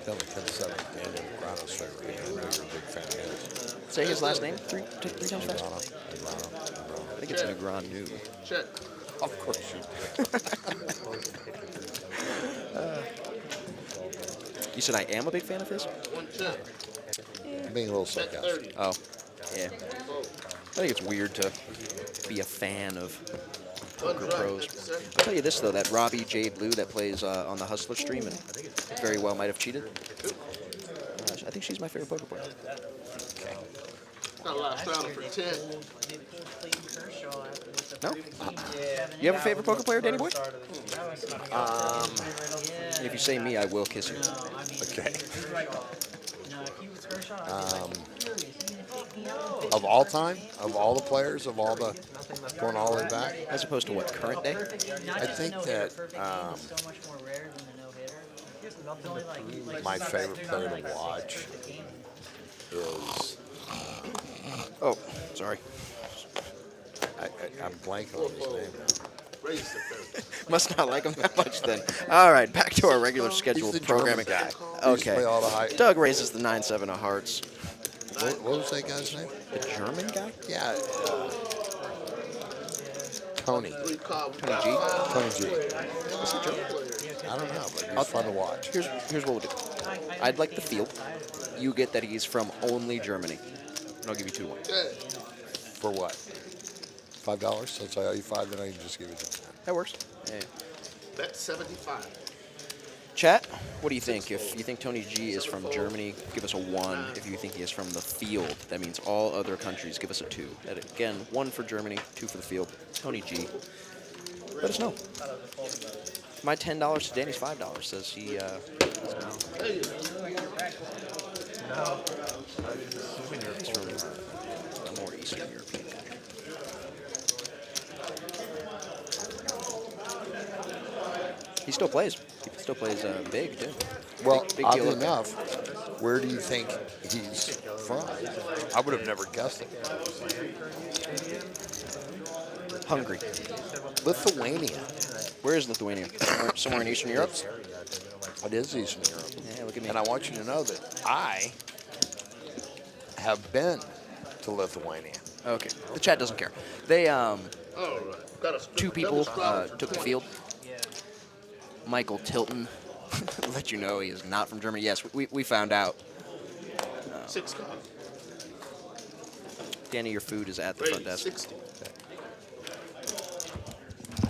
Tell me 10-7, Daniel Grano's favorite. I know you're a big fan of his. Say his last name three times fast. Grano. I think it's Negranu. Check. Of course you You said I am a big fan of his? 110. I'm being a little Check sarcastic. 30. Oh, yeah. Fold. I think it's weird to be a fan of poker Undraft, pros. 50 cents. I'll tell you this, though, that Robbie J. Blue that plays on the Hustler stream and very well might have cheated. I think she's my favorite poker player. Got a last round for 10. No? You have a favorite poker player, Danny Boy? If you say me, I will kiss you. Okay. Of all time, of all the players, of all the going all the way back, As opposed to what, current day? I think that my favorite player to watch is Oh, sorry. I'm blanking on his name now. Raise the 30. Must not like him that much then. All right, back to our regular He's scheduled the German programming. guy. He used to Okay. play all the high. Doug raises the 9-7 of hearts. What was that guy's name? The German guy? Yeah. Tony. 3 card. Tony G? Tony G. Is he German? I don't know, but he's fun to watch. Here's what we'll do. I'd like the field. You get that he's from only Germany. And I'll give you 2-1. Yeah. For what? $5? Since I owe you 5, then I can just give you the 10. That works. Yeah. Bet 75. Chat, what do you think? If you think Tony G is from Germany, give us a 1. If you think he is from the field, that means all other countries, give us a 2. That, again, 1 for Germany, 2 for the field. Tony G. Let us know. My $10 to Danny's $5 says he is he's from a more Eastern European country. He still plays. He still plays big, too. Well, big oddly deal. enough, where do you think he's from? I would have never guessed it. Hungary. Lithuania. Where is Lithuania? Somewhere in Eastern Europe? It is Eastern Europe. Yeah, look at me. And I want you to know that I have been to Lithuania. Okay. The chat doesn't care. They, All right. Got a 2 people took the field. Michael Tilton let you know he is not from Germany. Yes, we found out. 6 cards. Danny, your food is at the front Raise desk. 60.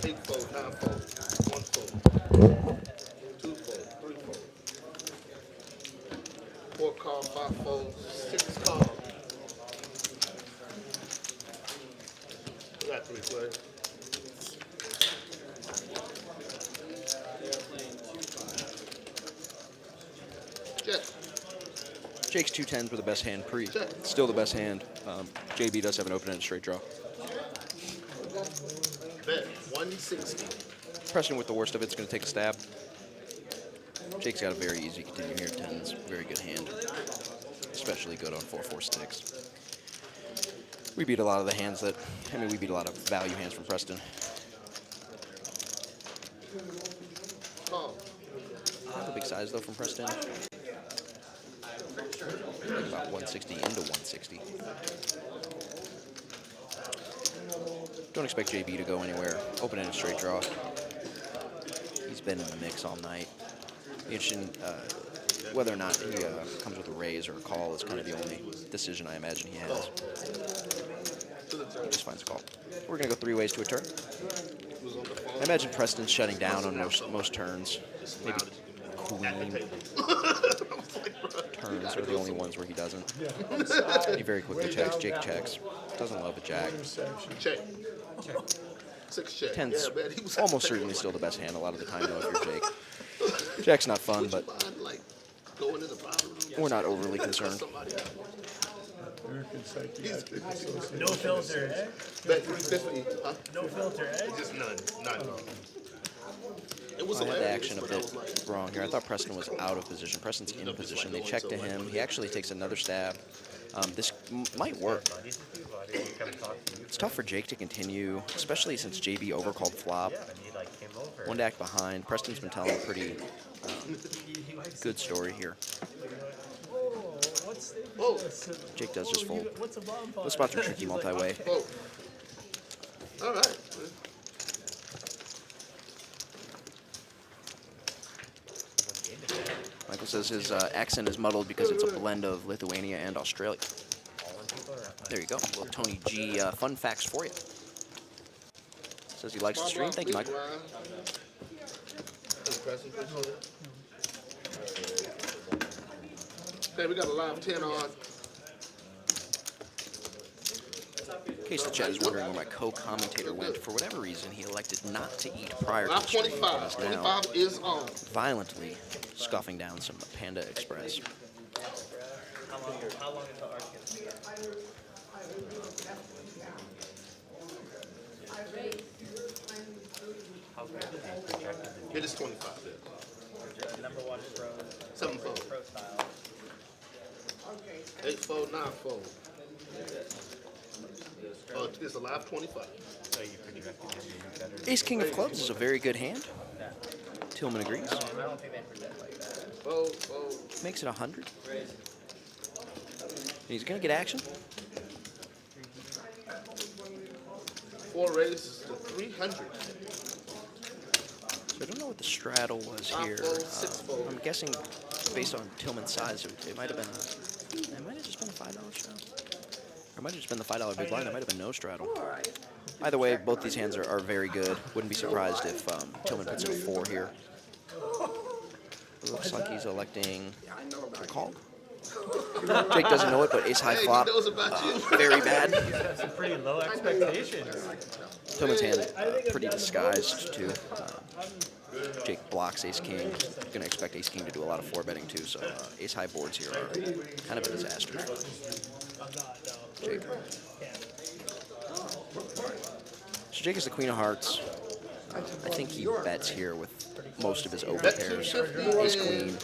8 fold, 9 fold, 1 fold, 2 fold, 3 fold, 4 card, 5 fold, 6 card. We got 3 players. Check. Jake's 2 10s were the best hand pre. Check. Still the best hand. JB does have an open-ended straight draw. Bet 160. Preston with the worst of it's going to take a stab. Jake's got a very easy continue here. 10s, very good hand. Especially good on 4-4 sticks. We beat a lot of the hands that, we beat a lot of value hands from Preston. Call. Not a big size though from Preston. Like about 160 into 160. Don't expect JB to go anywhere. Open in a straight draw. He's been in the mix all night. Interesting whether or not he comes with a raise or a call is kind of the only decision I imagine he has. He just finds a call. We're going to go 3 ways to a turn. I imagine Preston's shutting down on most turns. Maybe queen turns are the only ones where he doesn't. He very quickly checks. Jake checks. Doesn't love a jack. Check. 6 check. 10's Yeah, man, he was almost certainly still the best hand a lot of the time though if you're Jake. Jack's not fun, but like going in the bottom room. we're not overly concerned. Somebody else. American Psychiatric Association. No filter, eh? Bet 350. Huh? No filter, eh? Just none. None. It was I had the hilarious, action a but I bit was like, wrong here. I thought Preston was out of position. Preston's in position. They check to him. He actually takes another stab. This might work. It's tough for Jake to continue, especially since JB overcalled flop. One to act behind. Preston's been telling a pretty good story here. oh, Jake does just fold. What's a bomb Those spots are tricky multi-way. oh. All right. Michael says his accent is muddled because it's a blend of Lithuania and Australia. There you go. A little Tony G fun facts for you. Says he likes the stream. Thank you, Michael. Okay, we got a live 10 on. In case the chat is wondering where my co-commentator went, for whatever reason, he elected not to eat prior to the Live stream. 25. and is now 25 is on. violently scoffing down some Panda Express. How long until Arc gets here? It is 25. Number 1 pro 7 fold. style. 8 fold, 9 fold. It's a live 25. So you pretty recommend you better. Ace King of Clubs is a very good hand. Tillman agrees. I don't think they present like that. Fold, fold. Makes it 100. He's gonna get action. 4 raises to 300. So I don't know what the straddle was here. Fold, 6 fold. I'm guessing based on Tillman's size, it might have been it might have just been a $5 straddle. Or it might have just been the $5 big blind. It might have been no straddle. Either way, both these hands are very good. Wouldn't be surprised if Tillman puts in a 4 here. It looks like he's electing to call. Jake doesn't know it, but ace high flop, He knows about you. very bad. That's some pretty low expectations. Tillman's hand pretty disguised too. Jake blocks ace king. Gonna expect ace king to do a lot of 4 betting too. So ace high boards here are kind of a disaster. Jake. So Jake is the queen of hearts. I think he bets here with most of his over pairs. Ace queen,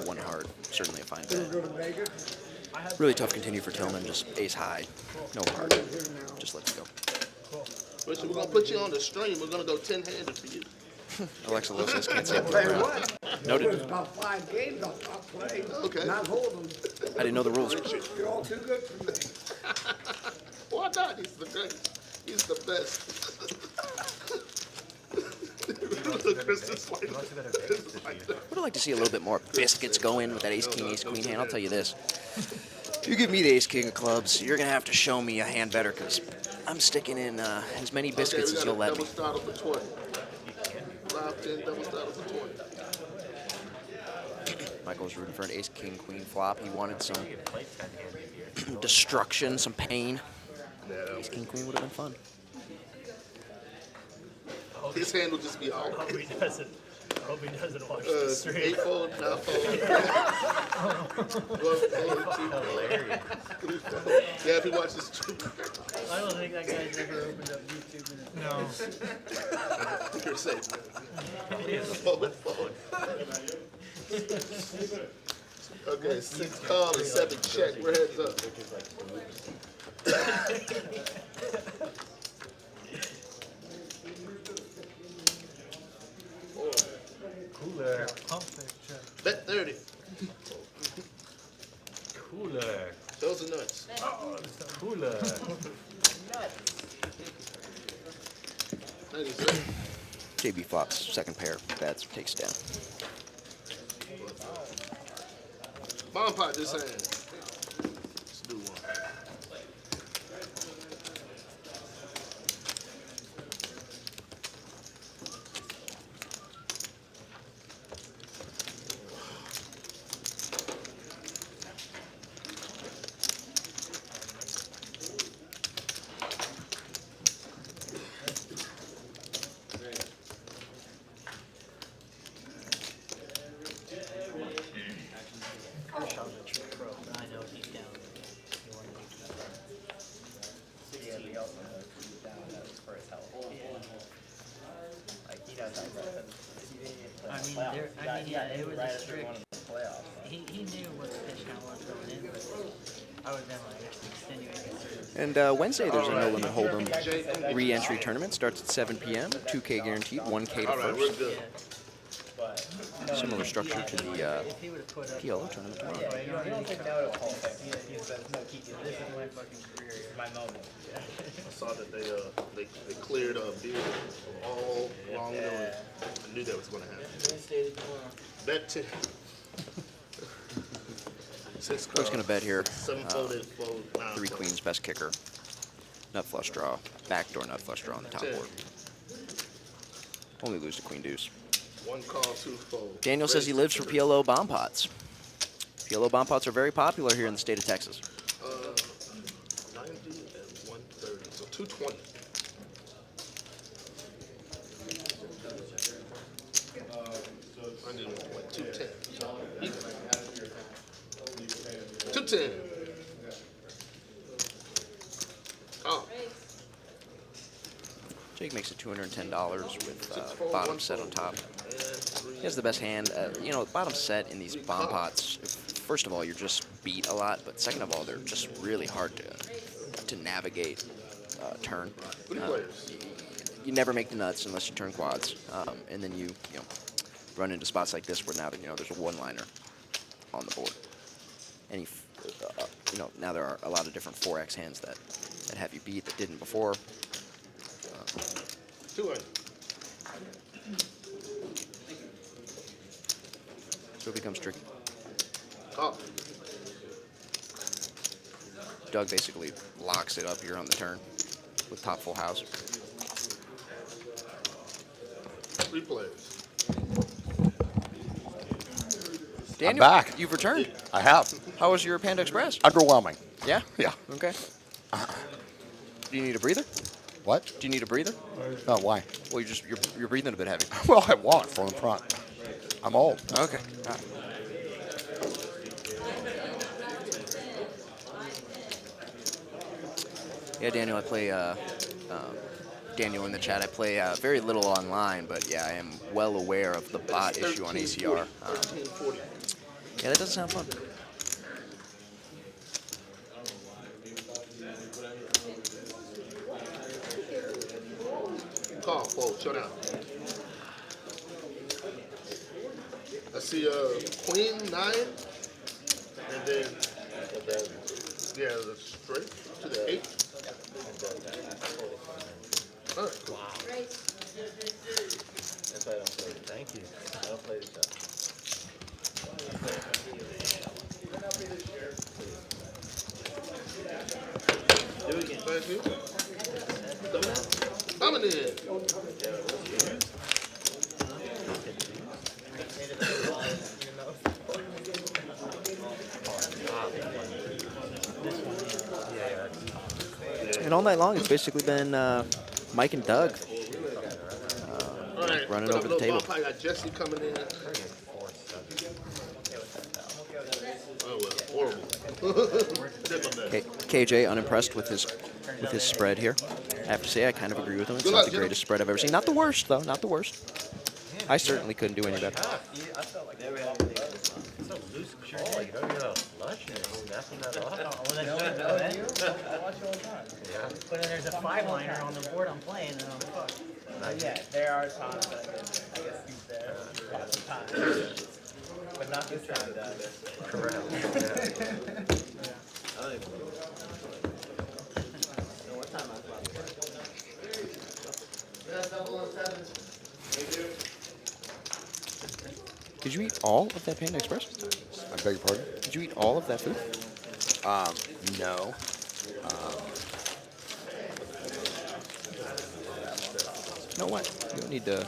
1 heart, certainly a fine bet. Really tough continue for Tillman, just ace high, no heart. Just lets it go. Richard, we're going to put you on the stream. We're going to go 10-handed for you. Alexa Lowe says can't say it around. Noted. About 5 games I'll stop playing. Okay. Not holding. I didn't know the rules. You're all too good for me. Why not? He's the greatest. He's the best. Chris is like, Would have liked to see a little bit more biscuits go in with that ace queen hand. I'll tell you this. If you give me the ace king of clubs, you're going to have to show me a hand better because I'm sticking in as many biscuits as you'll let me. double startle for 20. Live 10, double startle for 20. Michael's rooting for an ace king queen flop. He wanted some destruction, some pain. Ace king queen would have been fun. His hand will just be all. Hope he doesn't watch the stream. 8 fold, 9 fold. 1 fold, 2 fold, 3 fold. Yeah, if he watches the stream. I don't think that guy's ever opened up YouTube in his No. You're safe. Fold, fold. Okay, 6 call and 7 check. We're heads up. Cooler. Bet 30. Cooler. Those are nuts. Cooler. Thank you, sir. JB flops, second pair, bets, takes down. Bomb pot this hand. Let's do one. I know he's down. Yeah, we also know he's down for his health. Like, he knows how It was a strict. playoffs. He knew what the pitch count was going in, but I would have been like extenuating. And Wednesday, there's a No Limit Hold'em re-entry tournament. Starts at 7 p.m. 2K guaranteed, 1K to All right, we're first. good. Similar structure to the If he would have put up, PLO tournament tomorrow. You don't take no to the whole thing. He says, no, keep it. this is my fucking career. My moment. I saw that they cleared a beard of all wrongdoing. I knew that was going to happen. Bet 10. 6 Coach gonna bet here. 7 folded, fold, 9 3 fold. queens, best kicker. Nut flush draw. Backdoor nut flush draw on the top board. Only lose to queen deuce. 1 call, 2 fold. Daniel says he lives for PLO bomb pots. PLO bomb pots are very popular here in the state of Texas. 90 and 130, so 220. I did 210. 210. Oh, Jake makes it $210 with bottom set on top. He has the best hand. Bottom set in these bomb pots, first of all, you're just beat a lot, but second of all, they're just really hard to to navigate turn. 3 players. You never make the nuts unless you turn quads, and then you run into spots like this where now there's a one-liner on the board, and now there are a lot of different 4x hands that have you beat that didn't before. 200. So it becomes tricky. Call. Doug basically locks it up here on the turn with top full house. 3 players. Daniel, back. you've returned. I have. How was your Panda Express? Underwhelming. Yeah? Yeah. Okay. Do you need a breather? What? Do you need a breather? Oh, why? Well, you're breathing a bit heavy. Well, I walk from the front. I'm old. Okay. Yeah, Daniel, I play, Daniel in the chat, I play very little online, but yeah, I am well aware of the bot issue on ACR. 1340. Yeah, that doesn't sound fun. Call, fold, showdown. I see queen 9, and then yeah, the straight to the 8. All right. Wow. That's why I don't play. Thank you. I don't play the shot. Do it again. Thank you. Coming in. And all night long, it's basically been Mike and Doug All right. running put over up the little table. ball pie. Got Jesse coming in. Oh, well, horrible. Did my best. KJ unimpressed with his spread here. I have to say, I kind of agree with him. It's not the greatest spread I've ever seen. Not the worst, though. Not the worst. I certainly couldn't do any better. I felt like they were having so loose. Oh, you don't get a lunch and snapping that off. Well, that's good, though, man. I watch it all the time. Yeah. But then there's a 5-liner on the board I'm playing, and I'm fucked. Yeah, there are times that I guess he's there. Lots of times. But not this time, Correct. I don't even know what time I was about to play. Did you eat all of that Panda Express? I beg your pardon? Did you eat all of that food? No. You know what? You don't need to.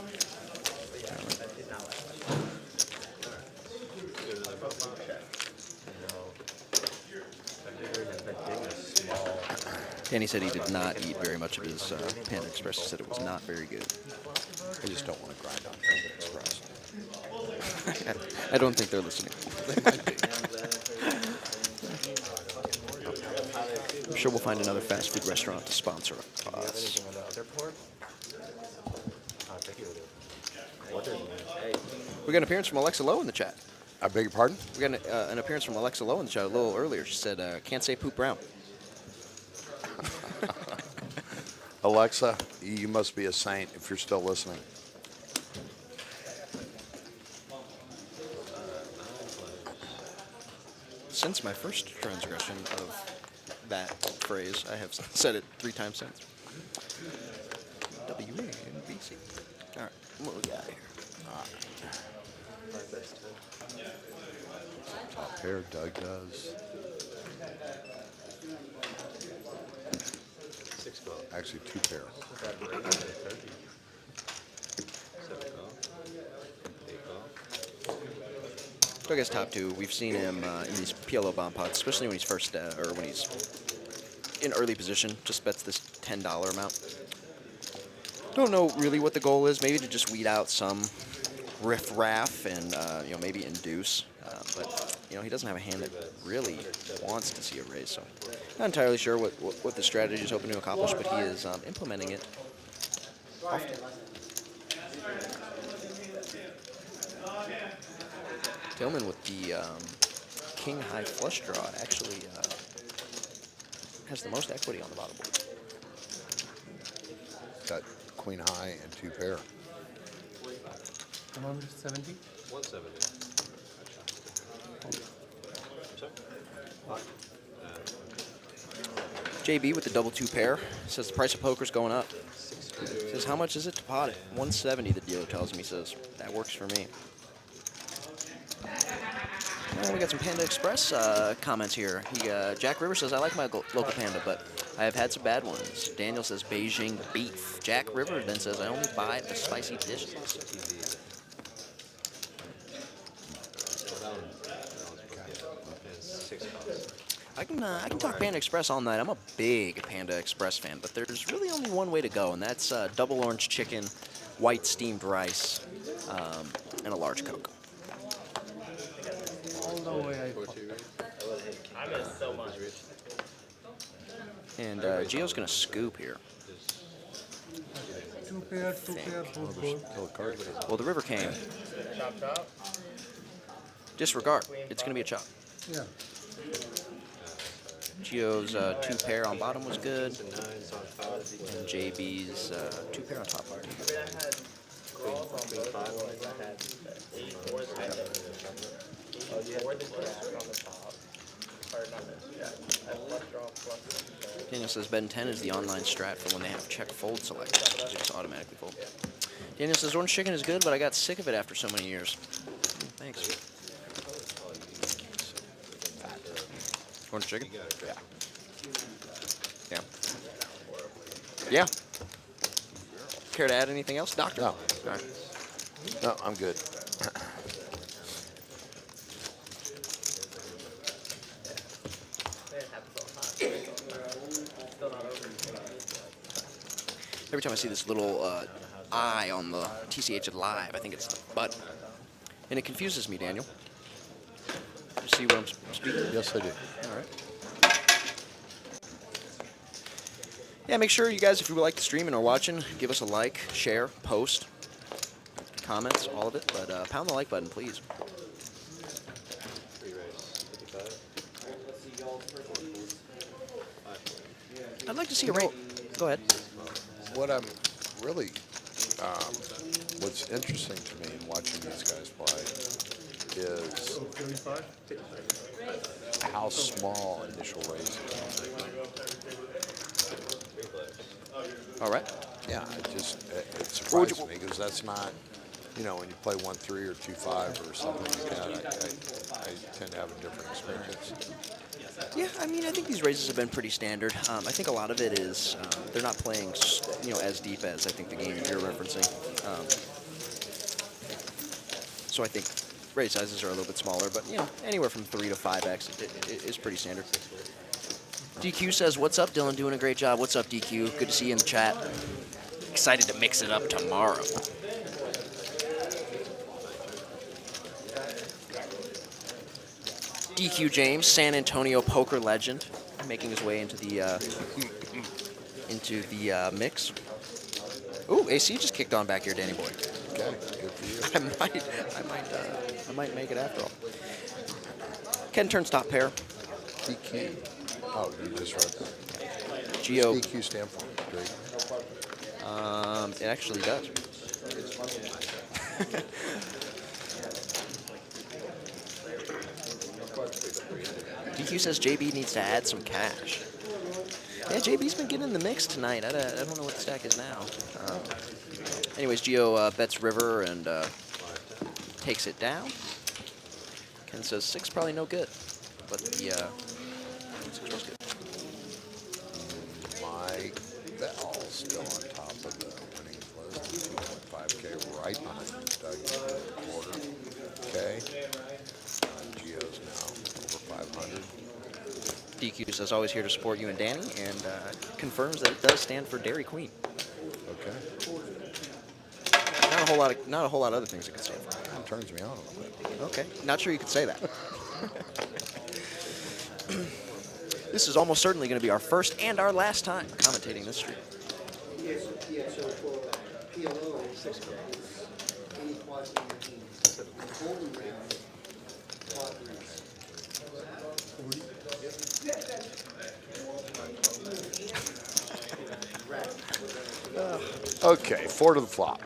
Danny said he did not eat very much of his Panda Express. He said it was not very good. I just don't want to grind on Panda Express. I don't think they're listening. They might be. I'm sure we'll find another fast food restaurant to sponsor us. We got an appearance from Alexa Lowe in the chat. I beg your pardon? We got an appearance from Alexa Lowe in the chat a little earlier. She said, "Can't say poop brown." Alexa, you must be a saint if you're still listening. Since my first transgression of that phrase, I have said it 3 times since. WNBC. All right, what we got here? Top pair, Doug does. 6 ball. Actually, 2 pair. Doug has top 2. We've seen him in these PLO bomb pots, especially when he's first or when he's in early position. Just bets this $10 amount. Don't know really what the goal is. Maybe to just weed out some riff-raff and maybe induce. But he doesn't have a hand that really wants to see a raise. So not entirely sure what the strategy is hoping to accomplish, but he is implementing it often. Tillman with the king high flush draw actually has the most equity on the bottom board. Got queen high and 2 pair. 170. 170. JB with the double 2 pair says the price of poker's going up. Says how much is it to pot it? 170. The dealer tells me. Says that works for me. And we got some Panda Express comments here. Jack River says I like my local Panda, but I have had some bad ones. Daniel says Beijing beef. Jack River then says I only buy the spicy dishes. I can talk Panda Express all night. I'm a big Panda Express fan, but there's really only one way to go, and that's double orange chicken, white steamed rice, and a large Coke. All the way I miss so much. And Gio's gonna scoop here. 2 pair, 2 pair, both good. Still a card. Well, the river came. Chop chop. Disregard. It's gonna be a chop. Yeah. Gio's 2 pair on bottom was good, and JB's 2 pair on top. I mean, I had draws on both boards. I had 8 more than 8 more than jack on the top. Or not the jack. I had flush draw plus. Daniel says Ben 10 is the online strat for when they have check fold select. They just automatically fold. Daniel says orange chicken is good, but I got sick of it after so many years. Thanks. Orange chicken? Yeah. Yeah. Yeah. Care to add anything else, Doctor? No. All right. No, I'm good. Every time I see this little eye on the TCH Live, I think it's the button. And it confuses me, Daniel. You see what I'm speaking? Yes, I do. All right. Yeah, make sure you guys, if you like the stream and are watching, give us a like, share, post, comments, all of it. But pound the like button, please. I'd like to see a rate. Go ahead. What I'm really, what's interesting to me in watching these guys play is how small initial raises are. All right. Yeah, it surprises me because that's not, when you play 1-3 or 2-5 or something like that, I tend to have a different experience. Yeah, I mean, I think these raises have been pretty standard. I think a lot of it is they're not playing, as deep as I think the game you're referencing. So I think raise sizes are a little bit smaller, but anywhere from 3 to 5x it is pretty standard. DQ says, "What's up, Dylan? Doing a great job. What's up, DQ? Good to see you in the chat. Excited to mix it up tomorrow." DQ James, San Antonio poker legend, making his way into the mix. Ooh, AC just kicked on back here, Danny boy. Okay, good for you. I might make it after all. Ken turns top pair. DQ. Oh, you just wrote that. Geo. What's DQ stand for? Drake? It actually does. DQ says JB needs to add some cash. Yeah, JB's been getting in the mix tonight. I don't know what the stack is now. Anyways, Geo bets river and takes it down. Ken says 6 probably no good, but the 6 was good. Mike Bell still on top of the winning close, 2.5K, right behind Doug quarter. Okay. Geo's now over 500. DQ says always here to support you and Danny, and confirms that it does stand for Dairy Queen. Okay. Not a whole lot of other things it could stand for. That turns me on a little bit. Okay, not sure you could say that. This is almost certainly going to be our first and our last time commentating this stream. So for PLO, 80 quads in your team. Golden round, quad rounds. Okay, 4 to the flop.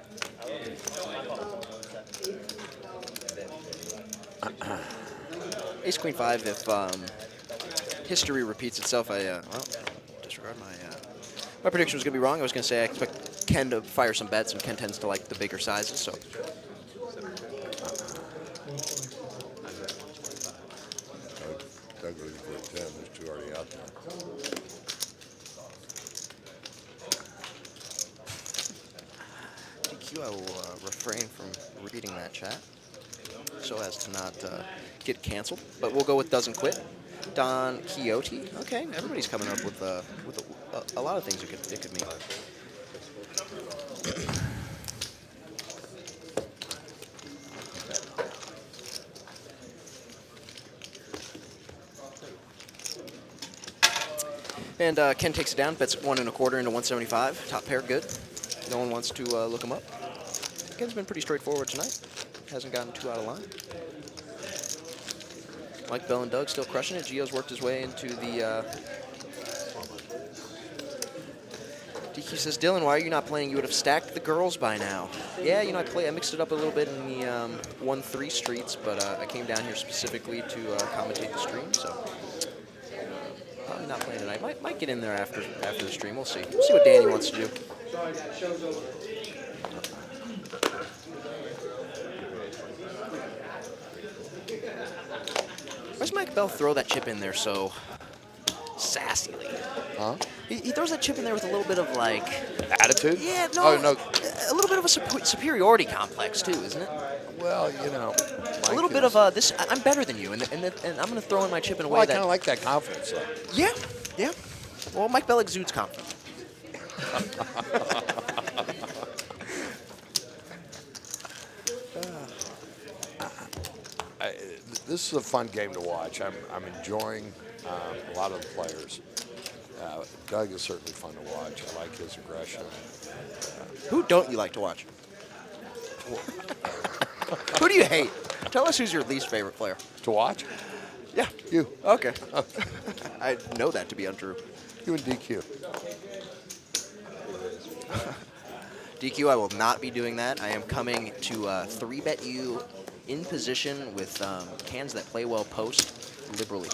Ace Queen 5. If history repeats itself, well, disregard my prediction was gonna be wrong. I was gonna say I expect Ken to fire some bets, and Ken tends to like the bigger sizes. So Doug looking for a 10. There's 2 already out there. DQ, I will refrain from reading that chat so as to not get canceled. But we'll go with doesn't quit. Don Quixote. Okay, everybody's coming up with a lot of things it could mean. And Ken takes it down, bets 1 1/4 into 175. Top pair, good. No one wants to look him up. Ken's been pretty straightforward tonight. Hasn't gotten too out of line. Mike Bell and Doug still crushing it. Gio's worked his way into the... DQ says, Dylan, why are you not playing? You would have stacked the girls by now. Yeah, you know, I mixed it up a little bit in the 1-3 streets, but I came down here specifically to commentate the stream, so... Probably not playing tonight. Might get in there after the stream. We'll see. We'll see what Danny wants to do. Sorry, that show's over. Why's Mike Bell throw that chip in there so sassily? Huh? He throws that chip in there with a little bit of like... Attitude? Yeah, no. Oh, no. A little bit of a superiority complex too, isn't it? Well, you know. A little bit of this. I'm better than you, and I'm going to throw in my chip in a way Well, I that... kind of like that confidence, though. Yeah, yeah. Well, Mike Bell exudes confidence. This is a fun game to watch. I'm enjoying a lot of the players. Doug is certainly fun to watch. I like his aggression. Who don't you like to watch? Who do you hate? Tell us who's your least favorite player. To watch? Yeah. You. Okay. I know that to be untrue. You and DQ. DQ, I will not be doing that. I am coming to 3-bet you in position with hands that play well post liberally.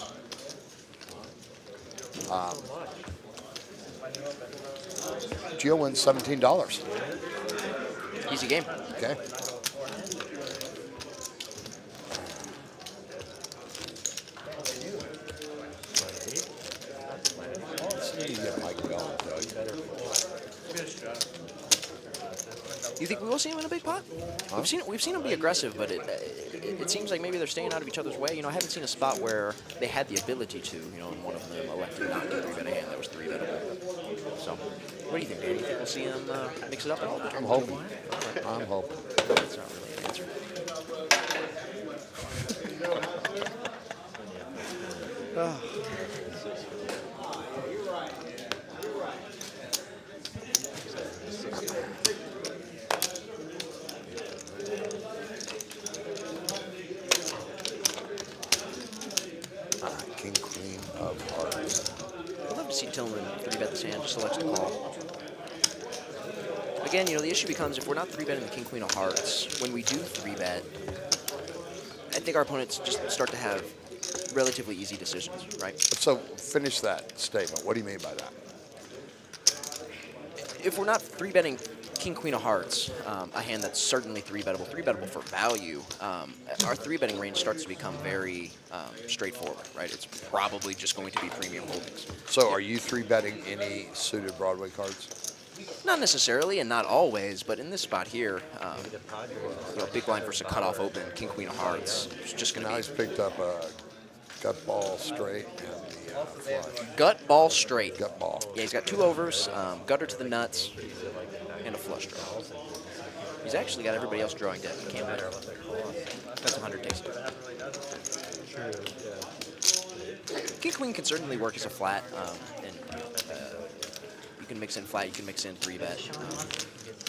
Gio wins $17. Easy game. Okay. Let's see if you get Mike Bell and Doug. You think we will see him in a big pot? Huh? We've seen him be aggressive, but it seems like maybe they're staying out of each other's way. You know, I haven't seen a spot where they had the ability to. You know, and one of them elected not to 3-bet a hand that was 3-bettable. So, what do you think, Dan? You think we'll see him mix it up at all? I'm hoping. I'm hoping. That's not really an answer. King, queen of hearts. I'd love to see Tillman 3-bet this hand, just selects the call. Again, you know, the issue becomes if we're not 3-betting the king, queen of hearts, when we do 3-bet, I think our opponents just start to have relatively easy decisions, right? So finish that statement. What do you mean by that? If we're not 3-betting king, queen of hearts, a hand that's certainly 3-bettable for value, our 3-betting range starts to become very straightforward, right? It's probably just going to be premium holdings. So are you 3-betting any suited Broadway cards? Not necessarily and not always, but in this spot here, throw a big blind versus a cutoff open, king, queen of hearts. It's just going to Now be he's picked up a gut ball straight and the flush. gut ball straight. Gut ball. Yeah, he's got 2 overs, gutter to the nuts, and a flush draw. He's actually got everybody else drawing dead. Can't bet. That's 100 takes it. King queen can certainly work as a flat, and you can mix in flat, you can mix in 3-bet.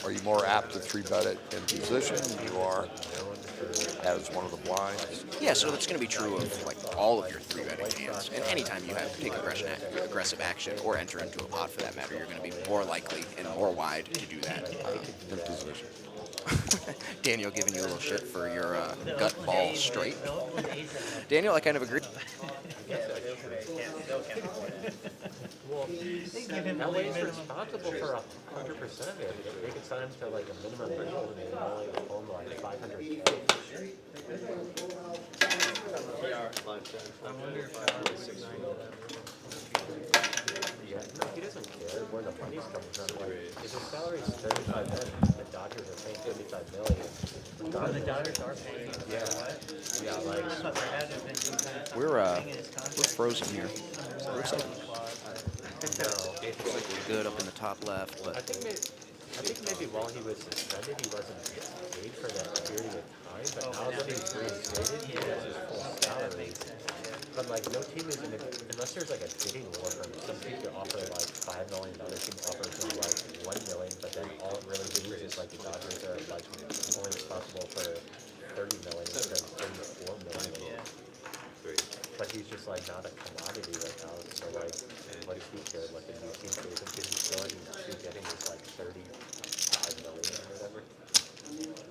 Are you more apt to 3-bet it in position than you are as one of the blinds. Yeah, so that's going to be true of like all of your 3-betting hands. And anytime you have to take aggressive action or enter into a pot for that matter, you're going to be more likely and more wide to do that. In position. Daniel giving you a little shit for your gut ball straight. Daniel, I kind of agree. That way he's responsible for 100% of it. They could sign him to like a minimum threshold and they only own like 500. Yeah, no, he doesn't care where the money's coming from. Like, if his salary is 35 million, the Dodgers are paying 55 million. The Dodgers are paying. Yeah, yeah, like We're frozen here. Looks like no. we're good up in the top left, I but think maybe while he was suspended, he wasn't paid for that period of time. But now that he's reinstated, he gets his full salary. But like, no team is unless there's like a bidding war from some team to offer like $5 million, other team offers him like $1 million. But then all it really means is like the Dodgers are like only responsible for $30 million instead of $34 million. But he's just like not a commodity right now. So like, what does he care what the new team pays him? Because he's still getting his like $35 million or whatever.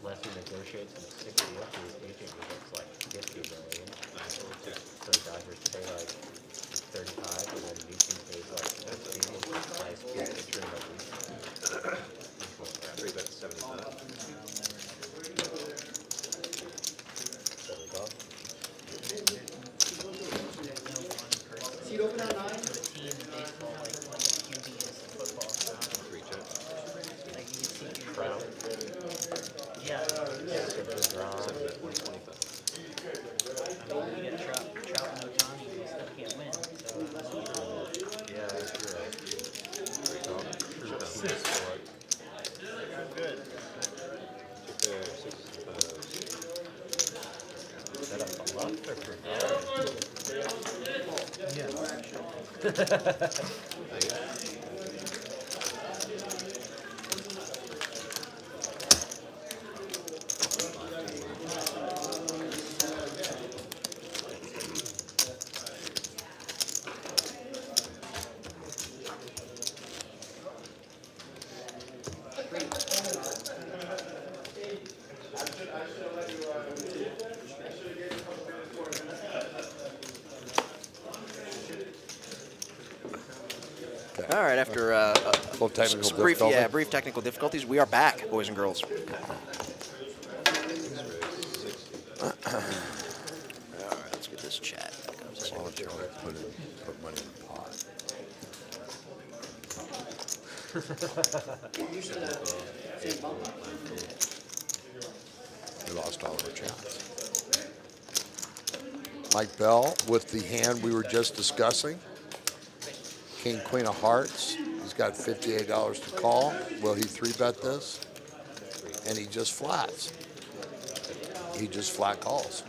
Unless he negotiates and sticks deal to his agent, he gets like $50 million. So the Dodgers pay like 35, and then new team pays like 15. Nice big picture in the league. 3-bet 75. There we go. Seat open at 9? To a team in baseball, like QB is in football. Like you can see your Brown. yeah. Brown. I mean, you get Trout and Otani, they still can't win. So Yeah, you're right. True team sport. Is that a bluff or for all right. After Little technical some brief, difficulty. brief technical difficulties, we are back, boys and girls. All right, let's get this chat back up. Why don't you put money in the pot? We lost all our chats. Mike Bell with the hand we were just discussing. King, Queen of Hearts. He's got $58 to call. Will he 3-bet this? And he just flats. He just flat calls.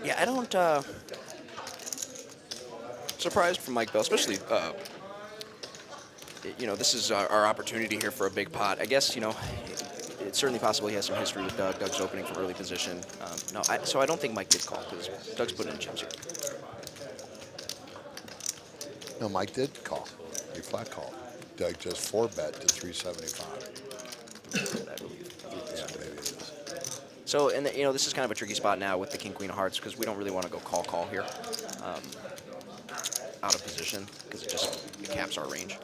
Yeah, I don't. Surprised from Mike Bell, especially. This is our opportunity here for a big pot. I guess it's certainly possible he has some history with Doug. Doug's opening from early position. So I don't think Mike did call because Doug's putting in chips here. No, Mike did call. He flat called. Doug just 4-bet to 375. I believe. Yeah, maybe it is. So, and this is kind of a tricky spot now with the King Queen of Hearts because we don't really want to go call here, out of position because it caps our range.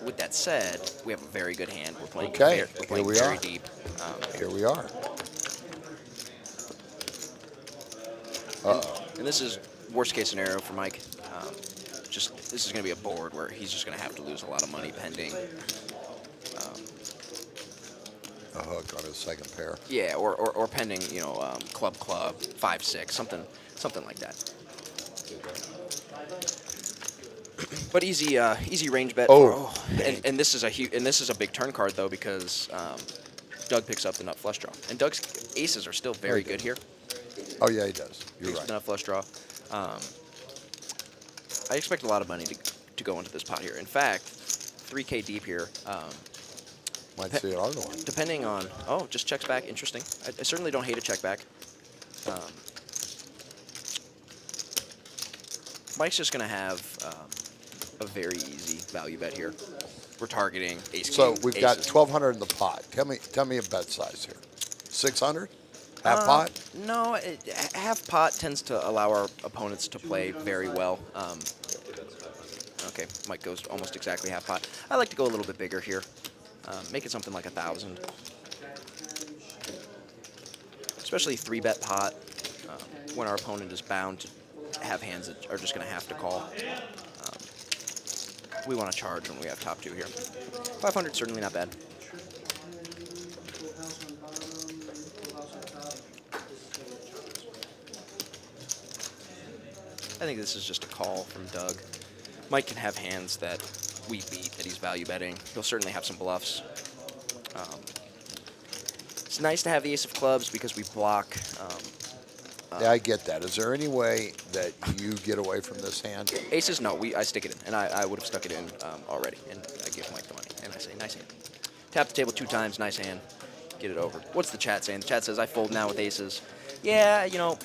With that said, we have a very good hand. We're playing Okay, we're playing here we very are. deep. Here we are. Uh-oh. And this is worst case scenario for Mike. This is going to be a board where he's just going to have to lose a lot of money pending. A hook on his second pair. Yeah, or pending, club, 5-6, something like that. But easy range bet. Oh. And this is a big turn card though because Doug picks up the nut flush draw, and Doug's aces are still very good here. Oh, yeah, he does. You're Picks up right. the nut flush draw. I expect a lot of money to go into this pot here. In fact, 3K deep here. Might see another one. Depending on, oh, just checks back. Interesting. I certainly don't hate a check back. Mike's just going to have a very easy value bet here. We're targeting ace So king, we've got aces. 1,200 in the pot. Tell me a bet size here. 600? Half pot? No, half pot tends to allow our opponents to play very well. Okay, Mike goes almost exactly half pot. I like to go a little bit bigger here. Make it something like 1,000. Especially 3-bet pot when our opponent is bound to have hands that are just going to have to call. We want to charge when we have top 2 here. 500 certainly not bad. I think this is just a call from Doug. Mike can have hands that we beat that he's value betting. He'll certainly have some bluffs. It's nice to have the ace of clubs because we block. Yeah, I get that. Is there any way that you get away from this hand? Aces, no. I stick it in, and I would have stuck it in already, and I give Mike the money, and I say, nice hand. Tap the table 2 times, nice hand. Get it over. What's the chat saying? The chat says, I fold now with aces. Yeah, you know,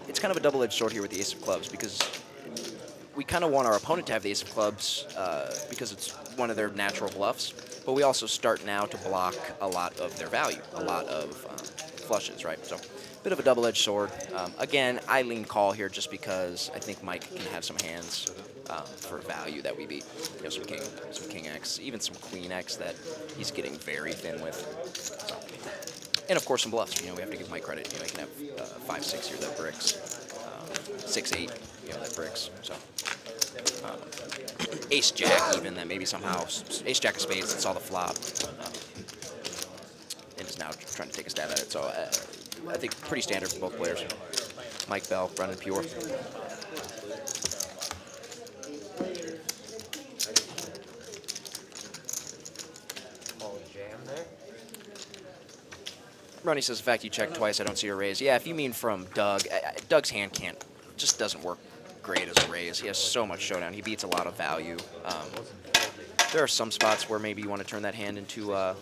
it's kind of a double-edged sword here with the ace of clubs because we kind of want our opponent to have the ace of clubs because it's one of their natural bluffs, but we also start now to block a lot of their value, a lot of flushes, right? So, bit of a double-edged sword. Again, I lean call here just because I think Mike can have some hands for value that we beat. You know, some king X, even some queen X that he's getting very thin with. So. And of course some bluffs. You know, we have to give Mike credit. You know, he can have 5-6 here that bricks, 6-8, you know, that bricks. So ace jack even that maybe somehow ace jack of spades that saw the flop and is now trying to take a stab at it. So I think pretty standard for both players. Mike Bell running pure. Jam there. Ronnie says, in fact, you checked twice, I don't see a raise. Yeah, if you mean from Doug, Doug's hand just doesn't work great as a raise. He has so much showdown. He beats a lot of value. There are some spots where maybe you want to turn that hand into a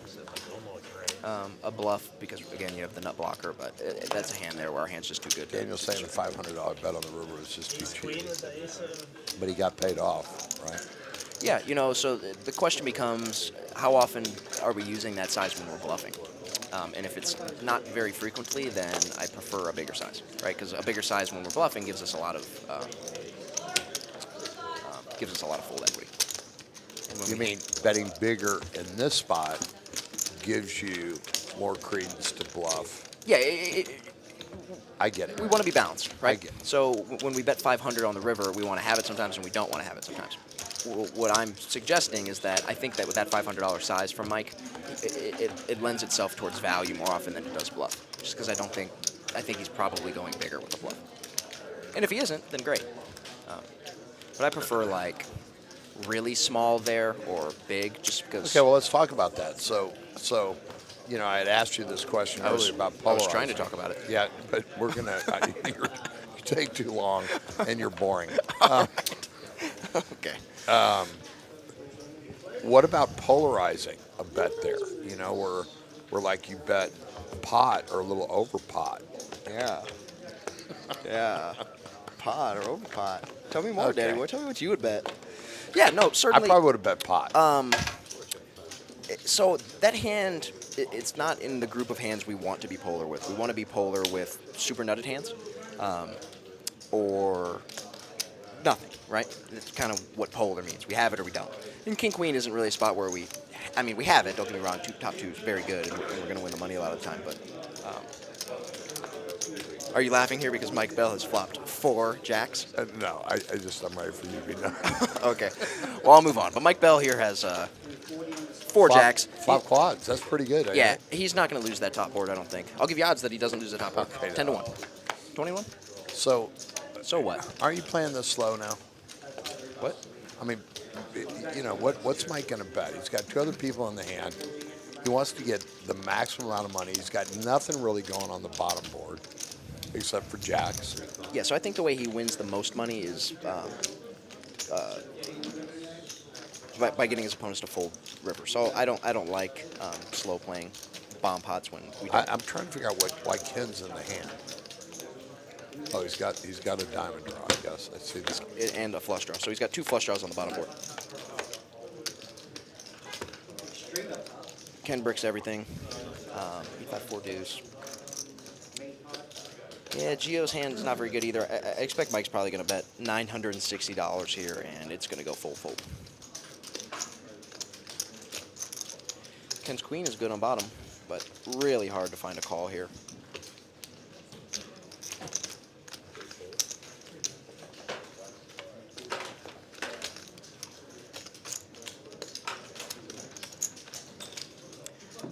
bluff because, again, you have the nut blocker, but that's a hand there where our hand's just too good. Daniel's saying the $500 bet on the river is just too cheap. But he got paid off, right? Yeah, you know, so the question becomes, how often are we using that size when we're bluffing? And if it's not very frequently, then I prefer a bigger size, right? Because a bigger size when we're bluffing gives us a lot of fold equity. You mean betting bigger in this spot gives you more credence to bluff? Yeah, I get it. we want to be balanced, right? I get it. So when we bet 500 on the river, we want to have it sometimes and we don't want to have it sometimes. What I'm suggesting is that I think that with that $500 size from Mike, it lends itself towards value more often than it does bluff. Just because I think he's probably going bigger with the bluff. And if he isn't, then great. But I prefer like really small there or big, just because. Okay, well, let's talk about that. So you know, I had asked you this question earlier about I polarizing. was trying to talk about it. Yeah, but we're gonna. You take too long, and you're boring. Okay. What about polarizing a bet there? You know, where like you bet pot or a little over pot. Yeah. Yeah. Pot or over pot. Tell me more, Okay. Daddy. Tell me what you would bet. Yeah, no, I certainly. probably would have bet pot. So that hand, it's not in the group of hands we want to be polar with. We want to be polar with super nutted hands, or nothing, right? That's kind of what polar means. We have it or we don't. And King Queen isn't really a spot where we have it. Don't get me wrong. Top two is very good, and we're going to win the money a lot of the time. But are you laughing here because Mike Bell has flopped 4 jacks? No, I'm ready for you to be done. Okay. Well, I'll move on. But Mike Bell here has 4 jacks. Flop quads. That's pretty good. Yeah, he's not going to lose that top board, I don't think. I'll give you odds that he doesn't lose the top board. Okay, 10 to 1. 21? So what? aren't you playing this slow now? What? I mean, you know, what's Mike going to bet? He's got 2 other people in the hand. He wants to get the maximum amount of money. He's got nothing really going on the bottom board except for jacks. Yeah, so I think the way he wins the most money is by getting his opponents to fold river. So I don't like slow playing bomb pots when we don't. I'm trying to figure out why Ken's in the hand. Oh, he's got a diamond draw, I guess. I see this. And a flush draw. So he's got 2 flush draws on the bottom board. Ken bricks everything. He's got 4 deuce. Yeah, Gio's hand is not very good either. I expect Mike's probably going to bet $960 here, and it's going to go full fold. Ken's queen is good on bottom, but really hard to find a call here.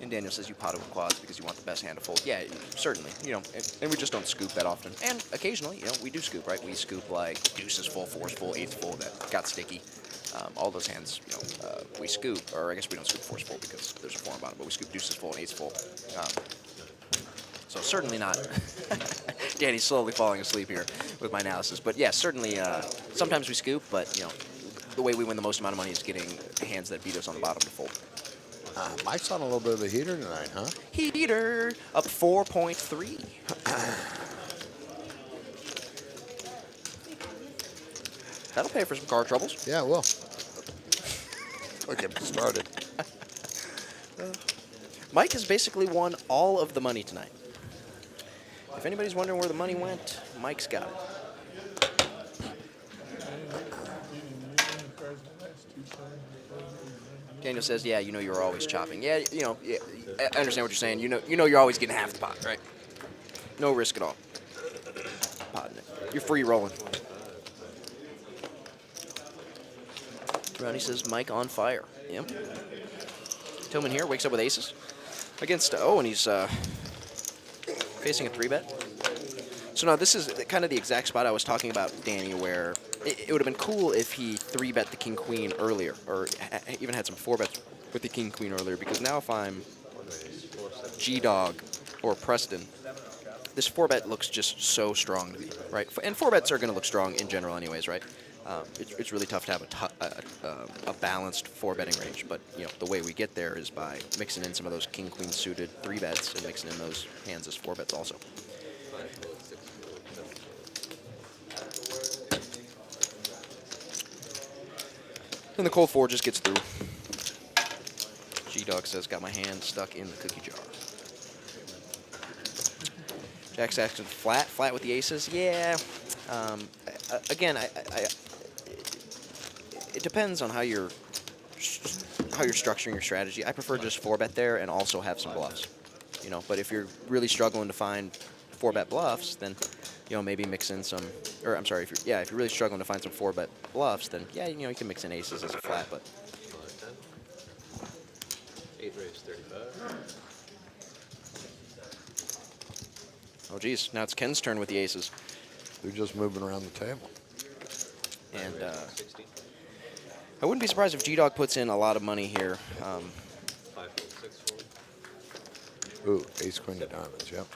And Daniel says you pot it with quads because you want the best hand to fold. Yeah, certainly. You know, and we just don't scoop that often. And occasionally, you know, we do scoop, right? We scoop like deuces full, fours full, eights full that got sticky. All those hands, you know, we scoop, or I guess we don't scoop fours full because there's a 4 on bottom, but we scoop deuces full and eights full. So certainly not. Danny's slowly falling asleep here with my analysis. But yeah, certainly sometimes we scoop, but, you know, the way we win the most amount of money is getting hands that beat us on the bottom to fold. Mike's on a little bit of a heater tonight, huh? Heater up 4.3. That'll pay for some car troubles. Yeah, it will. Look at me started. Mike has basically won all of the money tonight. If anybody's wondering where the money went, Mike's got it. Daniel says, yeah, you know you're always chopping. Yeah, you know, yeah, I understand what you're saying. You know you're always getting half the pot, right? No risk at all. Potting it. You're free rolling. Ronnie says, Mike on fire. Yep. Tillman here wakes up with aces against, and he's facing a 3-bet. So now this is kind of the exact spot I was talking about, Danny, where it would have been cool if he 3-bet the king-queen earlier, or even had some 4-bets with the king-queen earlier, because now if I'm G-Dog or Preston, this 4-bet looks just so strong to me, right? And 4-bets are going to look strong in general anyways, right? It's really tough to have a balanced 4-betting range, but you know the way we get there is by mixing in some of those king-queen suited 3-bets and mixing in those hands as 4-bets also. And the cold 4 just gets through. G-Dog says, got my hand stuck in the cookie jar. Jack's asking flat with the aces. Yeah. Again, it depends on how you're structuring your strategy. I prefer just 4-bet there and also have some bluffs. You know, but if you're really struggling to find 4-bet bluffs, then you know maybe mix in some. Or I'm sorry, if you're really struggling to find some 4-bet bluffs, then yeah, you know you can mix in aces as a flat, but. 8 raise 35. Oh geez, now it's Ken's turn with the aces. They're just moving around the table. And I wouldn't be surprised if G-Dog puts in a lot of money here. 5 fold, 6 fold. Ooh, ace queen of diamonds, yep.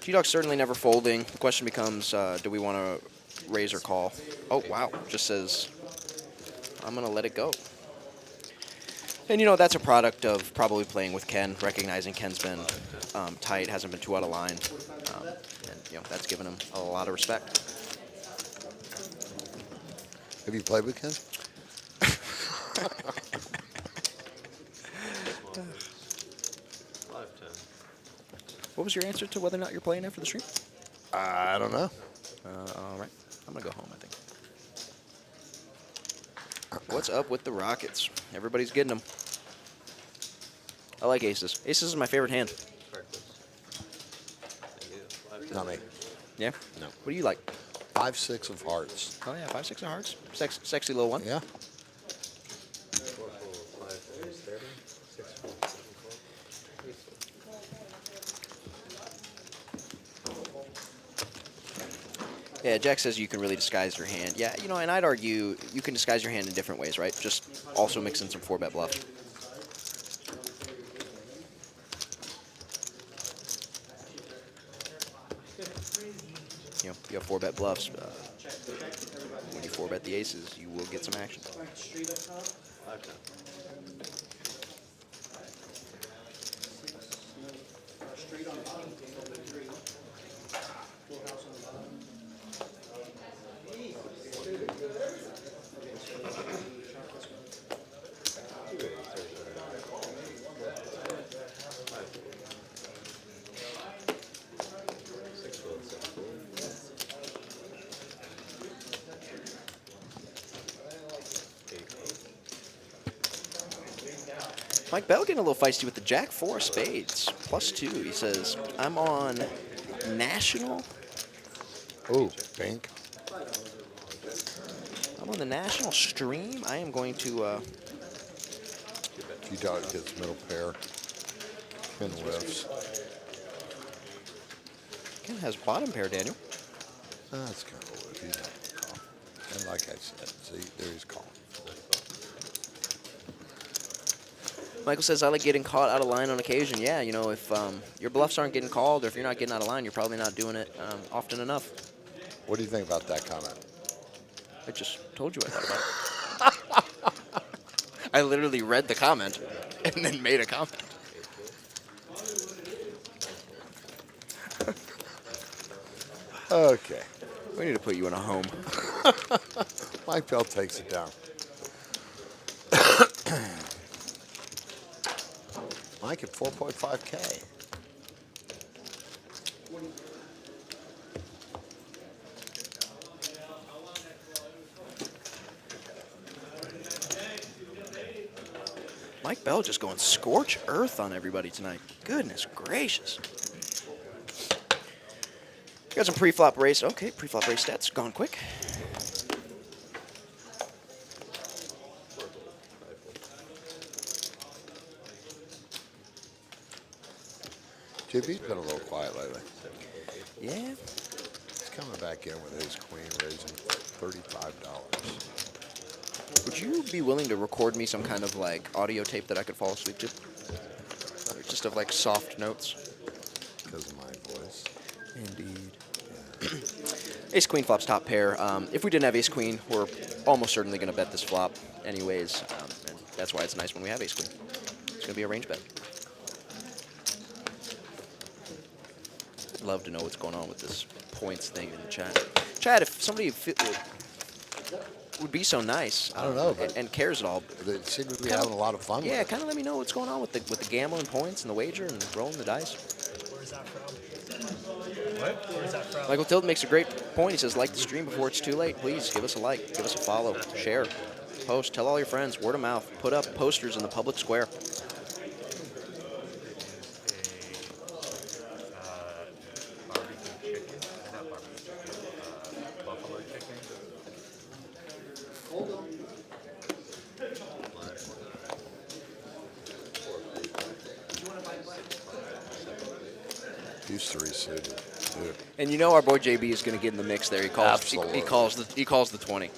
G-Dog's certainly never folding. The question becomes, do we want to raise or call? Oh, wow. Just says, I'm going to let it go. And, you know, that's a product of probably playing with Ken, recognizing Ken's been tight, hasn't been too out of line. And, you know, that's given him a lot of respect. Have you played with Ken? 5-10. What was your answer to whether or not you're playing after the stream? I don't know. All right. I'm going to go home, I think. What's up with the Rockets? Everybody's getting them. I like aces. Aces is my favorite hand. Not me. Yeah? No. What do you like? 5-6 of hearts. Oh, yeah, 5-6 of hearts. Sexy little one. Yeah. 4 fold, 5 raise 30. 6 fold, 7 fold. 8 fold. Yeah, Jack says you can really disguise your hand. Yeah, you know, and I'd argue you can disguise your hand in different ways, right? Just also mix in some 4-bet bluff. You know, you have 4-bet bluffs. When you 4-bet the aces, you will get some action. Straight up top. 5 Straight on bottom. 3. Full house on the bottom. Mike Bell getting a little feisty with the Jack-4 of spades, +2. He says, I'm on national. Oh, pink. I'm on the national stream. I am going to. G-Dog gets middle pair. Pin whiffs. Ken has bottom pair, Daniel. That's kind of a whiff. He's not gonna call. And like I said, see, there he's calling. Michael says, I like getting caught out of line on occasion. Yeah, you know, if your bluffs aren't getting called or if you're not getting out of line, you're probably not doing it often enough. What do you think about that comment? I just told you I thought about it. I literally read the comment and then made a comment. Okay. We need to put you in a home. Mike Bell takes it down. Mike at 4.5K. Mike Bell just going scorch earth on everybody tonight. Goodness gracious. Got some pre-flop race. Okay, pre-flop race stats gone quick. JB's been a little quiet lately. Yeah. He's coming back in with his queen, raising $35. Would you be willing to record me some kind of like audio tape that I could fall asleep to? Or just of like soft notes. Because of my voice. Indeed. Ace queen flops top pair. If we didn't have ace queen, we're almost certainly going to bet this flop anyways. And that's why it's nice when we have ace queen. It's going to be a range bet. I'd love to know what's going on with this points thing in the chat. Chat, if somebody would be so nice. I don't know, but and cares at all. they seem to be having a lot of fun Yeah, with it. kind of let me know what's going on with the gambling points and the wager and rolling the dice. Where's that from? What? Where's that from? Michael Tilden makes a great point. He says, like the stream before it's too late. Please give us a like, give us a follow, share, post, tell all your friends, word of mouth, put up posters in the public square. Barbecue chicken, not barbecue chicken, buffalo chicken. Hold on. He's 3 suited. Dude. And you know our boy JB is going to get in the mix there. He calls. Absolutely. He calls the 20.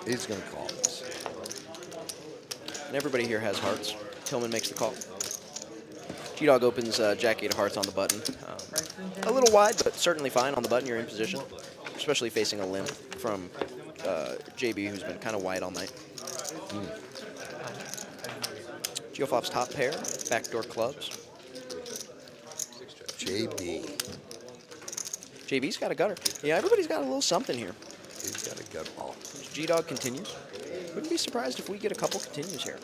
He's going to call this. And everybody here has hearts. Tillman makes the call. G-Dog opens Jack 8 of hearts on the button. A little wide, but certainly fine on the button. You're in position, especially facing a limp from JB, who's been kind of wide all night. Geo flops top pair, backdoor clubs. JB. JB's got a gutter. Yeah, everybody's got a little something here. He's got a good ball. G-Dog continues. Wouldn't be surprised if we get a couple continues here.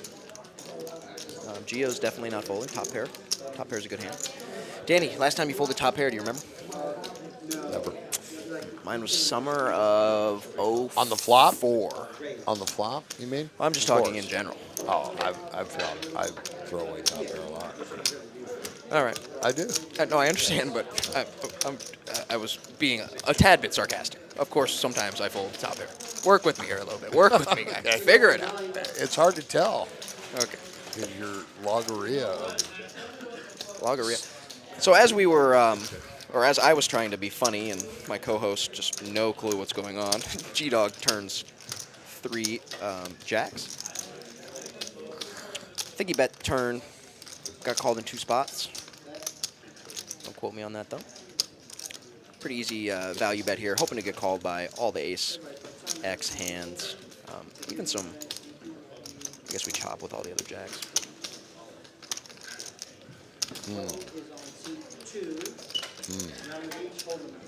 Geo's definitely not folding. Top pair. Top pair's a good hand. Danny, last time you folded top pair, do you remember? Never. Mine was summer of 04. On the flop? On the flop, you mean? Well, I'm just Of talking course. in general. Oh, I throw away top pair a lot. All right. I do. No, I understand, but I was being a tad bit sarcastic. Of course, sometimes I fold top pair. Work with me here a little bit. Work with me, guys. Figure it out. It's hard to tell. Okay. In your logorrhea of Logorrhea. So as we were, or as I was trying to be funny and my co-host just no clue what's going on, G-Dog turns 3 jacks. I think he bet turn, got called in 2 spots. Don't quote me on that though. Pretty easy value bet here. Hoping to get called by all the ace X hands. Even some, I guess we chop with all the other jacks. Is on seat 2. Number each holder number.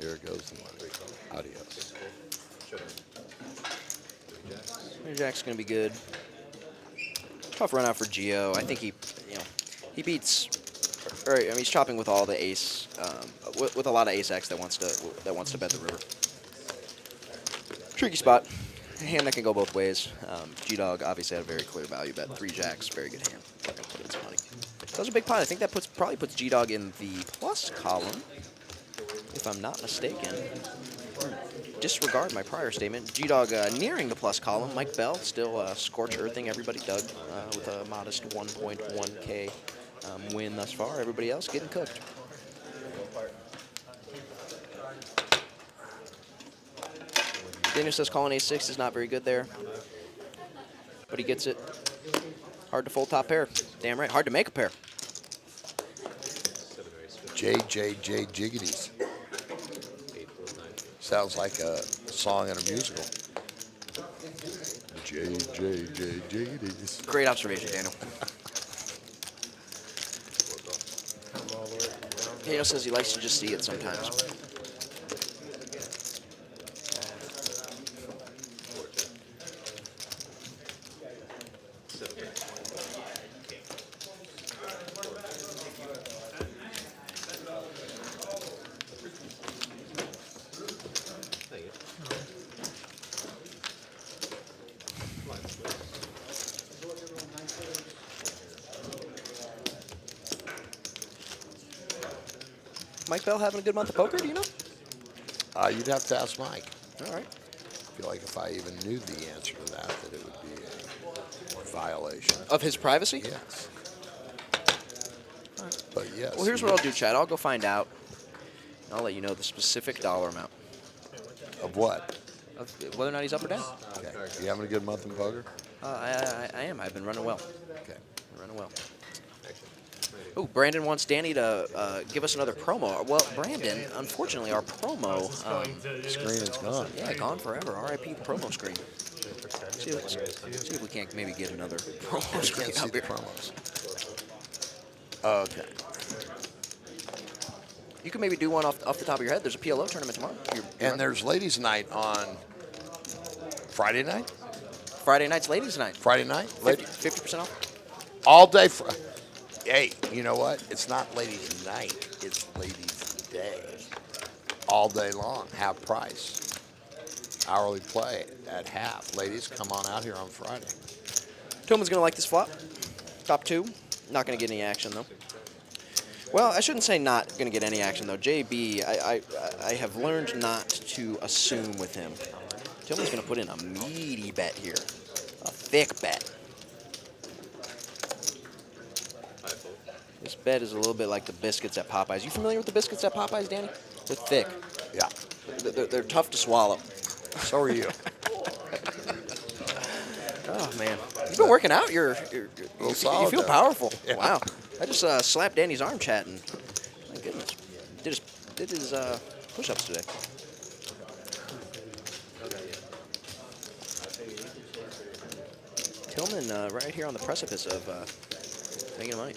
Here goes the money. Adios. Your jack's gonna be good. Tough run out for Gio. I think he beats. Or, I mean, he's chopping with all the ace, with a lot of ace X that wants to bet the river. Tricky spot. A hand that can go both ways. G-Dog obviously had a very clear value bet. 3 jacks, very good hand. We're gonna put in some money. That was a big pot. I think that probably puts G-Dog in the plus column, if I'm not mistaken. Disregard my prior statement. G-Dog nearing the plus column. Mike Bell still scorch earthing everybody. Doug with a modest 1.1K win thus far. Everybody else getting cooked. Daniel says calling ace-6 is not very good there, but he gets it. Hard to fold top pair. Damn right. Hard to make a pair. JJJ Jiggities. Sounds like a song in a musical. JJJ Jiggities. Great observation, Daniel. Daniel says he likes to just see it sometimes. Mike Bell having a good month of poker, do you know? You'd have to ask Mike. All right. I feel like if I even knew the answer to that it would be a violation. Of his privacy? Yes. But yes. Well, here's what I'll do, Chad. I'll go find out. I'll let you know the specific dollar amount. Of what? Of whether or not he's up or down. Okay. You having a good month in poker? I am. I've been running well. Okay. Running well. Oh, Brandon wants Danny to give us another promo. Well, Brandon, unfortunately, our promo Screen is gone. yeah, gone forever. R.I.P. the promo screen. See if we can't maybe get another promo I screen can't see out the here. promos. Okay. You can maybe do one off the top of your head. There's a PLO tournament tomorrow. And there's ladies' night on Friday night? Friday night's ladies' night. Friday night? 50% off. All day. Hey, you know what? It's not ladies' night. It's ladies' day. All day long. Half price. Hourly play at half. Ladies, come on out here on Friday. Tillman's going to like this flop. Top 2. Not going to get any action, though. Well, I shouldn't say not going to get any action, though. JB, I have learned not to assume with him. Tillman's going to put in a meaty bet here. A thick bet. This bet is a little bit like the biscuits at Popeyes. You familiar with the biscuits at Popeyes, Danny? They're thick. Yeah. They're tough to swallow. So are you. Oh, man. You've been working out. You solid feel there. powerful. Yeah. Wow. I just slapped Danny's arm chatting. My goodness. Did his push-ups today. Tillman right here on the precipice of making money.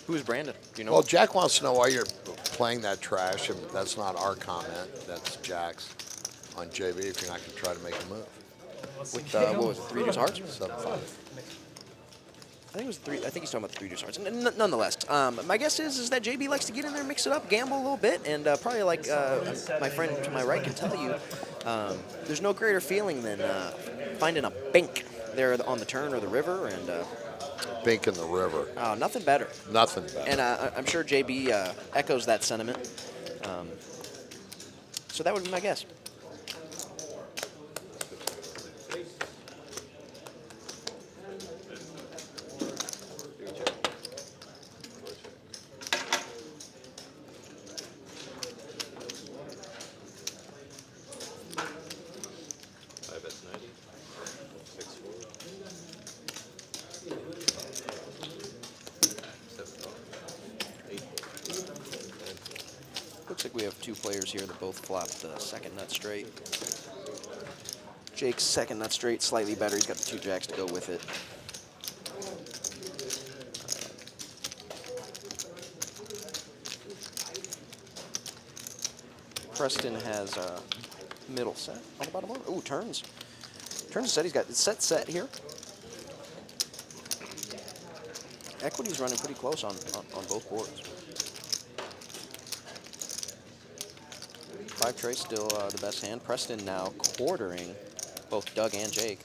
Who's Brandon? Do you know? Well, Jack wants to know why you're playing that trash, and that's not our comment. That's Jack's on JB if you're not going to try to make a move. With what was it, 3 deuce hearts? 7-5. I think it was 3. I think he's talking about the 3 deuce hearts. Nonetheless, my guess is that JB likes to get in there, mix it up, gamble a little bit, and probably like my friend to my right can tell you, there's no greater feeling than finding a bink there on the turn or the river, and Bink in the river. nothing better. Nothing better. And I'm sure JB echoes that sentiment. So that would be my guess. Looks like we have two players here that both flopped the second nut straight. Jake's second nut straight, slightly better. He's got the 2 jacks to go with it. Preston has a middle set on the bottom one. Ooh, turns. Turns a set. He's got set here. Equity's running pretty close on both boards. 5 tray still the best hand. Preston now quartering both Doug and Jake.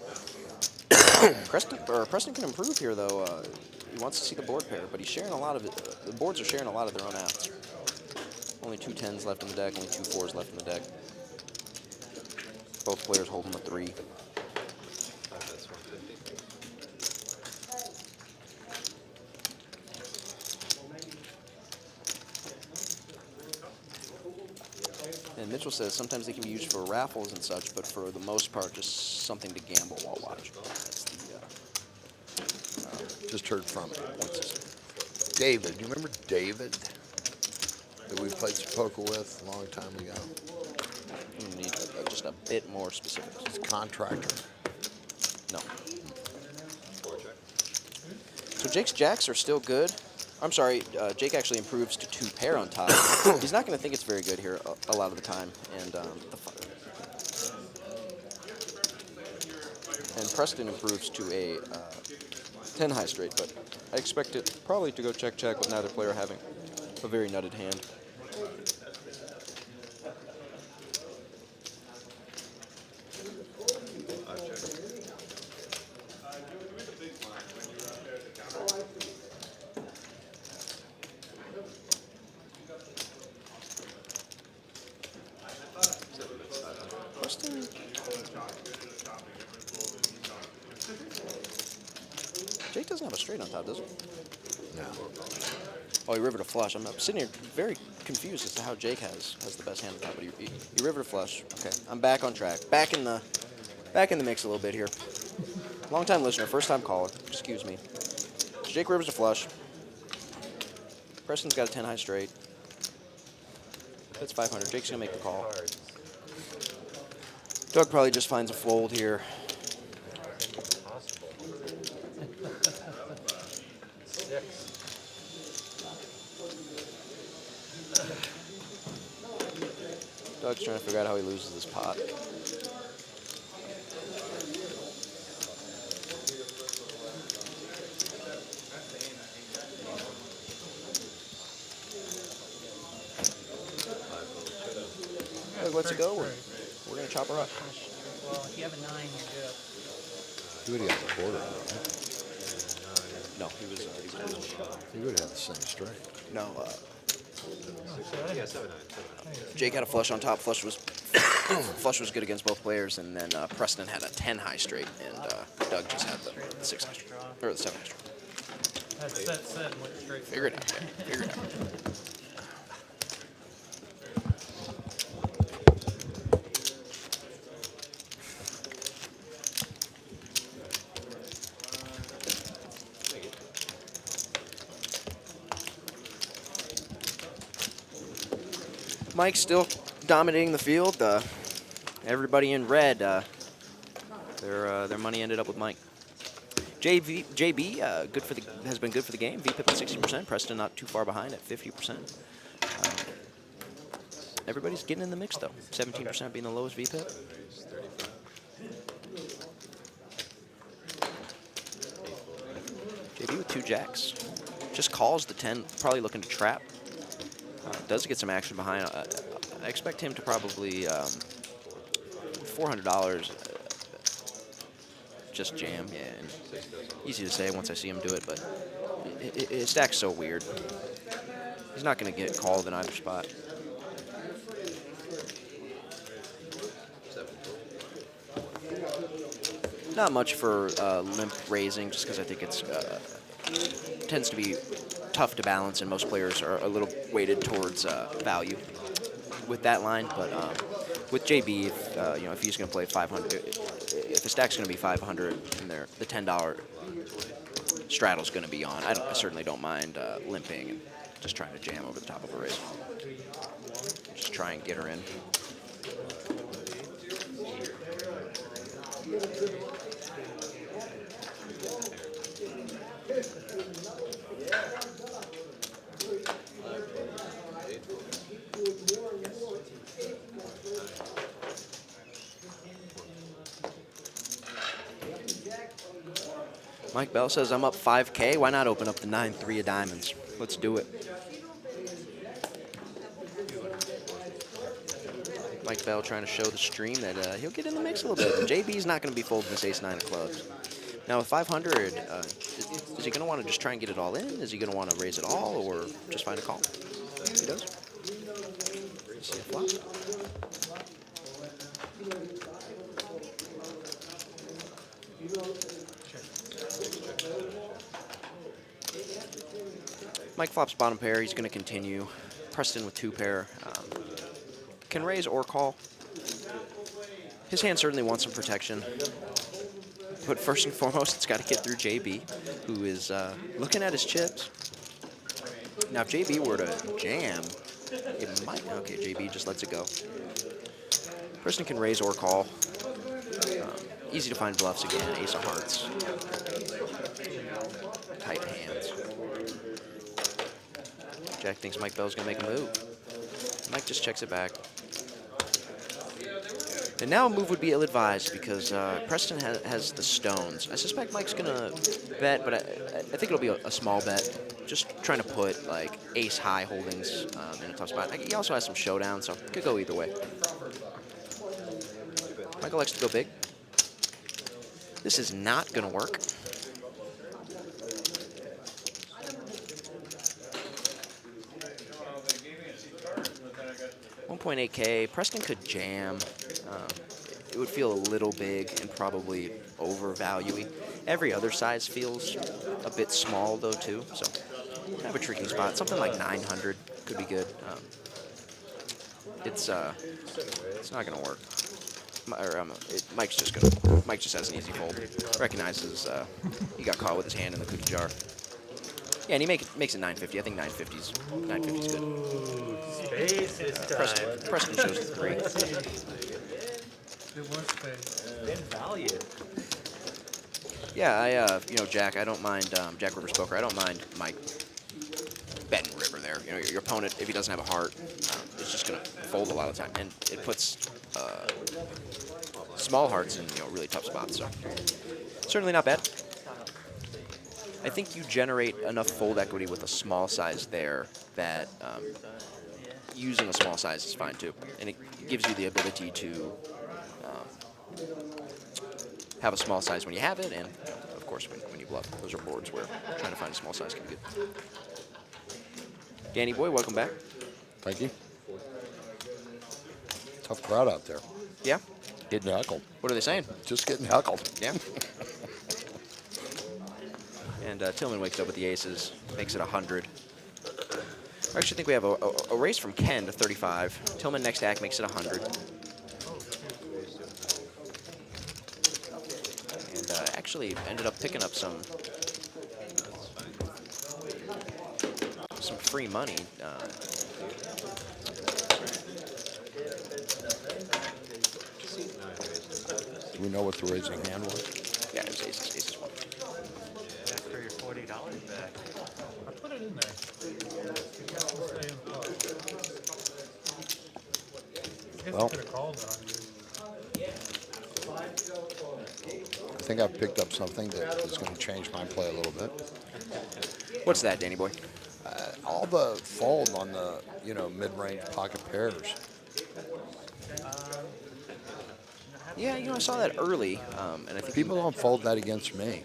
Preston can improve here though. He wants to see the board pair, but he's sharing a lot of it. The boards are sharing a lot of their own outs. Only 2 10s left in the deck, only 2 4s left in the deck. Both players holding the 3. And Mitchell says sometimes they can be used for raffles and such, but for the most part, just something to gamble while watching. That's the, Just heard from David. Do you remember David that we played some poker with a long time ago? you need just a bit more specifics. He's a contractor. No. So Jake's jacks are still good. I'm sorry, Jake actually improves to 2 pair on top. He's not going to think it's very good here a lot of the time. And Preston improves to a 10 high straight, but I expect it probably to go check-check with neither player having a very nutted hand. Jake doesn't have a straight on top, does he? No. Oh, he rivered a flush. I'm sitting here very confused as to how Jake has the best hand on top, but he rivered a flush. Okay, I'm back on track. Back in the mix a little bit here. Long time listener, first time caller. Excuse me. Jake rivers a flush. Preston's got a 10 high straight. That's 500. Jake's gonna make the call. Doug probably just finds a fold here. Doug's trying to figure out how he loses this pot. Doug, let's go. We're going to chop her up. Well, if you have a 9, you're good. He would have got the quarter. No, he was He would have had the same straight. no, Yeah, Jake had a flush on top. Flush was good against both players, and then Preston had a 10 high straight, and Doug just had the 6 high straight, or the 7 high straight. That's set and went straight. Figure it out. Man. Figure it out. Mike's still dominating the field. Everybody in red, their money ended up with Mike. JB has been good for the game. VPIP at 60%. Preston not too far behind at 50%. Everybody's getting in the mix though. 17% being the lowest VPIP. JB with 2 jacks. Just calls the 10, probably looking to trap. Does get some action behind. I expect him to probably $400 just jam. Yeah, and easy to say once I see him do it, but his stack's so weird. He's not going to get called in either spot. Not much for limp raising, just because I think it's tends to be tough to balance, and most players are a little weighted towards value with that line. But with JB, if he's going to play 500, if the stack's going to be 500, and the $10 straddle's going to be on, I certainly don't mind limping and Just trying to jam over the top of a raise. Just try and get her in. Mike Bell says, I'm up 5K. Why not open up the 9-3 of diamonds? Let's do it. Mike Bell trying to show the stream that he'll get in the mix a little bit. JB's not going to be folding this ace-9 of clubs. Now with 500, is he going to want to just try and get it all in? Is he going to want to raise it all or just find a call? He does. See a flop. Mike flops bottom pair. He's going to continue. Preston with 2 pair. Can raise or call. His hand certainly wants some protection. But first and foremost, it's got to get through JB, who is looking at his chips. Now, if JB were to jam, it might. Okay, JB just lets it go. Preston can raise or call. Easy to find bluffs again. Ace of hearts. Tight hands. Jack thinks Mike Bell's going to make a move. Mike just checks it back. And now a move would be ill-advised because Preston has the stones. I suspect Mike's going to bet, but I think it'll be a small bet. Just trying to put, like, ace-high holdings in a tough spot. He also has some showdown, so could go either way. Michael likes to go big. This is not going to work. 1.8K. Preston could jam. It would feel a little big and probably overvalue-y. Every other size feels a bit small, though, too. So kind of a tricky spot. Something like 900 could be good. It's not going to work. Mike just has an easy fold. Recognizes he got caught with his hand in the cookie jar. Yeah, and he makes it 950. I think 950's good. Space this time. Preston shows the 3. Then value. Yeah, Jack, I don't mind, Jack Rivers Poker, I don't mind Mike betting river there. Your opponent, if he doesn't have a heart, is just going to fold a lot of the time. And it puts small hearts in, really tough spots. So certainly not bad. I think you generate enough fold equity with a small size there that using a small size is fine too. And it gives you the ability to have a small size when you have it, and of course when you bluff. Those are boards where trying to find a small size can be good. Danny Boy, welcome back. Thank you. Tough crowd out there. Yeah? Getting heckled. What are they saying? Just getting heckled. Yeah. And Tillman wakes up with the aces, makes it 100. I actually think we have a race from Ken to 35. Tillman next act makes it 100. And actually ended up picking up some free money. Do we know what the raising hand was? Yeah, it was aces 1. For your $40 back. I put it in there. Well, Could have called on you. I think I've picked up something that is going to change my play a little bit. What's that, Danny Boy? All the fold on the, mid-range pocket pairs. Yeah, I saw that early, and I think People don't fold that against me.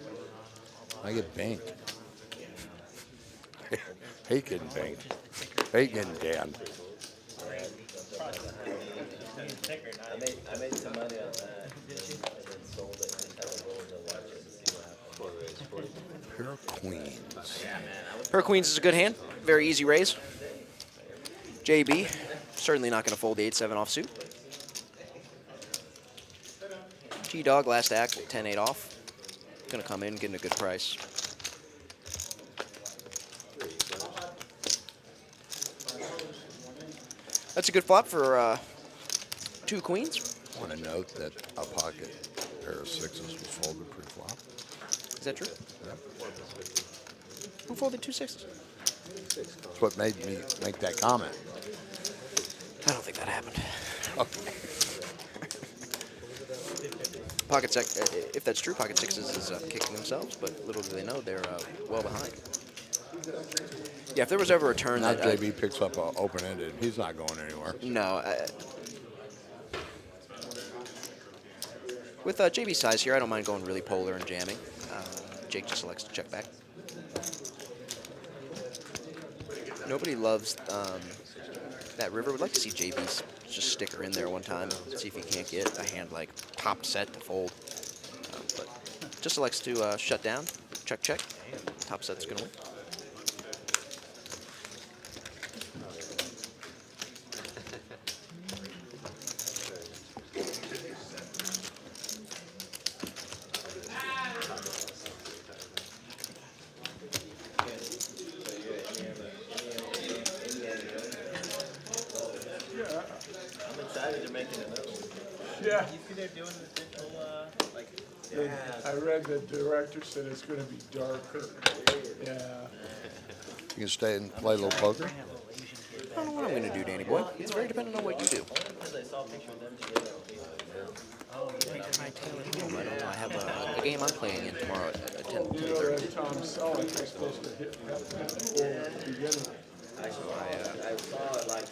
I get banked. Hate getting banked. Hate getting Dan. I made some money on that. And then sold it and had a roll to watch it and see what happened. Pair queens. Her queens is a good hand. Very easy raise. JB, certainly not going to fold the 8-7 offsuit. G-Dog, last act, 10-8 off. Going to come in, getting a good price. That's a good flop for 2 queens. I want to note that a pocket pair of sixes was folded pre-flop. Is that true? Yep. Who folded 2 sixes? That's what made me make that comment. I don't think that happened. Okay. Pocket six, if that's true, pocket sixes is kicking themselves, but little do they know they're well behind. Yeah, if there was ever a turn Now that JB picks up open-ended. He's not going anywhere. no. With JB's size here, I don't mind going really polar and jamming. Jake just elects to check back. Nobody loves that river. Would like to see JB just stick her in there one time and see if he can't get a hand like top set to fold. But just elects to shut down, check, check. Top set's gonna win. I'm excited you're making another one. Yeah. You see they're doing the digital, like, I read the director said it's gonna be darker. Yeah. You can stay and play a little poker. I don't know what I'm gonna do, Danny boy. It's very dependent on what you do. because I saw a picture of them together. I don't know. I have a game I'm playing in tomorrow at 10. You know that Tom Selleck is supposed to hit at the beginning. I saw it like,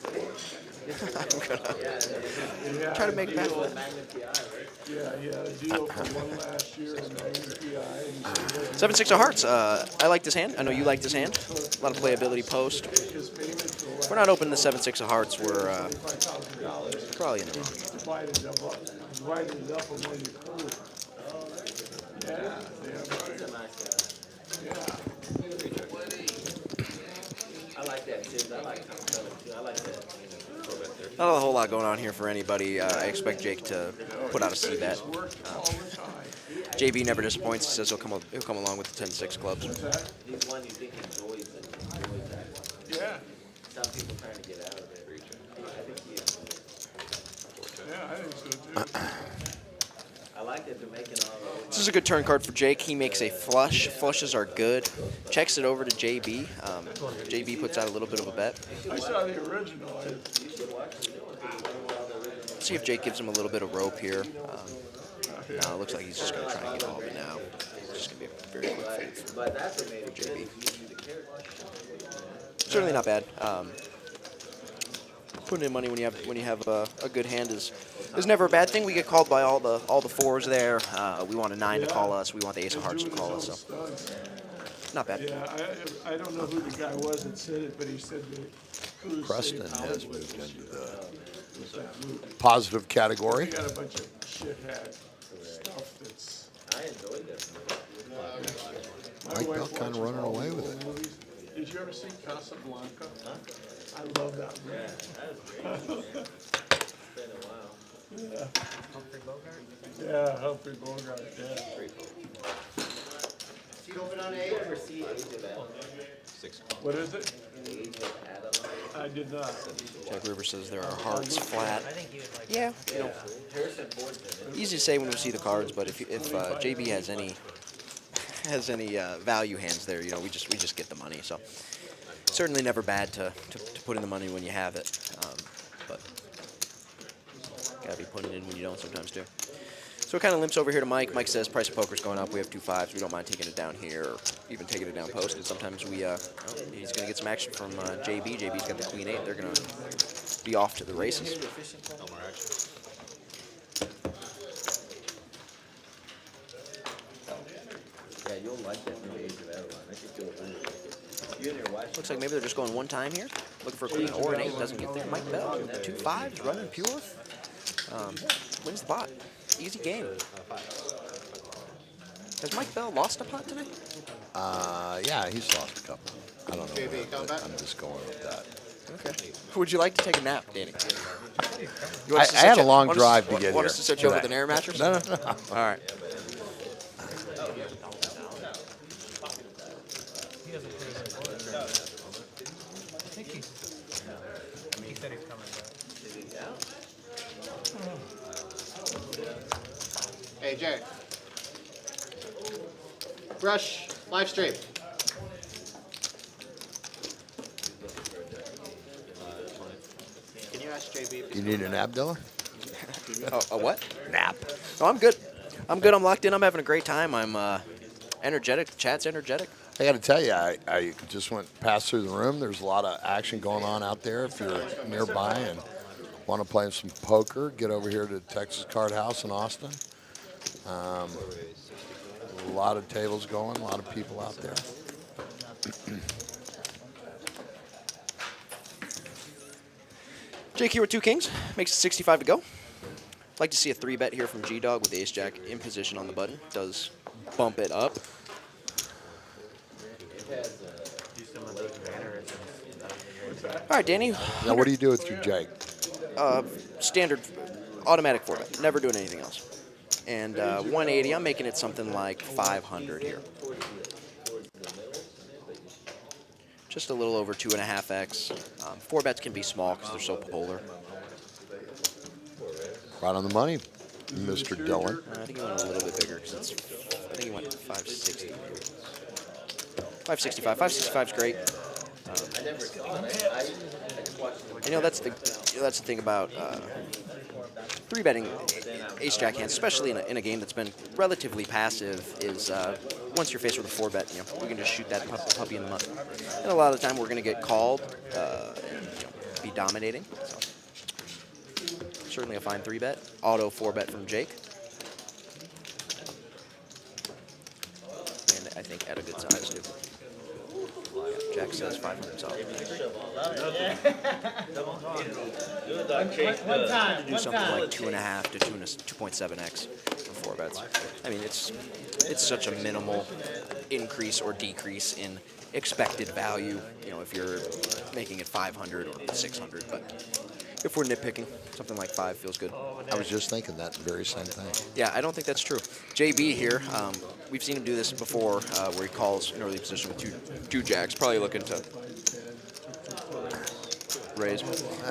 Yeah, Try to make it happen. Magnum PI, right? Yeah, he had a deal for one last year in Magnum PI. And he said 7-6 of hearts. I like this hand. I know you like this hand. A lot of playability post. his payment for the last We're not opening the 7-6 of hearts. We're $5,000. probably in the wrong. Divided it up among the crew. Yeah, He's a nice guy. yeah. I like that too. I like Tom Selleck too. I like that. Not a whole lot going on here for anybody. I expect Jake to put out a C bet. Worked all the time. JB never disappoints. He says he'll come along with the 10-6 clubs. What's that? He's one you think enjoys that. Yeah, Some people trying to get out of it. I think he is. yeah, I think so too. I like that they're making all those. This is a good turn card for Jake. He makes a flush. Flushes are good. Checks it over to JB. JB puts out a little bit of a bet. I saw the original. See if Jake gives him a little bit of rope here. No, it looks like he's just going to try and get all of it now. It's just going to be a very quick fold But that's what made it for JB. the character. Certainly not bad. Putting in money when you have a good hand is never a bad thing. We get called by all the fours there. We want a 9 to call us. We want the ace of hearts to call us. So not bad. Yeah, I don't know who the guy was that said it, but he said that Cruz Preston saved has Hollywood moved into the with that movie. positive category. He got a bunch of shithead stuff that's. I enjoyed that. My Mike wife Bell kinda watches running all away the with old it. movies. Did you ever see Casablanca? I love that movie. That was great. It's been a while. Yeah, Humphrey Bogart? yeah, Humphrey Bogart, yeah. You ever see Age of Adam? What is it? Age of Adam? I did not. Jack River says there are hearts flat. I think you would like Yeah, Harrison Ford's in it. easy to say when we see the cards, but if JB has any value hands there, we just get the money. So certainly never bad to put in the money when you have it, but gotta be putting it in when you don't sometimes too. So it kind of limps over here to Mike. Mike says price of poker's going up. We have 2 5s. We don't mind taking it down here, or even taking it down posted. Sometimes he's gonna get some action from JB. JB's got the queen 8. They're gonna be off to the races. Yeah, you'll like that new Age of Adam. I think you'll really like it. You and your wife. Looks like maybe they're just going one time here. Looking for a queen or an 8. Doesn't get there. Mike Bell, 2 5s, running pure. Wins the pot. Easy game. Has Mike Bell lost a pot today? Yeah, he's lost a couple. I don't know. But I'm just going with that. Okay. Would you like to take a nap, Danny? I had a long drive to get here. Want us to set you up with today. an air mattress? No. All right. He doesn't put it in. I think he said he's coming back. Hey, Jared. Brush, live stream. Can you ask JB if You need an nap, Dylan? A what? Nap. No, I'm good. I'm good. I'm locked in. I'm having a great time. I'm energetic. Chat's energetic. I got to tell you, I just went past through the room. There's a lot of action going on out there. If you're nearby and want to play some poker, get over here to Texas Card House in Austin. A lot of tables going, a lot of people out there. Jake here with 2 kings. Makes it 65 to go. Like to see a 3-bet here from G-Dog with ace-jack in position on the button. Does bump it up. Do some of those mannerisms. All right, Danny. Now, what do you do with your Jake? Standard automatic 4-bet. Never doing anything else. And 180, I'm making it something like 500 here. Just a little over 2.5x. 4-bets can be small because they're so polar. Right on the money, Mr. Dillon. I think he went a little bit bigger because I think he went 560. 565. 565 is great. You know, that's the thing about 3-betting ace-jack hands, especially in a game that's been relatively passive, is once you're faced with a 4-bet, you know, we can just shoot that puppy in the mud. And a lot of the time, we're going to get called and be dominating. So. Certainly a fine 3-bet. Auto 4-bet from Jake. And I think at a good size, too. Jack says 500 solid. Do something like 2.5 to 2.7x for 4-bets. I mean, it's such a minimal increase or decrease in expected value, you know, if you're making it 500 or 600, but if we're nitpicking, something like 5 feels good. I was just thinking that very same thing. Yeah, I don't think that's true. JB here, we've seen him do this before, where he calls an early position with two jacks, probably looking to raise.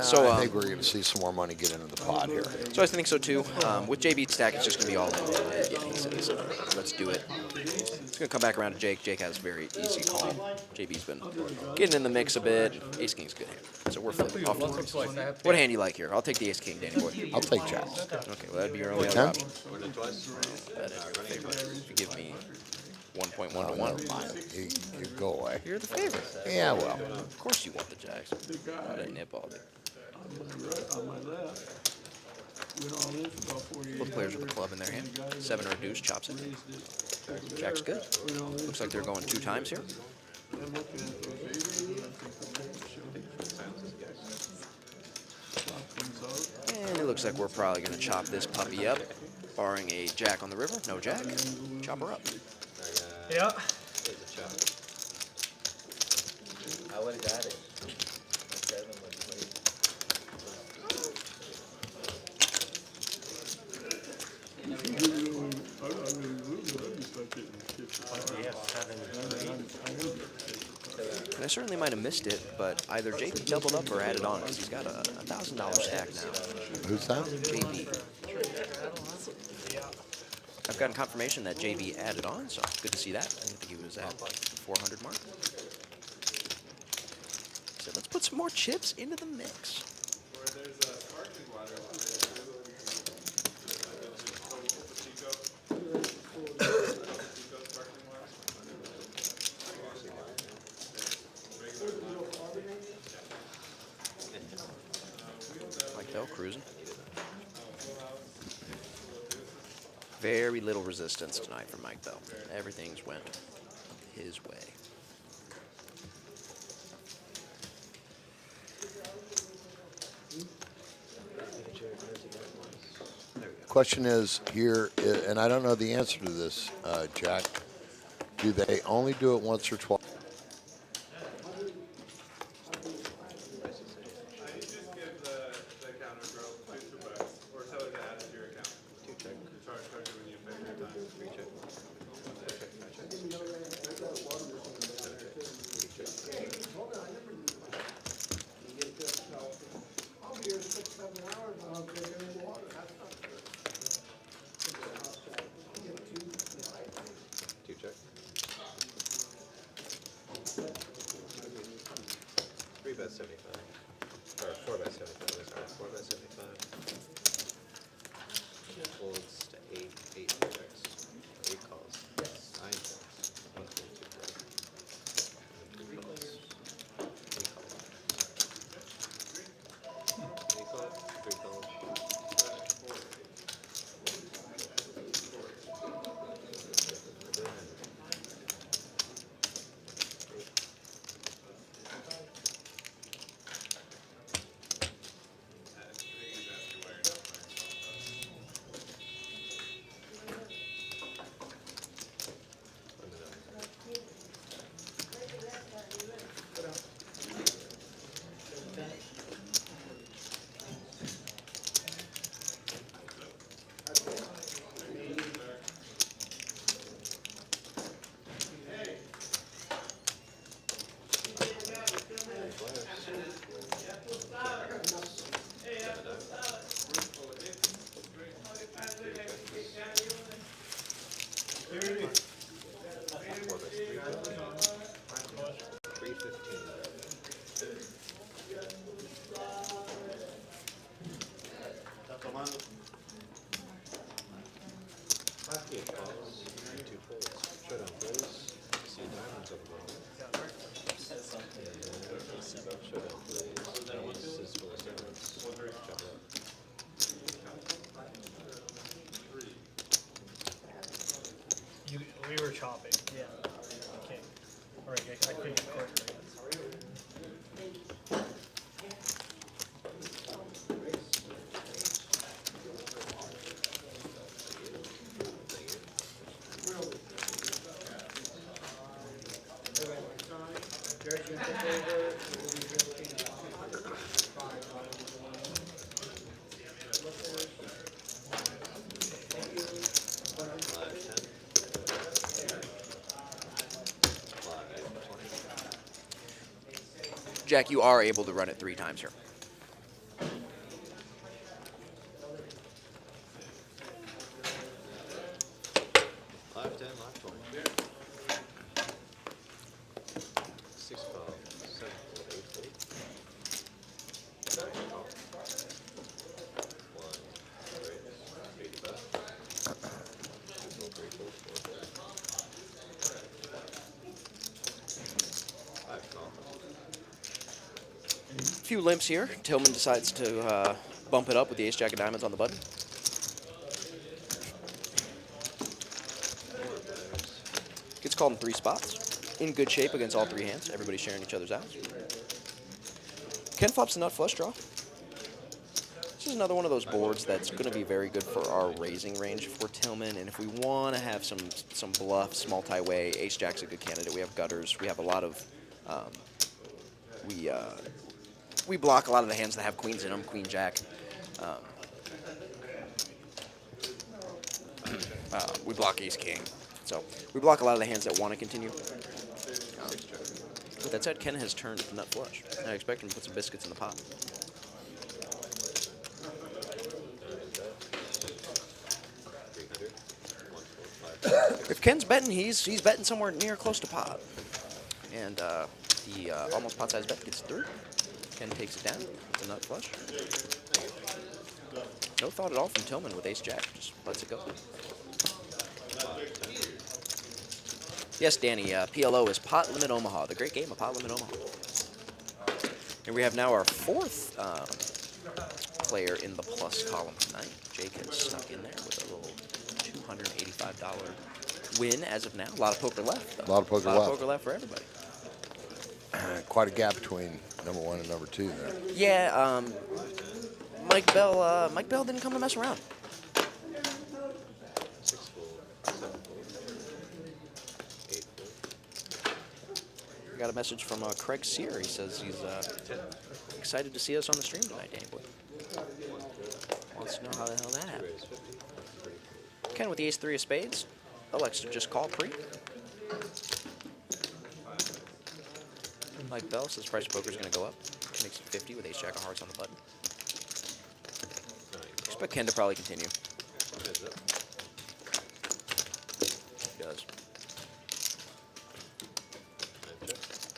So I think we're going to see some more money get into the pot here. So I think so too. With JB's stack, it's just going to be all in. Yeah, he says, let's do it. It's going to come back around to Jake. Jake has a very easy call. JB's been getting in the mix a bit. Ace King's good hand. So we're flipping off. What hand do you like here? I'll take the Ace King, Danny boy. I'll take jacks. Okay, well, that'd be your only other option. That is your favorite. If you give me 1.1 to 1. You go away. You're the favorite. Yeah, well. Of course you want the jacks. That nip all day. On my left. Went all in for about 48 Both players with a club in their hand. 7 or a deuce, chops it. Jack's good. Looks like they're going 2 times here. And it looks like we're probably going to chop this puppy up, barring a jack on the river. No jack. Chop her up. Yeah. I would have got it. And I certainly might have missed it, but either JB doubled up or added on, because he's got a $1,000 stack now. Who's that? JB. I've gotten confirmation that JB added on, so good to see that. I think he was at like the 400 mark. So let's put some more chips into the mix. Like Bell cruising. Very little resistance tonight from Mike Bell. Everything's went his way. Question is here, and I don't know the answer to this, Jack. Do they only do it once or twice? 75. Or 4 by 75. Let's go 4 by 75. Folds to 8, 8 checks. 8 calls. 9 checks. 1 fold, 2 fold. And 3 calls. 3 calls. 3 calls. 3 calls. We were chopping. Yeah. Okay. All right. I couldn't quite. Jack, you are able to run it 3 times here. Live 10, live 20. 6 call, 7 fold, 8 fold. 9 call. 1 raise, 8 bet. 2 fold, 3 fold, 4 fold. 5 call. Few limps here. Tillman decides to bump it up with the ace jack of diamonds on the button. Gets called in 3 spots. In good shape against all 3 hands. Everybody's sharing each other's outs. Ken flops a nut flush draw. This is another one of those boards that's going to be very good for our raising range for Tillman. And if we want to have some bluffs, multi-way, ace jack's a good candidate. We have gutters. We have a lot of we block a lot of the hands that have queens in them, queen jack. We block ace king. So we block a lot of the hands that want to continue. With that said, Ken has turned nut flush. I expect him to put some biscuits in the pot. If Ken's betting, he's betting somewhere near close to pot. And the almost pot-sized bet gets through. Ken takes it down. It's a nut flush. No thought at all from Tillman with ace-jack. Just lets it go. Yes, Danny, PLO is Pot Limit Omaha, the great game of Pot Limit Omaha. And we have now our 4th player in the plus column tonight. Jake has snuck in there with a little $285 win as of now. A lot of poker left, though. A lot of poker left. A lot of poker left for everybody. Quite a gap between number 1 and number 2 there. Yeah, Mike Bell didn't come to mess around. 6 fold, 7 fold, 8 fold. We got a message from Craig Sear. He says he's excited to see us on the stream tonight, Danny Boy. Wants to know how the hell that happened. Ken with the ace-3 of spades. Elects to just call pre. Mike Bell says price of poker is going to go up. Makes it 50 with ace-jack of hearts on the button. Expect Ken to probably continue. He does.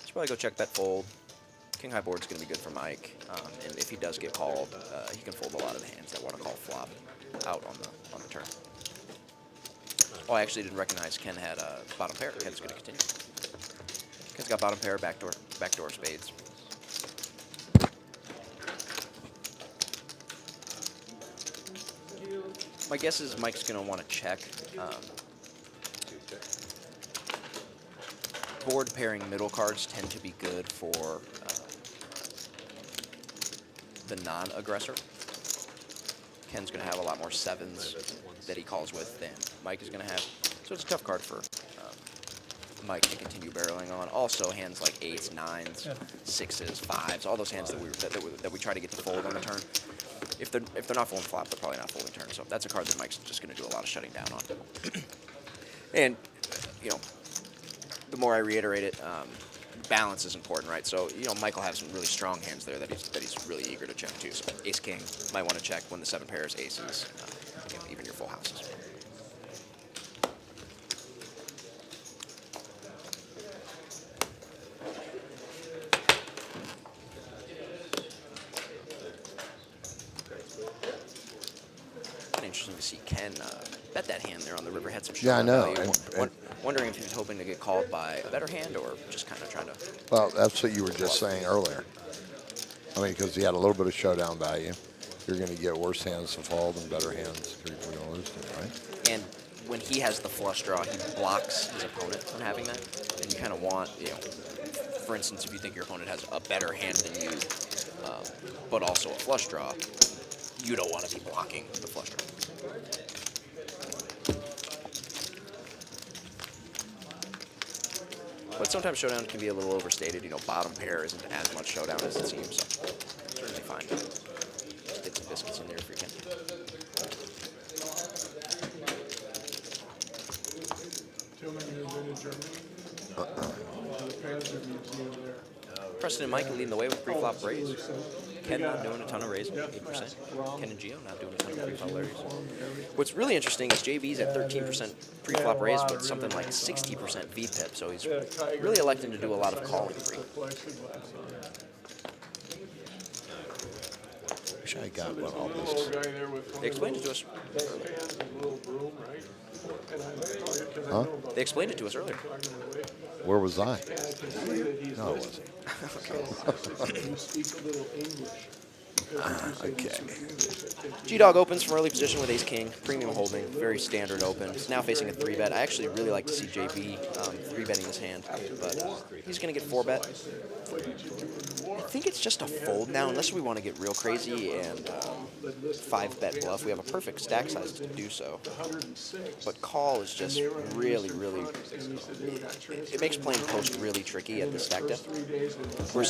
Should probably go check bet fold. King high board is going to be good for Mike, and if he does get called, he can fold a lot of the hands that want to call flop out on the turn. Oh, I actually didn't recognize Ken had a bottom pair. Ken's going to continue. Ken's got bottom pair, backdoor spades. My guess is Mike's going to want to check. Board pairing middle cards tend to be good for the non-aggressor. Ken's going to have a lot more sevens that he calls with than Mike is going to have. So it's a tough card for Mike to continue barreling on. Also, hands like 8s, 9s, 6s, 5s, all those hands that we try to get to fold on the turn. If they're not folding flop, they're probably not folding turn. So that's a card that Mike's just going to do a lot of shutting down on. And, you know, the more I reiterate it, balance is important, right? So, you know, Mike will have some really strong hands there that he's really eager to check too. So ace king might want to check when the 7 pairs, aces, you know, even your full houses. Interesting to see Ken bet that hand there on the river. Had some Yeah, I know. Wondering if he was hoping to get called by a better hand or just kind of trying to. Well, that's what you were just saying earlier. I mean, because he had a little bit of showdown value. You're going to get worse hands to fold and better hands you're going to lose to, right? And when he has the flush draw, he blocks his opponent from having that. And you kind of want, you know, for instance, if you think your opponent has a better hand than you, but also a flush draw, you don't want to be blocking the flush draw. But sometimes showdown can be a little overstated. You know, bottom pair isn't as much showdown as it seems, so certainly fine. Stick some biscuits in there if you can. Tillman, you ever been to Germany? The Panzer Museum there. Preston and Mike leading the way with pre-flop raise. Ken not doing a ton of raising, 8%. Ken and Gio not doing a ton of pre-flop raise. What's really interesting is JB's at 13% pre-flop raise, but something like 60% VPIP, so he's really electing to do a lot of calling free. Wish I got one all this. They explained it to us. Huh? They explained it to us earlier. Where was I? No, it wasn't. You speak a little English. Okay. G-Dog opens from early position with ace-king, premium holding, very standard open. He's now facing a 3-bet. I actually really like to see JB 3-betting this hand, but he's going to get 4-bet. I think it's just a fold now, unless we want to get real crazy and 5-bet bluff. We have a perfect stack size to do so. But call is just really, really... It makes playing post really tricky at the stack depth.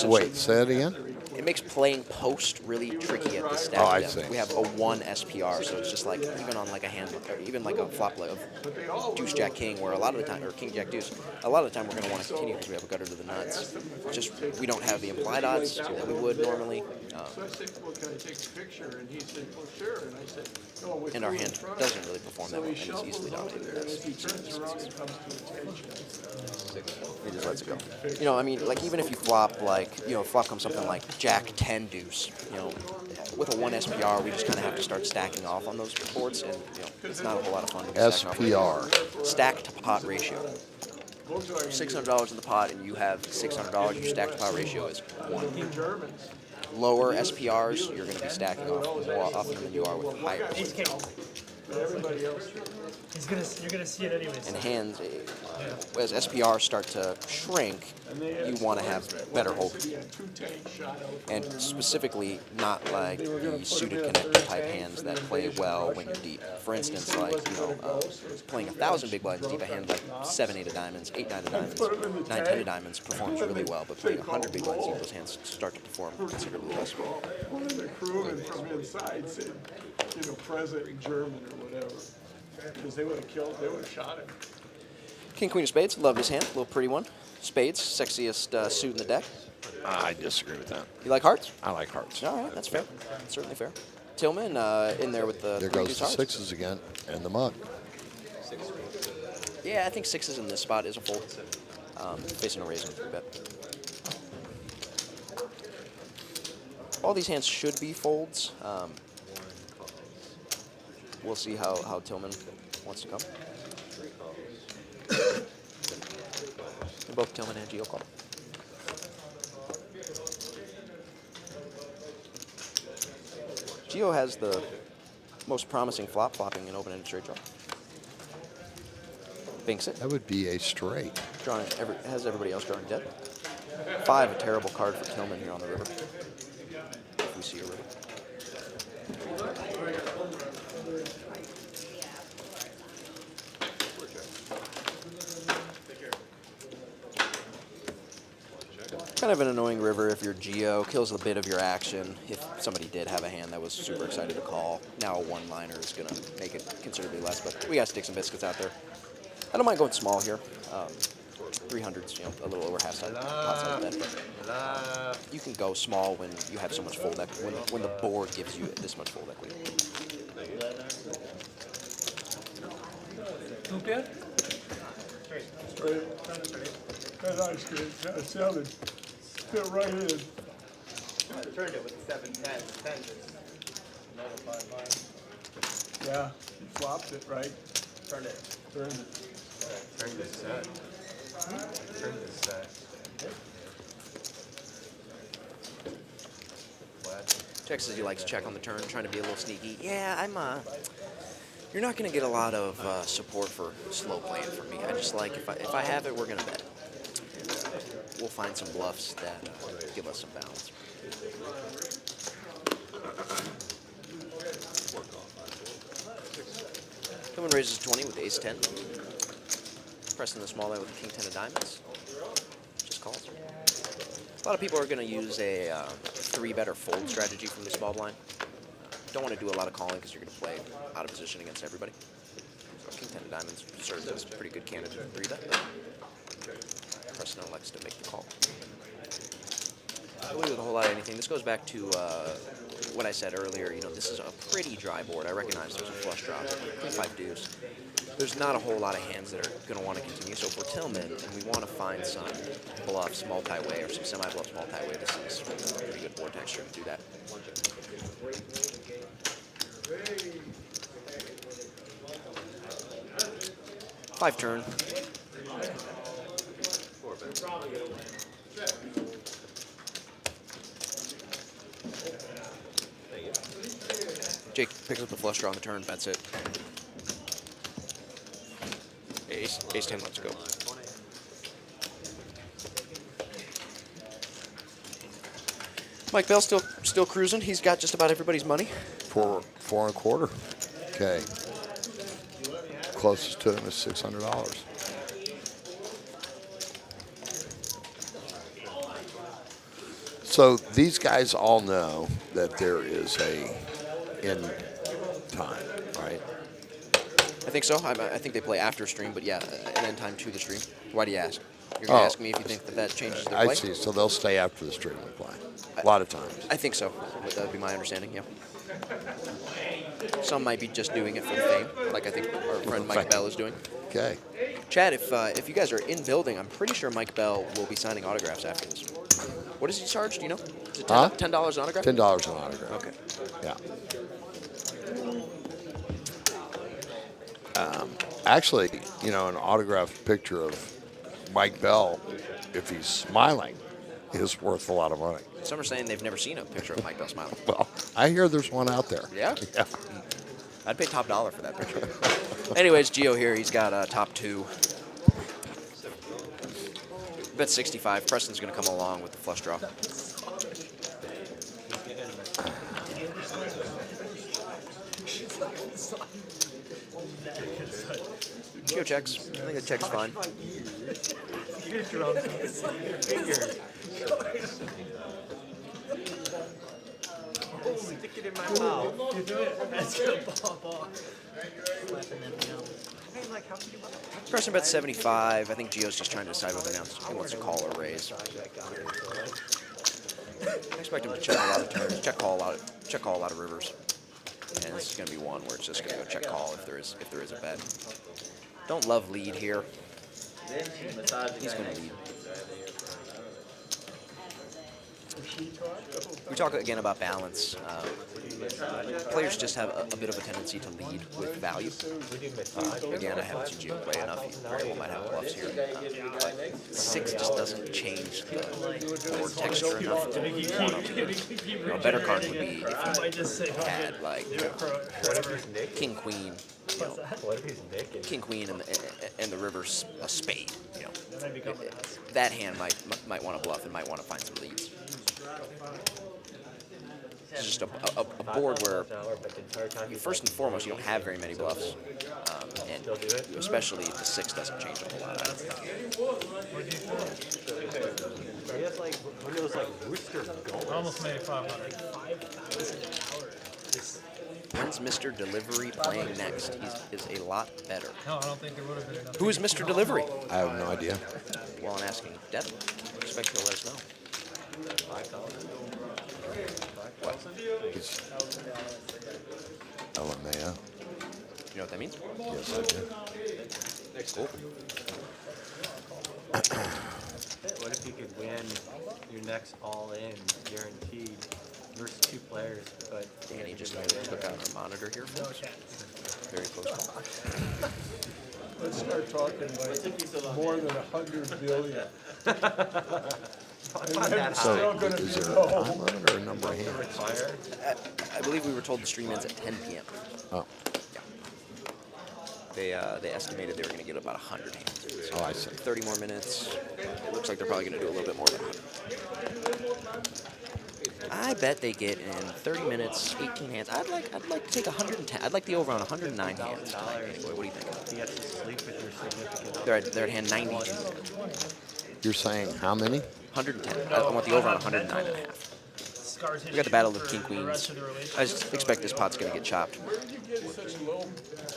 Wait, say it again? It makes playing post really tricky at the stack Oh, I depth. see. We have a 1 SPR, so it's just like, even on like a hand, or even like a flop of deuce jack king, where a lot of the time, or king jack deuce, a lot of the time we're going to want to continue because we have a gutter to the nuts. Just, we don't have the implied odds that we would normally. So I said, well, can I take a picture? And he said, well, sure. And I said, no, with And our hand doesn't really perform that well, and it's easily dominated. And as he turns around and comes to attention. He just lets it go. You know, I mean, like, even if you flop, like, you know, flop comes something like Jack 10 deuce, you know, with a 1 SPR, we just kind of have to start stacking off on those boards, and, you know, it's not a whole lot of fun to be stacking off. SPR. Stack to pot ratio. $600 in the pot, and you have $600. Your stack to pot ratio is 1. Lower SPRs, you're going to be stacking off more often than you are with higher. You're gonna see it anyways. And hands, as SPRs start to shrink, you want to have better hold. And specifically, not like the suited connector type hands that play well when you're deep. For instance, like, you know, playing 1,000 big blinds deep, a hand like 7-8 of diamonds, 8-9 of diamonds, 9-10 of diamonds performs really well, but playing 100 big blinds deep, those hands start to perform considerably less well. One of the crewmen from inside said, you know, present in German or whatever. Because they would have shot him. King, queen of spades, love this hand, little pretty one. Spades, sexiest suit in the deck. I disagree with that. You like hearts? I like hearts. All right, that's fair. Certainly fair. Tillman in there with the There three goes deuce the hearts. sixes again, and the mug. Yeah, I think sixes in this spot is a fold. Facing a raise and 3-bet. All these hands should be folds. We'll see how Tillman wants to come. Both Tillman and Gio call. Gio has the most promising flopping in open-ended straight draw. Binks it. That would be a straight. Drawing has everybody else drawing dead. 5, a terrible card for Tillman here on the river. If we see a river. Kind of an annoying river if you're Geo, kills a bit of your action. If somebody did have a hand that was super excited to call, now a one-liner is going to make it considerably less, but we got sticks and biscuits out there. I don't mind going small here. 300's, you know, a little over half side, outside the bed, but you can go small when you have so much fold equity, when the board gives you this much fold equity. 2 pair? Straight. That's not straight. That's 7. Fit right in. I turned it with 7, 10. 10 just nullified mine. Yeah, you flopped it, right? Turned it. Turned it. Turn this set. Turn this set. What? Check says he likes check on the turn, trying to be a little sneaky. Yeah, you're not going to get a lot of support for slow playing from me. I just like, if I have it, we're going to bet. We'll find some bluffs that give us some balance. Someone raises 20 with ace 10. Pressing the small line with the king 10 of diamonds. Just calls. A lot of people are going to use a 3-bet or fold strategy from the small blind. Don't want to do a lot of calling because you're going to play out of position against everybody. So king 10 of diamonds serves as a pretty good candidate for 3-bet. Preston elects to make the call. I with a whole lot of anything. This goes back to what I said earlier. You know, this is a pretty dry board. I recognize there's a flush draw, queen 5 deuce. There's not a whole lot of hands that are going to want to continue. So for Tillman, and we want to find some bluffs multi-way or some semi-bluffs multi-way, this is a pretty good board texture to do that. Five turn. Jake picks up the flush draw on the turn, bets it. Ace 10, let's go. Mike Bell still cruising. He's got just about everybody's money. 4 1/4. Okay. Closest to him is $600. So these guys all know that there is a end time, right? I think so. I think they play after stream, but yeah, an end time to the stream. Why do you ask? You're going to ask me if you think that changes their play? I see. So they'll stay after the stream and play. A lot of times. I think so. That would be my understanding, yeah. Some might be just doing it for the fame, like I think our friend Mike Bell is doing. Okay. Chad, if you guys are in building, I'm pretty sure Mike Bell will be signing autographs after this. What does he charge? Do you know? Is it $10 an autograph? $10 an autograph. Okay. Yeah. Actually, you know, an autographed picture of Mike Bell, if he's smiling, is worth a lot of money. Some are saying they've never seen a picture of Mike Bell smiling. Well, I hear there's one out there. Yeah? Yeah. I'd pay top dollar for that picture. Anyways, Gio here, he's got top 2. Bet 65. Preston's going to come along with the flush draw. Gio checks. I think the check's fine. You're drunk. Fingers. Stick it in my mouth. You do it. That's gonna pop off. Slapping them down. Hey, like, how can you Preston bet 75. I think Gio's just trying to decide whether he wants to call or raise. I expect him to check a lot of turns, check call a lot of rivers. And this is going to be one where it's just going to go check call if there is a bet. Don't love lead here. He's going to lead. We talk again about balance. Players just have a bit of a tendency to lead with value. Again, I haven't seen Gio play enough. He very well might have bluffs here. But 6 just doesn't change the board texture enough to warrant him. A better card would be if you had like King Queen. What if he's Nick? King Queen and the river's a spade. You know, that hand might want to bluff and might want to find some leads. It's just a board where, first and foremost, you don't have very many bluffs, and especially the 6 doesn't change a whole lot. He has like one of those like rooster goals. Almost made 500. When's Mr. Delivery playing next? He is a lot better. No, I don't think there would have been enough. Who is Mr. Delivery? I have no idea. Well, I'm asking Devin. I expect he'll let us know. He's LMAO. You know what that means? Yes, I do. Cool. What if you could win your next all-in guaranteed versus 2 players, but Danny just took out our monitor here. Very close call. Let's start talking like more than 100 billion. And then still gonna be Is there a no. time limit or a number of hands? retire? I believe we were told the stream ends at 10 p.m. Oh, They estimated they were going to get about 100 hands. So oh, I see. 30 more minutes. It looks like they're probably going to do a little bit more than 100. I bet they get in 30 minutes, 18 hands. I'd like to take 110. I'd like the over on 109 hands tonight. Anyway, what do you think? You have to sleep with your significant They're at hand 92. You're saying how many? 110. I want the over on 109 and a half. We got the battle of King Queens. I just expect this pot's going to get chopped. Where'd you get such low?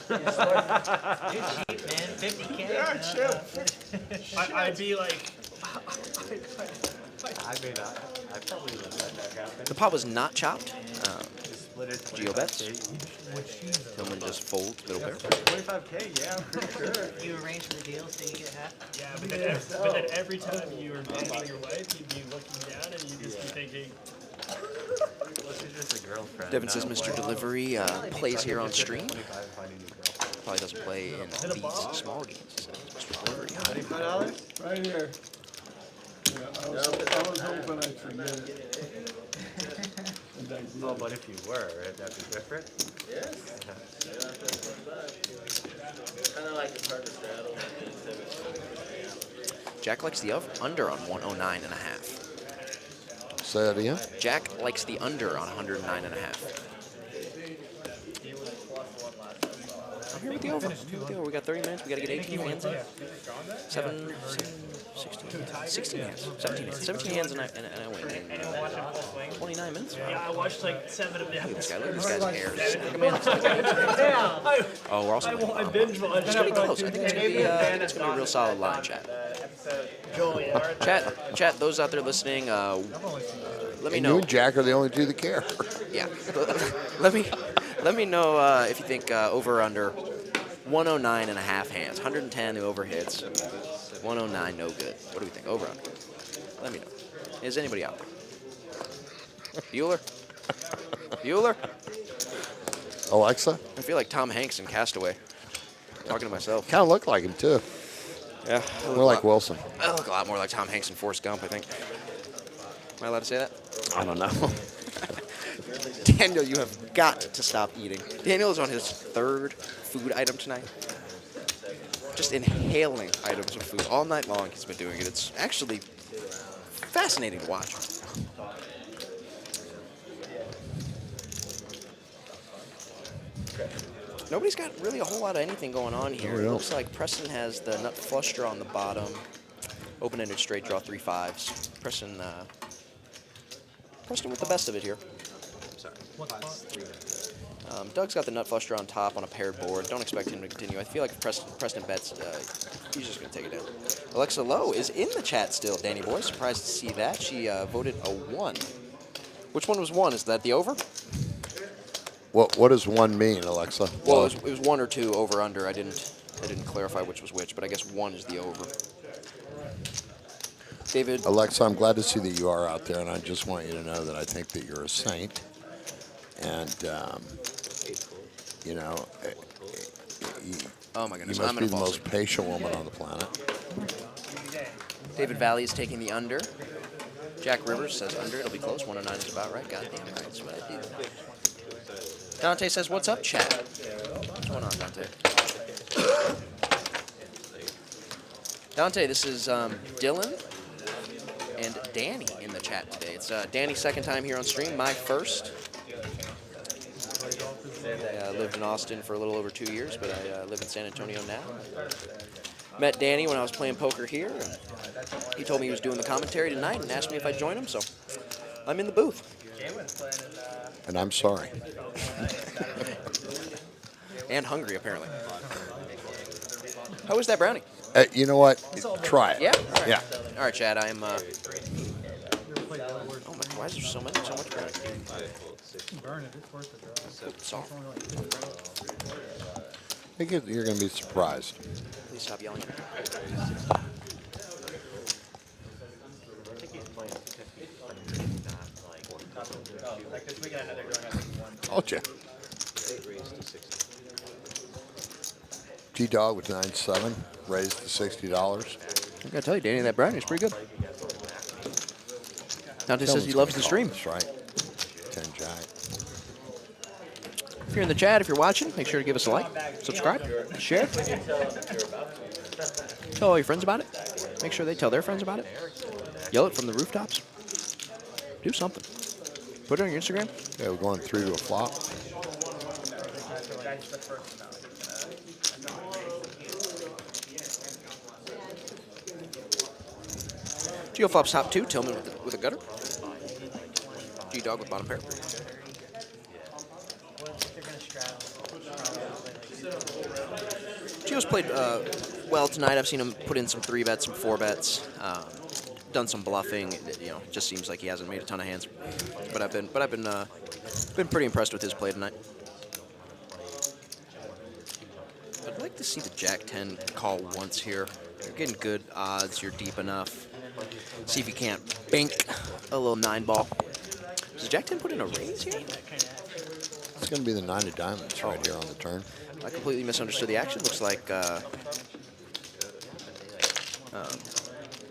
Cheap, man. 50K. Yeah, Chip. I'd be like, I mean, I probably would let that happen. The pot was not chopped. Just split it. Geo bets. 25K. Tillman just folds middle pair. 25K, yeah, for sure. You arrange for the deal so you get half. yeah, but then every time you were dating your wife, you'd be looking down and you'd just be thinking, This is just a girlfriend. Devin says Mr. Delivery plays here on stream. 25, find a new girl. Probably doesn't play in these small games. He says Mr. Delivery. $25? Right here. Yeah, I was hoping I'd forget it. And I did. Oh, but if you were, that'd be different. Kind of like it's hard to straddle. Jack likes the under on 109 and a half. Say that again? Jack likes the under on 109 and a half. I'm here with the over. We got 30 minutes. We got to get 18 hands in. 16 hands. 17 hands and I win. 29 minutes. yeah, I watched like 7 of them. Look at this guy's hair. Oh, we're also. I binge watched. It's gonna be close. I think it's gonna be a real solid line, chat. Chat. Those out there listening, let me And know. you and Jack are the only two that care. Yeah. Let me know if you think over or under 109 and a half hands. 110 the over hits. 109 no good. What do we think? Over under. Let me know. Is anybody out there? Bueller? Bueller? Alexa? I feel like Tom Hanks in Castaway. Talking to myself. Kind of look like him, too. Yeah. More like Wilson. I look a lot more like Tom Hanks in Forrest Gump, I think. Am I allowed to say that? I don't know. Daniel, you have got to stop eating. Daniel is on his 3rd food item tonight. Just inhaling items of food all night long. He's been doing it. It's actually fascinating to watch. Nobody's got really a whole lot of anything going on here. No, we It don't. looks like Preston has the nut flush draw on the bottom. Open-ended straight draw 3 5s. Preston with the best of it here. Doug's got the nut flush draw on top on a paired board. Don't expect him to continue. I feel like if Preston bets, he's just going to take it down. Alexa Lowe is in the chat still, Danny Boy. Surprised to see that. She voted a 1. Which one was 1? Is that the over? What does 1 mean, Alexa? Well, it was 1 or 2 over under. I didn't clarify which was which, but I guess 1 is the over. David. Alexa, I'm glad to see that you are out there, and I just want you to know that I think that you're a saint. And, you know, Oh my you goodness, must I'm be gonna the fall most asleep. patient woman on the planet. David Valley is taking the under. Jack Rivers says under. It'll be close. 109 is about right. Goddamn right. That's what I do. Dante says, "What's up, chat?" What's going on, Dante? Dante, this is Dylan and Danny in the chat today. It's Danny's second time here on stream, my first. I lived in Austin for a little over 2 years, but I live in San Antonio now. Met Danny when I was playing poker here. And he told me he was doing the commentary tonight and asked me if I'd join him, so I'm in the booth. And I'm sorry. And hungry, apparently. How was that brownie? You know what? Try it. Yeah? All right. Yeah. All right, Chad, I'm... Oh, my... Why is there so much brownie? Burn it, it's worth it. Oops, soft. I think you're going to be surprised. Please stop yelling. Told you. G-Dog with 9-7, raised to $60. I gotta tell you, Danny, that brownie is pretty good. Dante says he loves the stream. That's right. 10 Jack. If you're in the chat, if you're watching, make sure to give us a like, subscribe, share. Tell all your friends about it. Make sure they tell their friends about it. Yell it from the rooftops. Do something. Put it on your Instagram. Yeah, we're going 3 to a flop. Geoflop's top 2, Tillman with a gutter. G-Dog with bottom pair. Geo's played well tonight. I've seen him put in some 3-bets, some 4-bets, done some bluffing. You know, just seems like he hasn't made a ton of hands. But I've been pretty impressed with his play tonight. I'd like to see the Jack-10 call once here. You're getting good odds. You're deep enough. See if you can't bink a little 9-ball. Does Jack-10 put in a raise here? It's going to be the 9 of diamonds right here on the turn. I completely misunderstood the action. Looks like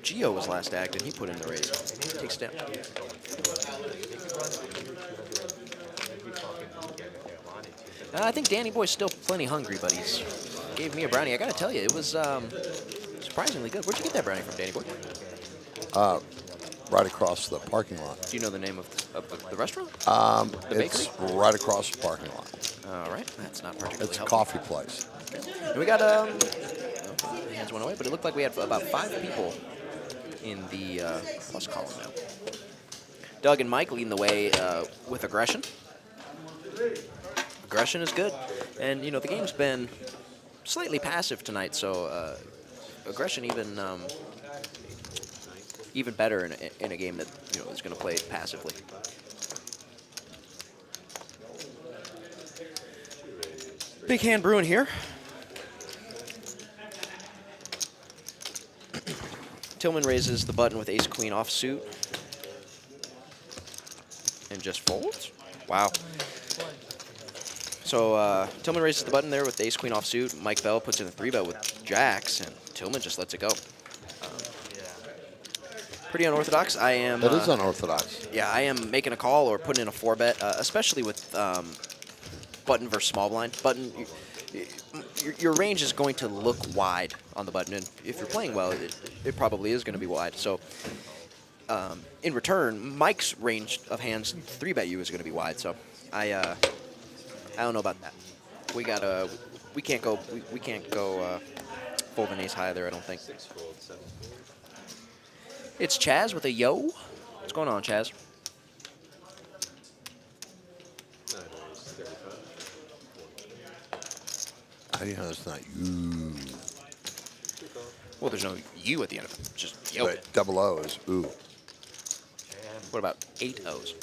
Gio was last act, and he put in the raise. Takes down. I think Danny Boy's still plenty hungry, but he's gave me a brownie. I gotta tell you, it was surprisingly good. Where'd you get that brownie from, Danny Boy? Right across the parking lot. Do you know the name of the restaurant? It's right across the parking lot. All right, that's not particularly It's a helpful. coffee place. And we got hands went away, but it looked like we had about 5 people in the plus column now. Doug and Mike leading the way with aggression. Aggression is good, and you know the game's been slightly passive tonight, so aggression even better in a game that is going to play passively. Big hand brewing here. Tillman raises the button with ace-queen offsuit. And just folds? Wow. So Tillman raises the button there with ace-queen offsuit. Mike Bell puts in a 3-bet with jacks, and Tillman just lets it go. Pretty unorthodox. I am... That is unorthodox. Yeah, I am making a call or putting in a 4-bet, especially with button versus small blind. Button, your range is going to look wide on the button, and if you're playing well, it probably is going to be wide. So in return, Mike's range of hands 3-bet you is going to be wide. So I don't know about that. We can't go fold an ace high there, I don't think. It's Chaz with a yo. What's going on, Chaz? How do you know it's not you? Well, there's no U at the end of it. Just yo. But double O is ooh. What about 8 O's?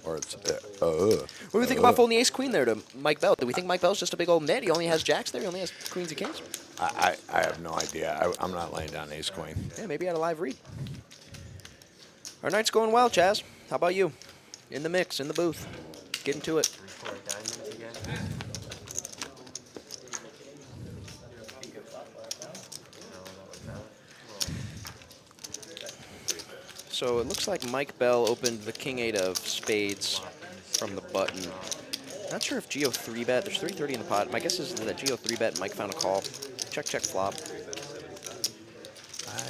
Or it's What do we think about folding the ace-queen there to Mike Bell? Do we think Mike Bell's just a big old net? He only has jacks there? He only has queens and kings? I have no idea. I'm not laying down ace queen. Yeah, maybe at a live read. Our night's going well, Chaz. How about you? In the mix, in the booth. Getting to it. 4 diamonds again. So it looks like Mike Bell opened the king-8 of spades from the button. Not sure if Geo 3-bet. There's 330 in the pot. My guess is that Geo 3-bet. Mike found a call. Check, check, flop. I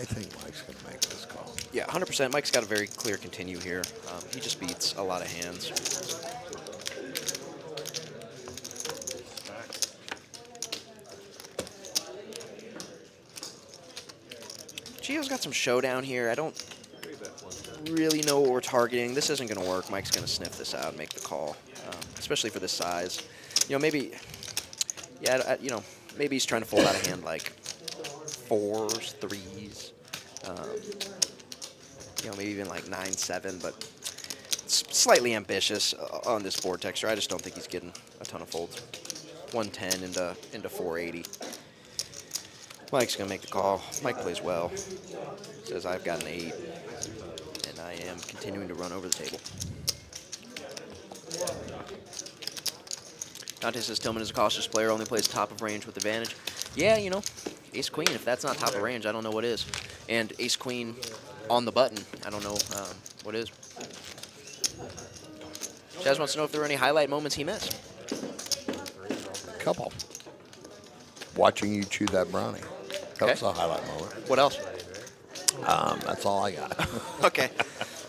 think Mike's going to make this call. Yeah, 100%. Mike's got a very clear continue here. He just beats a lot of hands. Geo's got some showdown here. I don't really know what we're targeting. This isn't going to work. Mike's going to sniff this out and make the call, especially for this size. You know, maybe, yeah, you know, maybe he's trying to fold out a hand like 4s, 3s, you know, maybe even like 9-7, but it's slightly ambitious on this board texture. I just don't think he's getting a ton of folds. 110 into 480. Mike's going to make the call. Mike plays well. Says, I've got an 8, and I am continuing to run over the table. Dante says, Tillman is a cautious player, only plays top of range with advantage. Yeah, you know, ace-queen, if that's not top of range, I don't know what is. And ace-queen on the button, I don't know what is. Chaz wants to know if there were any highlight moments he missed. A couple. Watching you chew that brownie. That was a highlight moment. What else? That's all I got. Okay.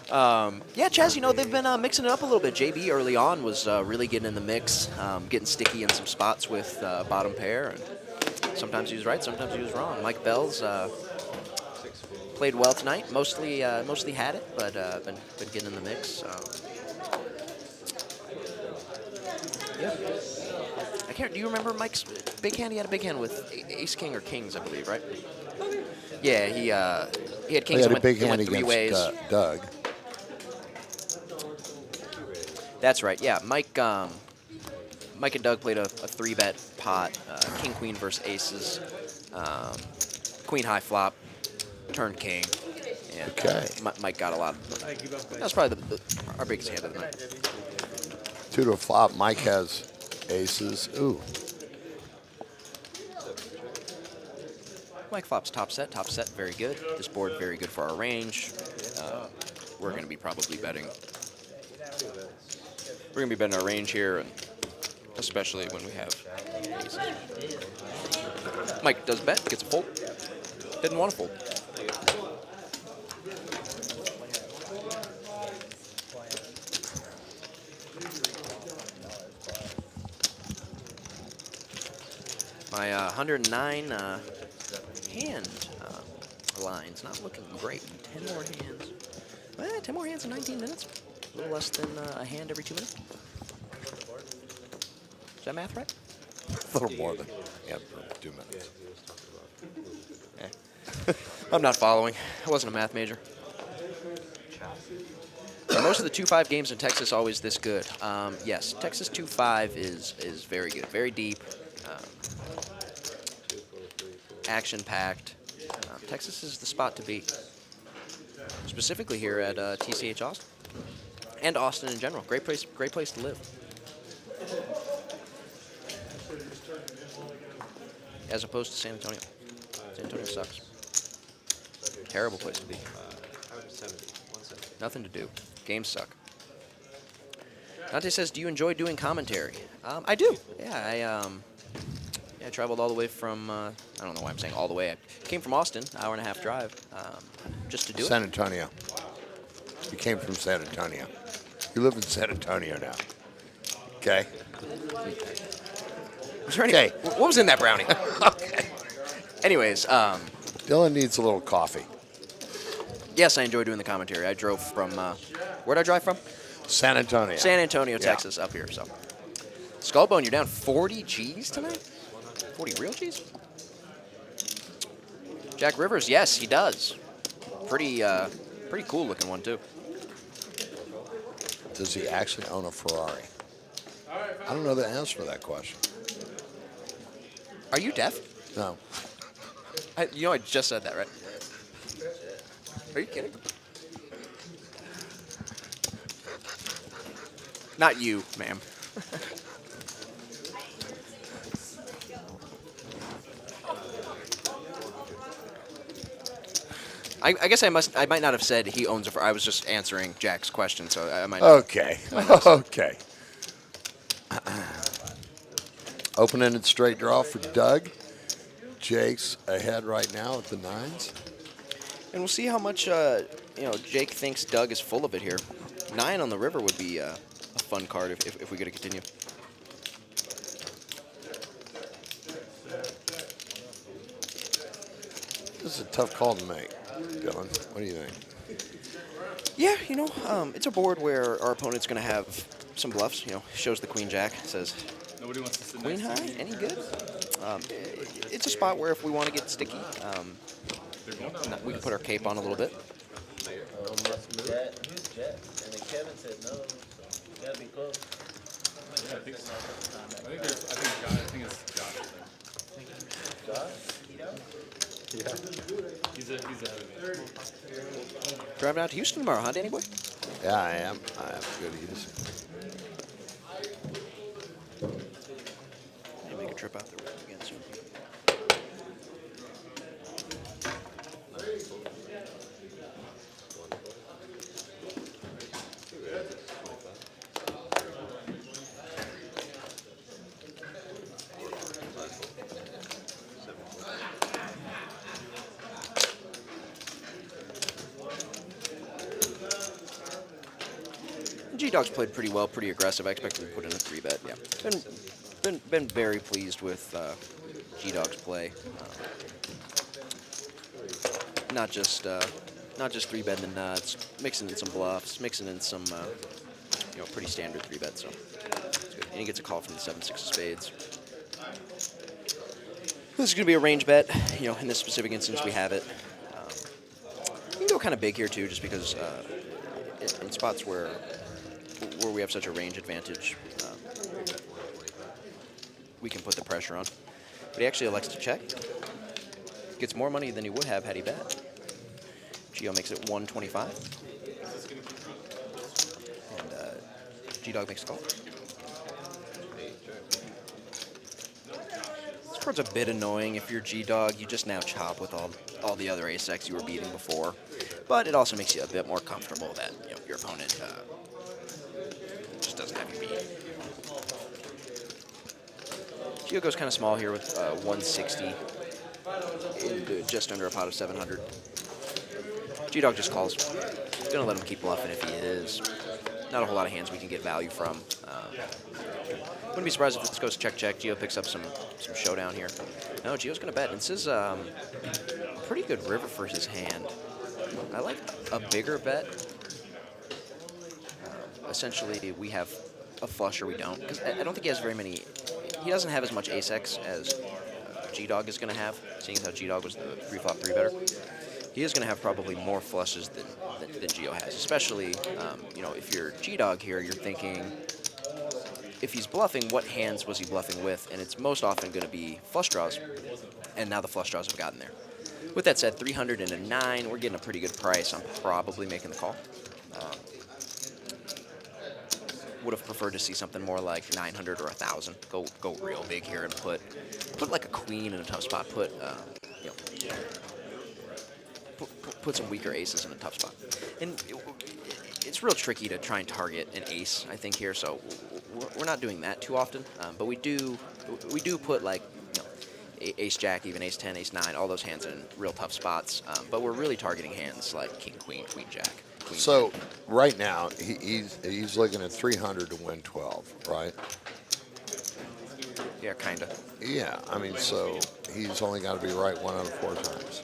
Yeah, Chaz, you know, they've been mixing it up a little bit. JB early on was really getting in the mix, getting sticky in some spots with bottom pair. And sometimes he was right, sometimes he was wrong. Mike Bell's played well tonight. Mostly had it, but been getting in the mix. Yeah. I can't. Do you remember Mike's big hand? He had a big hand with ace king or kings, I believe, right? Yeah, he had kings. He had and a big hand went 3 against ways. Doug. That's right. Yeah, Mike and Doug played a 3-bet pot. King queen versus aces. Queen high flop. Turned king. And, Okay. Mike got a lot. That was probably our biggest hand of the night. 2 to a flop. Mike has aces. Ooh. Mike flops top set, very good. This board, very good for our range. We're going to be probably betting. We're going to be betting our range here, and especially when we have aces. Mike does bet, gets a fold. Didn't want to fold. My 109 hand line's not looking great. 10 more hands. 10 more hands in 19 minutes. A little less than a hand every 2 minutes. Is that math right? A little more than 2 minutes. I'm not following. I wasn't a math major. Are most of the 2-5 games in Texas always this good? Yes, Texas 2-5 is very good, very deep. Action-packed. Texas is the spot to be, specifically here at TCH Austin and Austin in general. Great place to live. As opposed to San Antonio. San Antonio sucks. Terrible place to be. Nothing to do. Games suck. Dante says, "Do you enjoy doing commentary?" I do. Yeah, I traveled all the way from, I don't know why I'm saying all the way. I came from Austin, hour and a half drive, just to do San Antonio. You came from San Antonio. You live in San Antonio now. Okay? Was there any, what was in that brownie? Okay. Anyways, Dylan needs a little coffee. yes, I enjoy doing the commentary. I drove from, where'd I drive from? San Antonio. San Antonio, Texas, up here, so. Skullbone, you're down 40 G's tonight? 40 real G's? Jack Rivers, yes, he does. Pretty cool looking one, too. Does he actually own a Ferrari? I don't know the answer to that question. Are you deaf? No. You know, I just said that, right? Are you kidding? Not you, ma'am. I guess I might not have said he owns I was just answering Jack's question, so I might. Okay. Okay. Open-ended straight draw for Doug. Jake's ahead right now at the 9s. And we'll see how much Jake thinks Doug is full of it here. 9 on the river would be a fun card if we get to continue. This is a tough call to make, Dylan. What do you think? Yeah, it's a board where our opponent's going to have some bluffs. Shows the queen jack, says Nobody wants to sit queen next high, to you. any good? It's a spot where if we want to get sticky, we can put our cape on a little bit. Jet, who's Jet? And then Kevin said no. So gotta be close. Yeah, I think so. I think it's Josh. Josh? Yeah. He's ahead of me. Driving out to Houston tomorrow, huh, Danny boy? Yeah, I am. I have good eats. Make a trip out there again soon. G-Dog's played pretty well, pretty aggressive. I expect him to put in a 3-bet. Yeah, been very pleased with G-Dog's play. Not just 3-betting the nuts, mixing in some bluffs, mixing in some pretty standard 3-bets. So it's good. And he gets a call from the 7-6 of spades. This is going to be a range bet. In this specific instance, we have it. You can go kind of big here too, just because in spots where we have such a range advantage, we can put the pressure on. But he actually elects to check. Gets more money than he would have had he bet. Gio makes it 125. And G-Dog makes a call. This card's a bit annoying. If you're G-Dog, you just now chop with all the other ace-X you were beating before. But it also makes you a bit more comfortable that your opponent just doesn't have you beat. Gio goes kind of small here with 160 and just under a pot of 700. G-Dog just calls. Gonna let him keep bluffing if he is. Not a whole lot of hands we can get value from. Wouldn't be surprised if this goes check-check. Gio picks up some showdown here. No, Gio's gonna bet. And this is a pretty good river for his hand. I like a bigger bet. Essentially, we have a flush or we don't. Because I don't think he has very many. He doesn't have as much ace-X as G-Dog is going to have, seeing as how G-Dog was the pre-flop 3-better. He is going to have probably more flushes than Gio has, especially, if you're G-Dog here, you're thinking, if he's bluffing, what hands was he bluffing with? And it's most often going to be flush draws, and now the flush draws have gotten there. With that said, 309, we're getting a pretty good price. I'm probably making the call. Would have preferred to see something more like 900 or 1,000. Go real big here and put like a queen in a tough spot. Put some weaker aces in a tough spot. And it's real tricky to try and target an ace, I think, here. So we're not doing that too often. But we do put like ace jack, even ace 10, ace 9, all those hands in real tough spots. But we're really targeting hands like king queen, queen jack. So right now he's looking at 300 to win 12, right? Yeah, kind of. Yeah, I mean, so he's only got to be right 1 out of 4 times.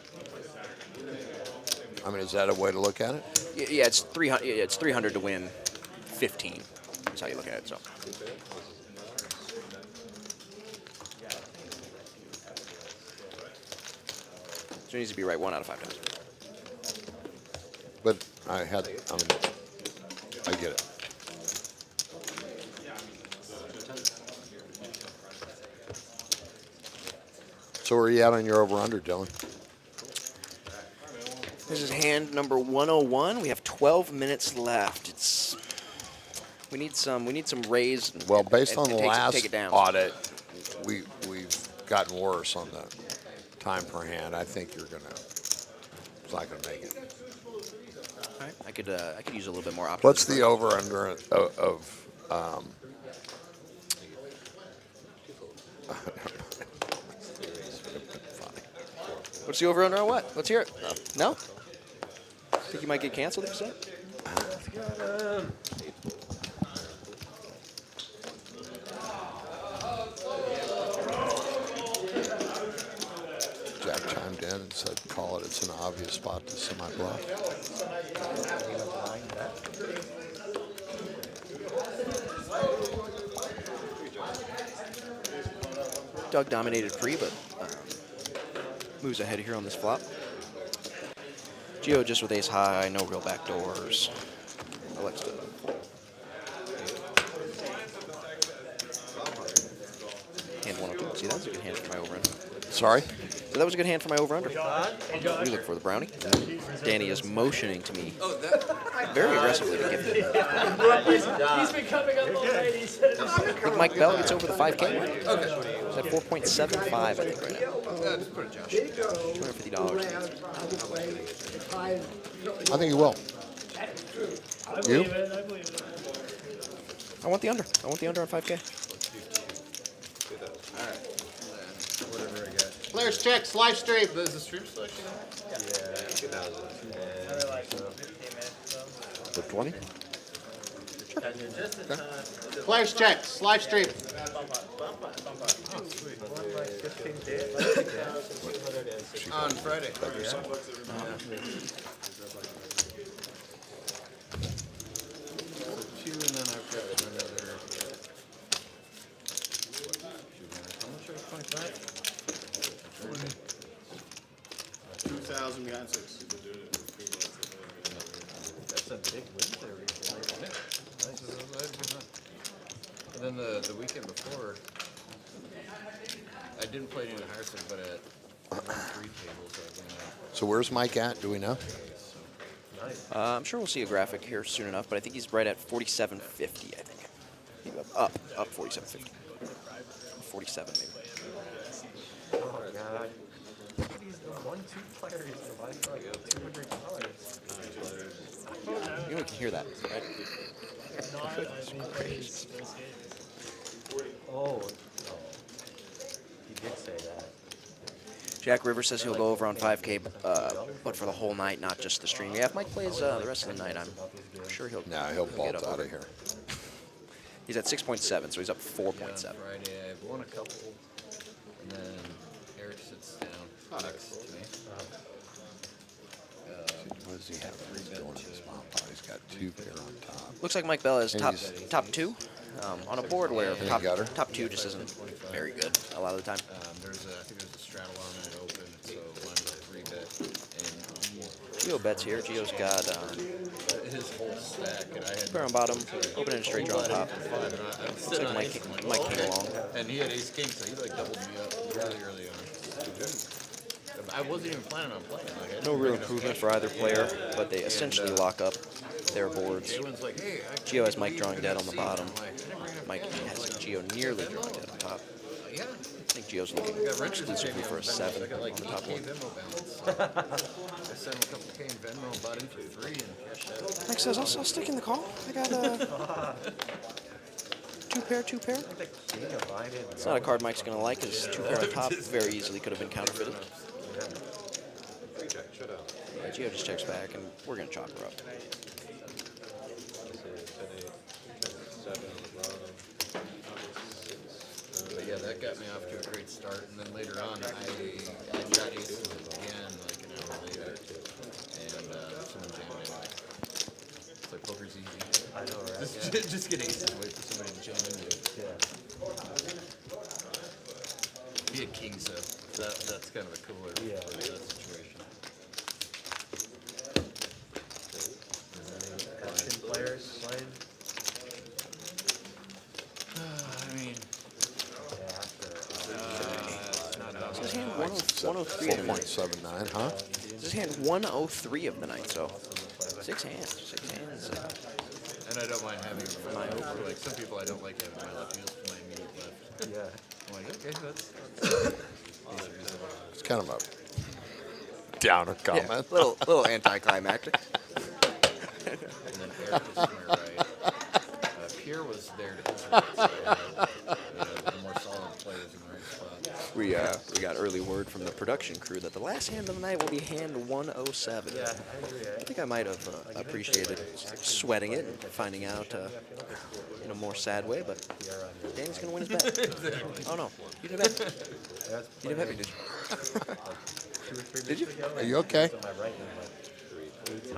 I mean, is that a way to look at it? Yeah, it's 300. It's 300 to win 15. That's how you look at it. So. So he needs to be right 1 out of 5 times. But I get it. So where are you at on your over/under, Dylan? This is hand number 101. We have 12 minutes left. We need some raise. Well, based on the take last it down. audit, we've gotten worse on the time per hand. I think it's not gonna make it. All right. I could use a little bit more optimism. What's the over/under of What's the over under on what? Let's hear it. No? Think you might get canceled if you say it? Jack chimed in and said, call it. It's an obvious spot to semi-bluff. Doug dominated pre, but moves ahead here on this flop. Gio just with ace high, no real back doors. Elects to hand 102. See, that was a good hand for my over-under. Sorry? So that was a good hand for my over-under. We look for the brownie. Danny is motioning to me very aggressively to give him. He's been coming up all night. He said I think Mike Bell gets over the 5K. Okay. He's at 4.75, I think, right now. Just put it, Josh. $250. I think he will. I believe it. I believe it. I want the under. I want the under on 5K. Whatever I got. Players checks, live stream. There's a stream selection? Another like 15 minutes though. For 20? Just in time. Players checks, live stream. On Friday. Two, and then I've got another. How much are 25? 2,000 behind 6. That's a big win there recently. And then the weekend before, I didn't play any in Hartford, but at 3 tables, I was So where's Mike at? Do we know? I'm sure we'll see a graphic here soon enough, but I think he's right at 47.50, I think. Up 47.50. 47, maybe. Oh, God. These 1-2 players are like $200. You know we can hear that, right? Oh, he did say that. Jack Rivers says he'll go over on 5K, but for the whole night, not just the stream. Yeah, if Mike plays the rest of the night, I'm sure he'll He'll bolt get up out over of here. He's at 6.7, so he's up 4.7. Friday, I've won a couple, and then Eric sits down next to me. What does he have? He's doing in his mom. He's got 2 pair on top. Looks like Mike Bell is And top he's- 2 on a board where And he got her? top 2 just isn't very good a lot of the time. I think there's a straddle on it open, so mine's a 3-bet, and Gio bets here. Gio's got his whole stack, and I had pair on bottom, open and straight draw on top. five, and I'm Looks sitting like on ace, I'm Mike like, came okay. along. And he had ace king, so he like doubled me up really early on. I wasn't even planning on playing. Like, I No didn't real bring enough improvement cash. for either player, but they essentially lock up their boards. Everyone's like, hey, Gio has Mike drawing dead on the I'm like, bottom. I didn't bring enough Mike has Gio nearly drawing dead on top. Yeah. I think Gio's looking I got Richards exclusively for a 7 I got like on the top 8K one. Venmo balance. I sent him a couple K in Venmo, bought in for 3 and cashed out. Mike says, I'll stick in the call. I got 2 pair. It's not a card Mike's going to like, because 2 pair on top very easily could have been counterfeited. Yeah, Gio just checks back, and we're going to chop her up. But yeah, that got me off to a great start. And then later on, I got aces again like an hour later. And someone jammed in. It's like poker's easy. I know, right? Just get aces, wait for somebody to jam into it. Yeah. He had kings, so that's kind of a cooler for that situation. Action players playing. I mean, Yeah, after. it's not This is hand I 103 of the night. 4.79, huh? This is hand 103 of the night, so 6 hands. 6 hands. And I don't mind having him for my over. Like some people, I don't like having my left. He was for my immediate left. Yeah. I'm like, okay, that's. It's kind of a downer comment. Yeah, little anticlimactic. And then Eric is to my right. Pierre was there to his right, so the more solid players in the right spot. We got early word from the production crew that the last hand of the night will be hand 107. Yeah, I agree. I think I might have appreciated sweating it and finding out in a more sad way, but Danny's going to win his bet. Oh, no. You didn't bet? You didn't bet me, did you? 2 or 3 Did you? weeks ago, Are you okay? on my right hand, like Bhutan.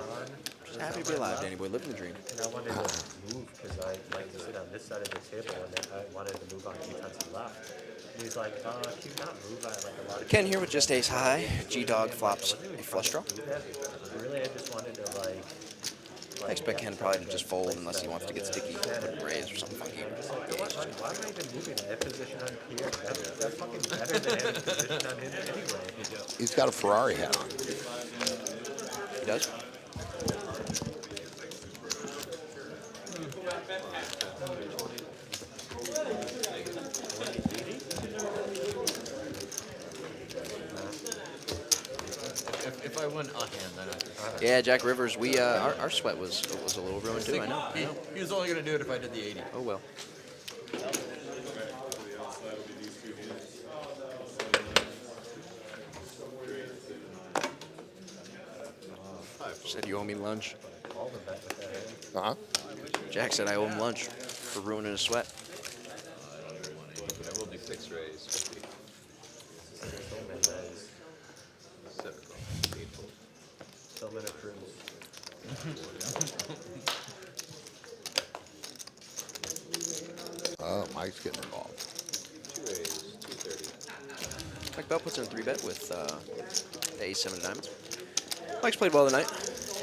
Just happy to be alive, Danny boy. Living the dream. And I wanted to move because I like to sit on this side of the table, and then I wanted to move on Bhutan's left. And he's like, can you not move? I like a lot of Ken here with just ace high. G-Dog flops a flush draw. Really, I just wanted to like I expect Ken probably to just fold unless he wants to get sticky, put a raise or something funky. why am I even moving that position on Pierre? That's fucking better than any position on him anyway. He's got a Ferrari hat on. He does? If I win a hand, then I. Yeah, Jack Rivers, we our sweat was a little ruined too, I know. He was only gonna do it if I did the 80. Oh well. Said you owe me lunch. Uh-huh. Jack said I owe him lunch for ruining his sweat. I will do fixed raise. Oh, Mike's getting involved. 2 raise, 230. Mike Bell puts in a 3-bet with the ace-7 of diamonds. Mike's played well tonight,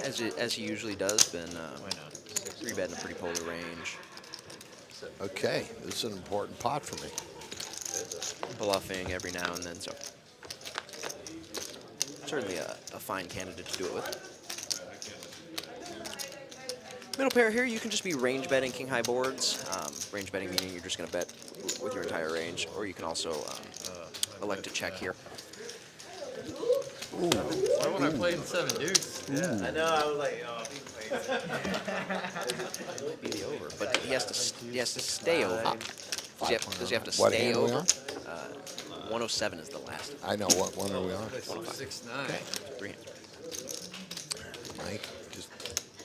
as he usually does. Been 3-bet in a pretty polar range. Okay, this is an important pot for me. Bluffing every now and then, so certainly a fine candidate to do it with. Middle pair here, you can just be range betting king high boards. Range betting meaning you're just going to bet with your entire range, or you can also elect to check here. Why would I play in 7 deuce? Yeah, I know. I was like, oh, he played Be the over, but he has to stay over. Does he have to What stay hand are we over? on? 107 is the last. I know. What one are we on? 6-9. 3 hands. Mike, just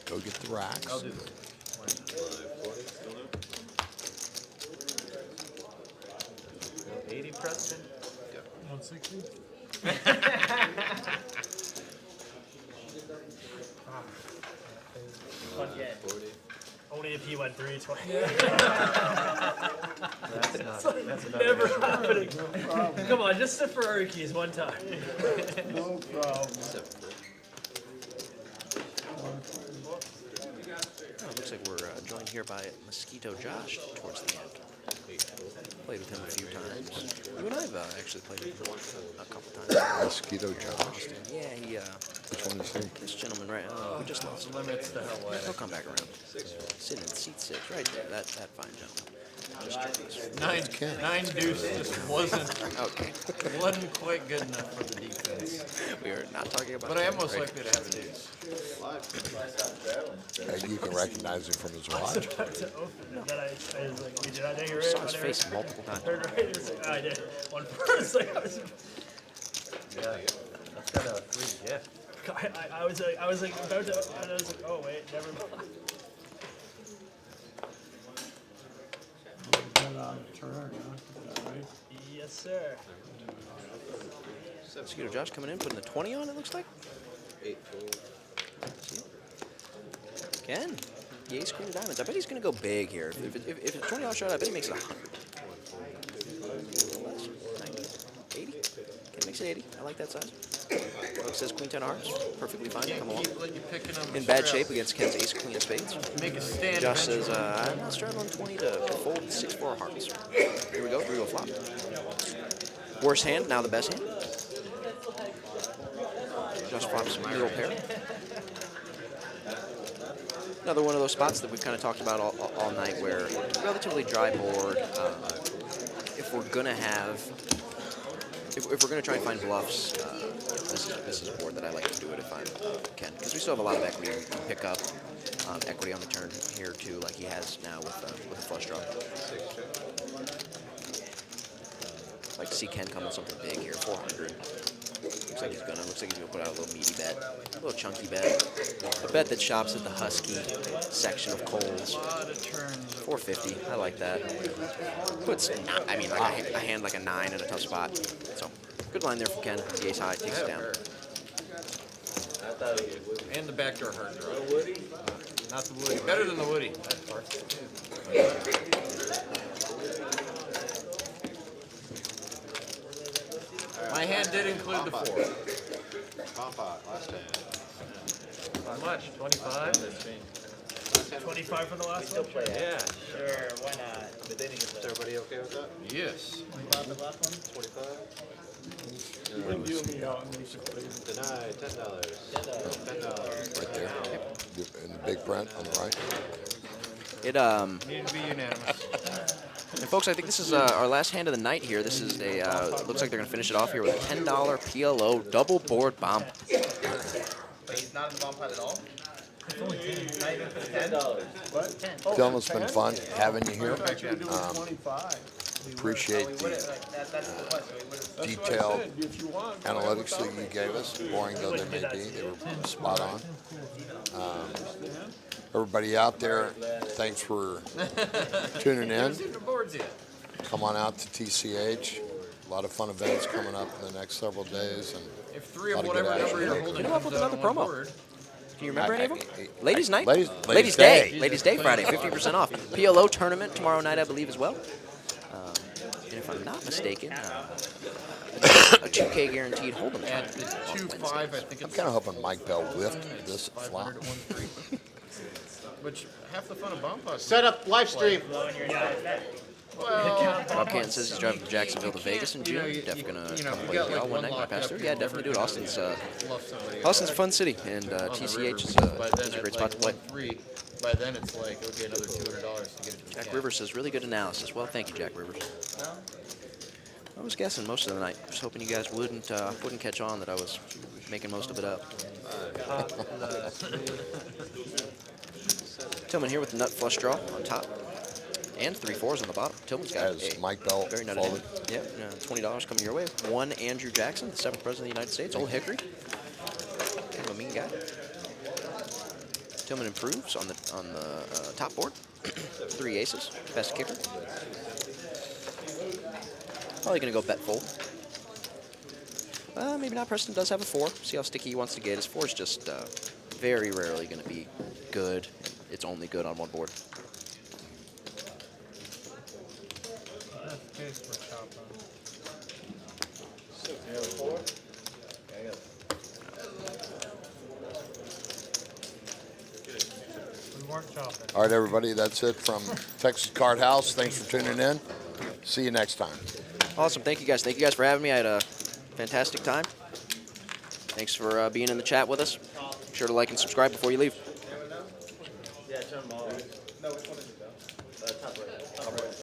go get the racks. I'll do this. 80 Preston. 160. Fun game. Only if he went 320. That's Never happening. Come on, just the Ferrari keys one time. No problem. Oh, it looks like we're joined here by Mosquito Josh towards the end. Played with him a few times. You and I have actually played with him a couple times. Mosquito Josh. Yeah, he, Which one is he? this gentleman, right? We just lost him. Limits the hell away. He'll come back around. Sitting in seat 6, right there. That fine gentleman. Just joined us. 9 deuce just wasn't Okay. quite good enough for the defense. We are not talking about But I am that, most right? likely to have a deuce. You can recognize him from his watch. To open it, then I was like, did I take it right? Saw his face multiple times. Turned right, it was like, oh, I did. One first, like, Yeah, that's kind of a free gift. I was like, about to, and I was like, oh wait, never mind. Got on turn, huh? Is that right? Yes, sir. Mosquito Josh coming in, putting the 20 on, it looks like. 8 full. Again, the ace queen of diamonds. I bet he's going to go big here. If it's a $20 shot, I bet he makes it 100. 90, 80. Ken makes it 80. I like that size. Brooke says queen 10 of hearts. Perfectly fine. Come along. Keep letting you picking up. In bad shape against Ken's ace queen of spades. Make a stand. Josh says, I'm not straddling on 20 to fold 6-4 of hearts. Here we go. 3-go flop. Worst hand, now the best hand. Flops Euro pair. Another one of those spots that we've kind of talked about all night where relatively dry board. If we're going to have, if we're going to try and find bluffs, this is a board that I like to do it if I'm Ken. Because we still have a lot of equity. We can pick up equity on the turn here too, like he has now with a flush draw. I'd like to see Ken come with something big here, 400. Looks like he's gonna put out a little meaty bet, a little chunky bet, a bet that shops at the Husky section of Coles. 450, I like that. Puts, I mean, like a hand like a 9 in a tough spot. So good line there from Ken. The ace high takes it down. And the backdoor hard draw. Not the Woody. Better than the Woody. My hand did include the 4. Bomb pot, last hand. How much? 25? 25 for the last one? Yeah. Sure, why not? Is everybody okay with that? Yes. 25 for the last one? 25? And deal me out and basically. Deny, $10. $10. Right there. In the big print on the right. It Need to be unanimous. And folks, I think this is our last hand of the night here. This is a, looks like they're going to finish it off here with a $10 PLO double board bomb. But he's not in the bomb pot at all? It's only 10. Not even for $10? What? Dylan, it's been fun having you here. I thought you were doing 25. Appreciate the That's the question. We would've- That's what I detailed said, if you want. analytics that you gave us, boring though they may be. They were spot on. Everybody out there, thanks for tuning in. The boards yet. Come on out to TCH. A lot of fun events coming up in the next several days. And If 3 of Lot of whatever good number action. you're holding Hit him up comes with out another on one promo. board, Can you remember any of them? Ladies' night? Ladies Ladies' Day. Day. Ladies' Day Friday, 50% off. PLO tournament tomorrow night, I believe, as well. And if I'm not mistaken, a 2K guaranteed hold'em at tournament the on 2-5, I Wednesdays. think I'm it's kind of hoping Mike Bell whiffed this 500 flop. at 1-3. Which half the fun of bomb pots. Set up live stream. Blowing your entire Well, Bob Canton says he's driving from Jacksonville to Vegas in June. Definitely gonna come play with y'all one night, my pastor. Yeah, definitely do it. Austin's a fun city, and TCH is a great spot to play. 1-3. By then it's like, okay, another $200 to get it to the Jack cap. Rivers says really good analysis. Well, thank you, Jack Rivers. I was guessing most of the night. Just hoping you guys wouldn't catch on that I was making most of it up. Tillman here with the nut flush draw on top, and 3 4s on the bottom. Tillman's got As a Mike Bell very nutted folded. hand. Yeah, $20 coming your way. One Andrew Jackson, the 7th president of the United States, Old Hickory. Kind of a mean guy. Tillman improves on the top board. 3 aces, best kicker. Probably gonna go bet fold. Maybe not. Preston does have a 4. See how sticky he wants to get. His 4 is just very rarely gonna be good. It's only good on one board. That's case for chopping. We weren't chopping. All right, everybody, that's it from Texas Card House. Thanks for tuning in. See you next time. Awesome. Thank you guys. Thank you guys for having me. I had a fantastic time. Thanks for being in the chat with us. Be sure to like and subscribe before you leave. Yeah, turn them all. No, which one is it though? Top right.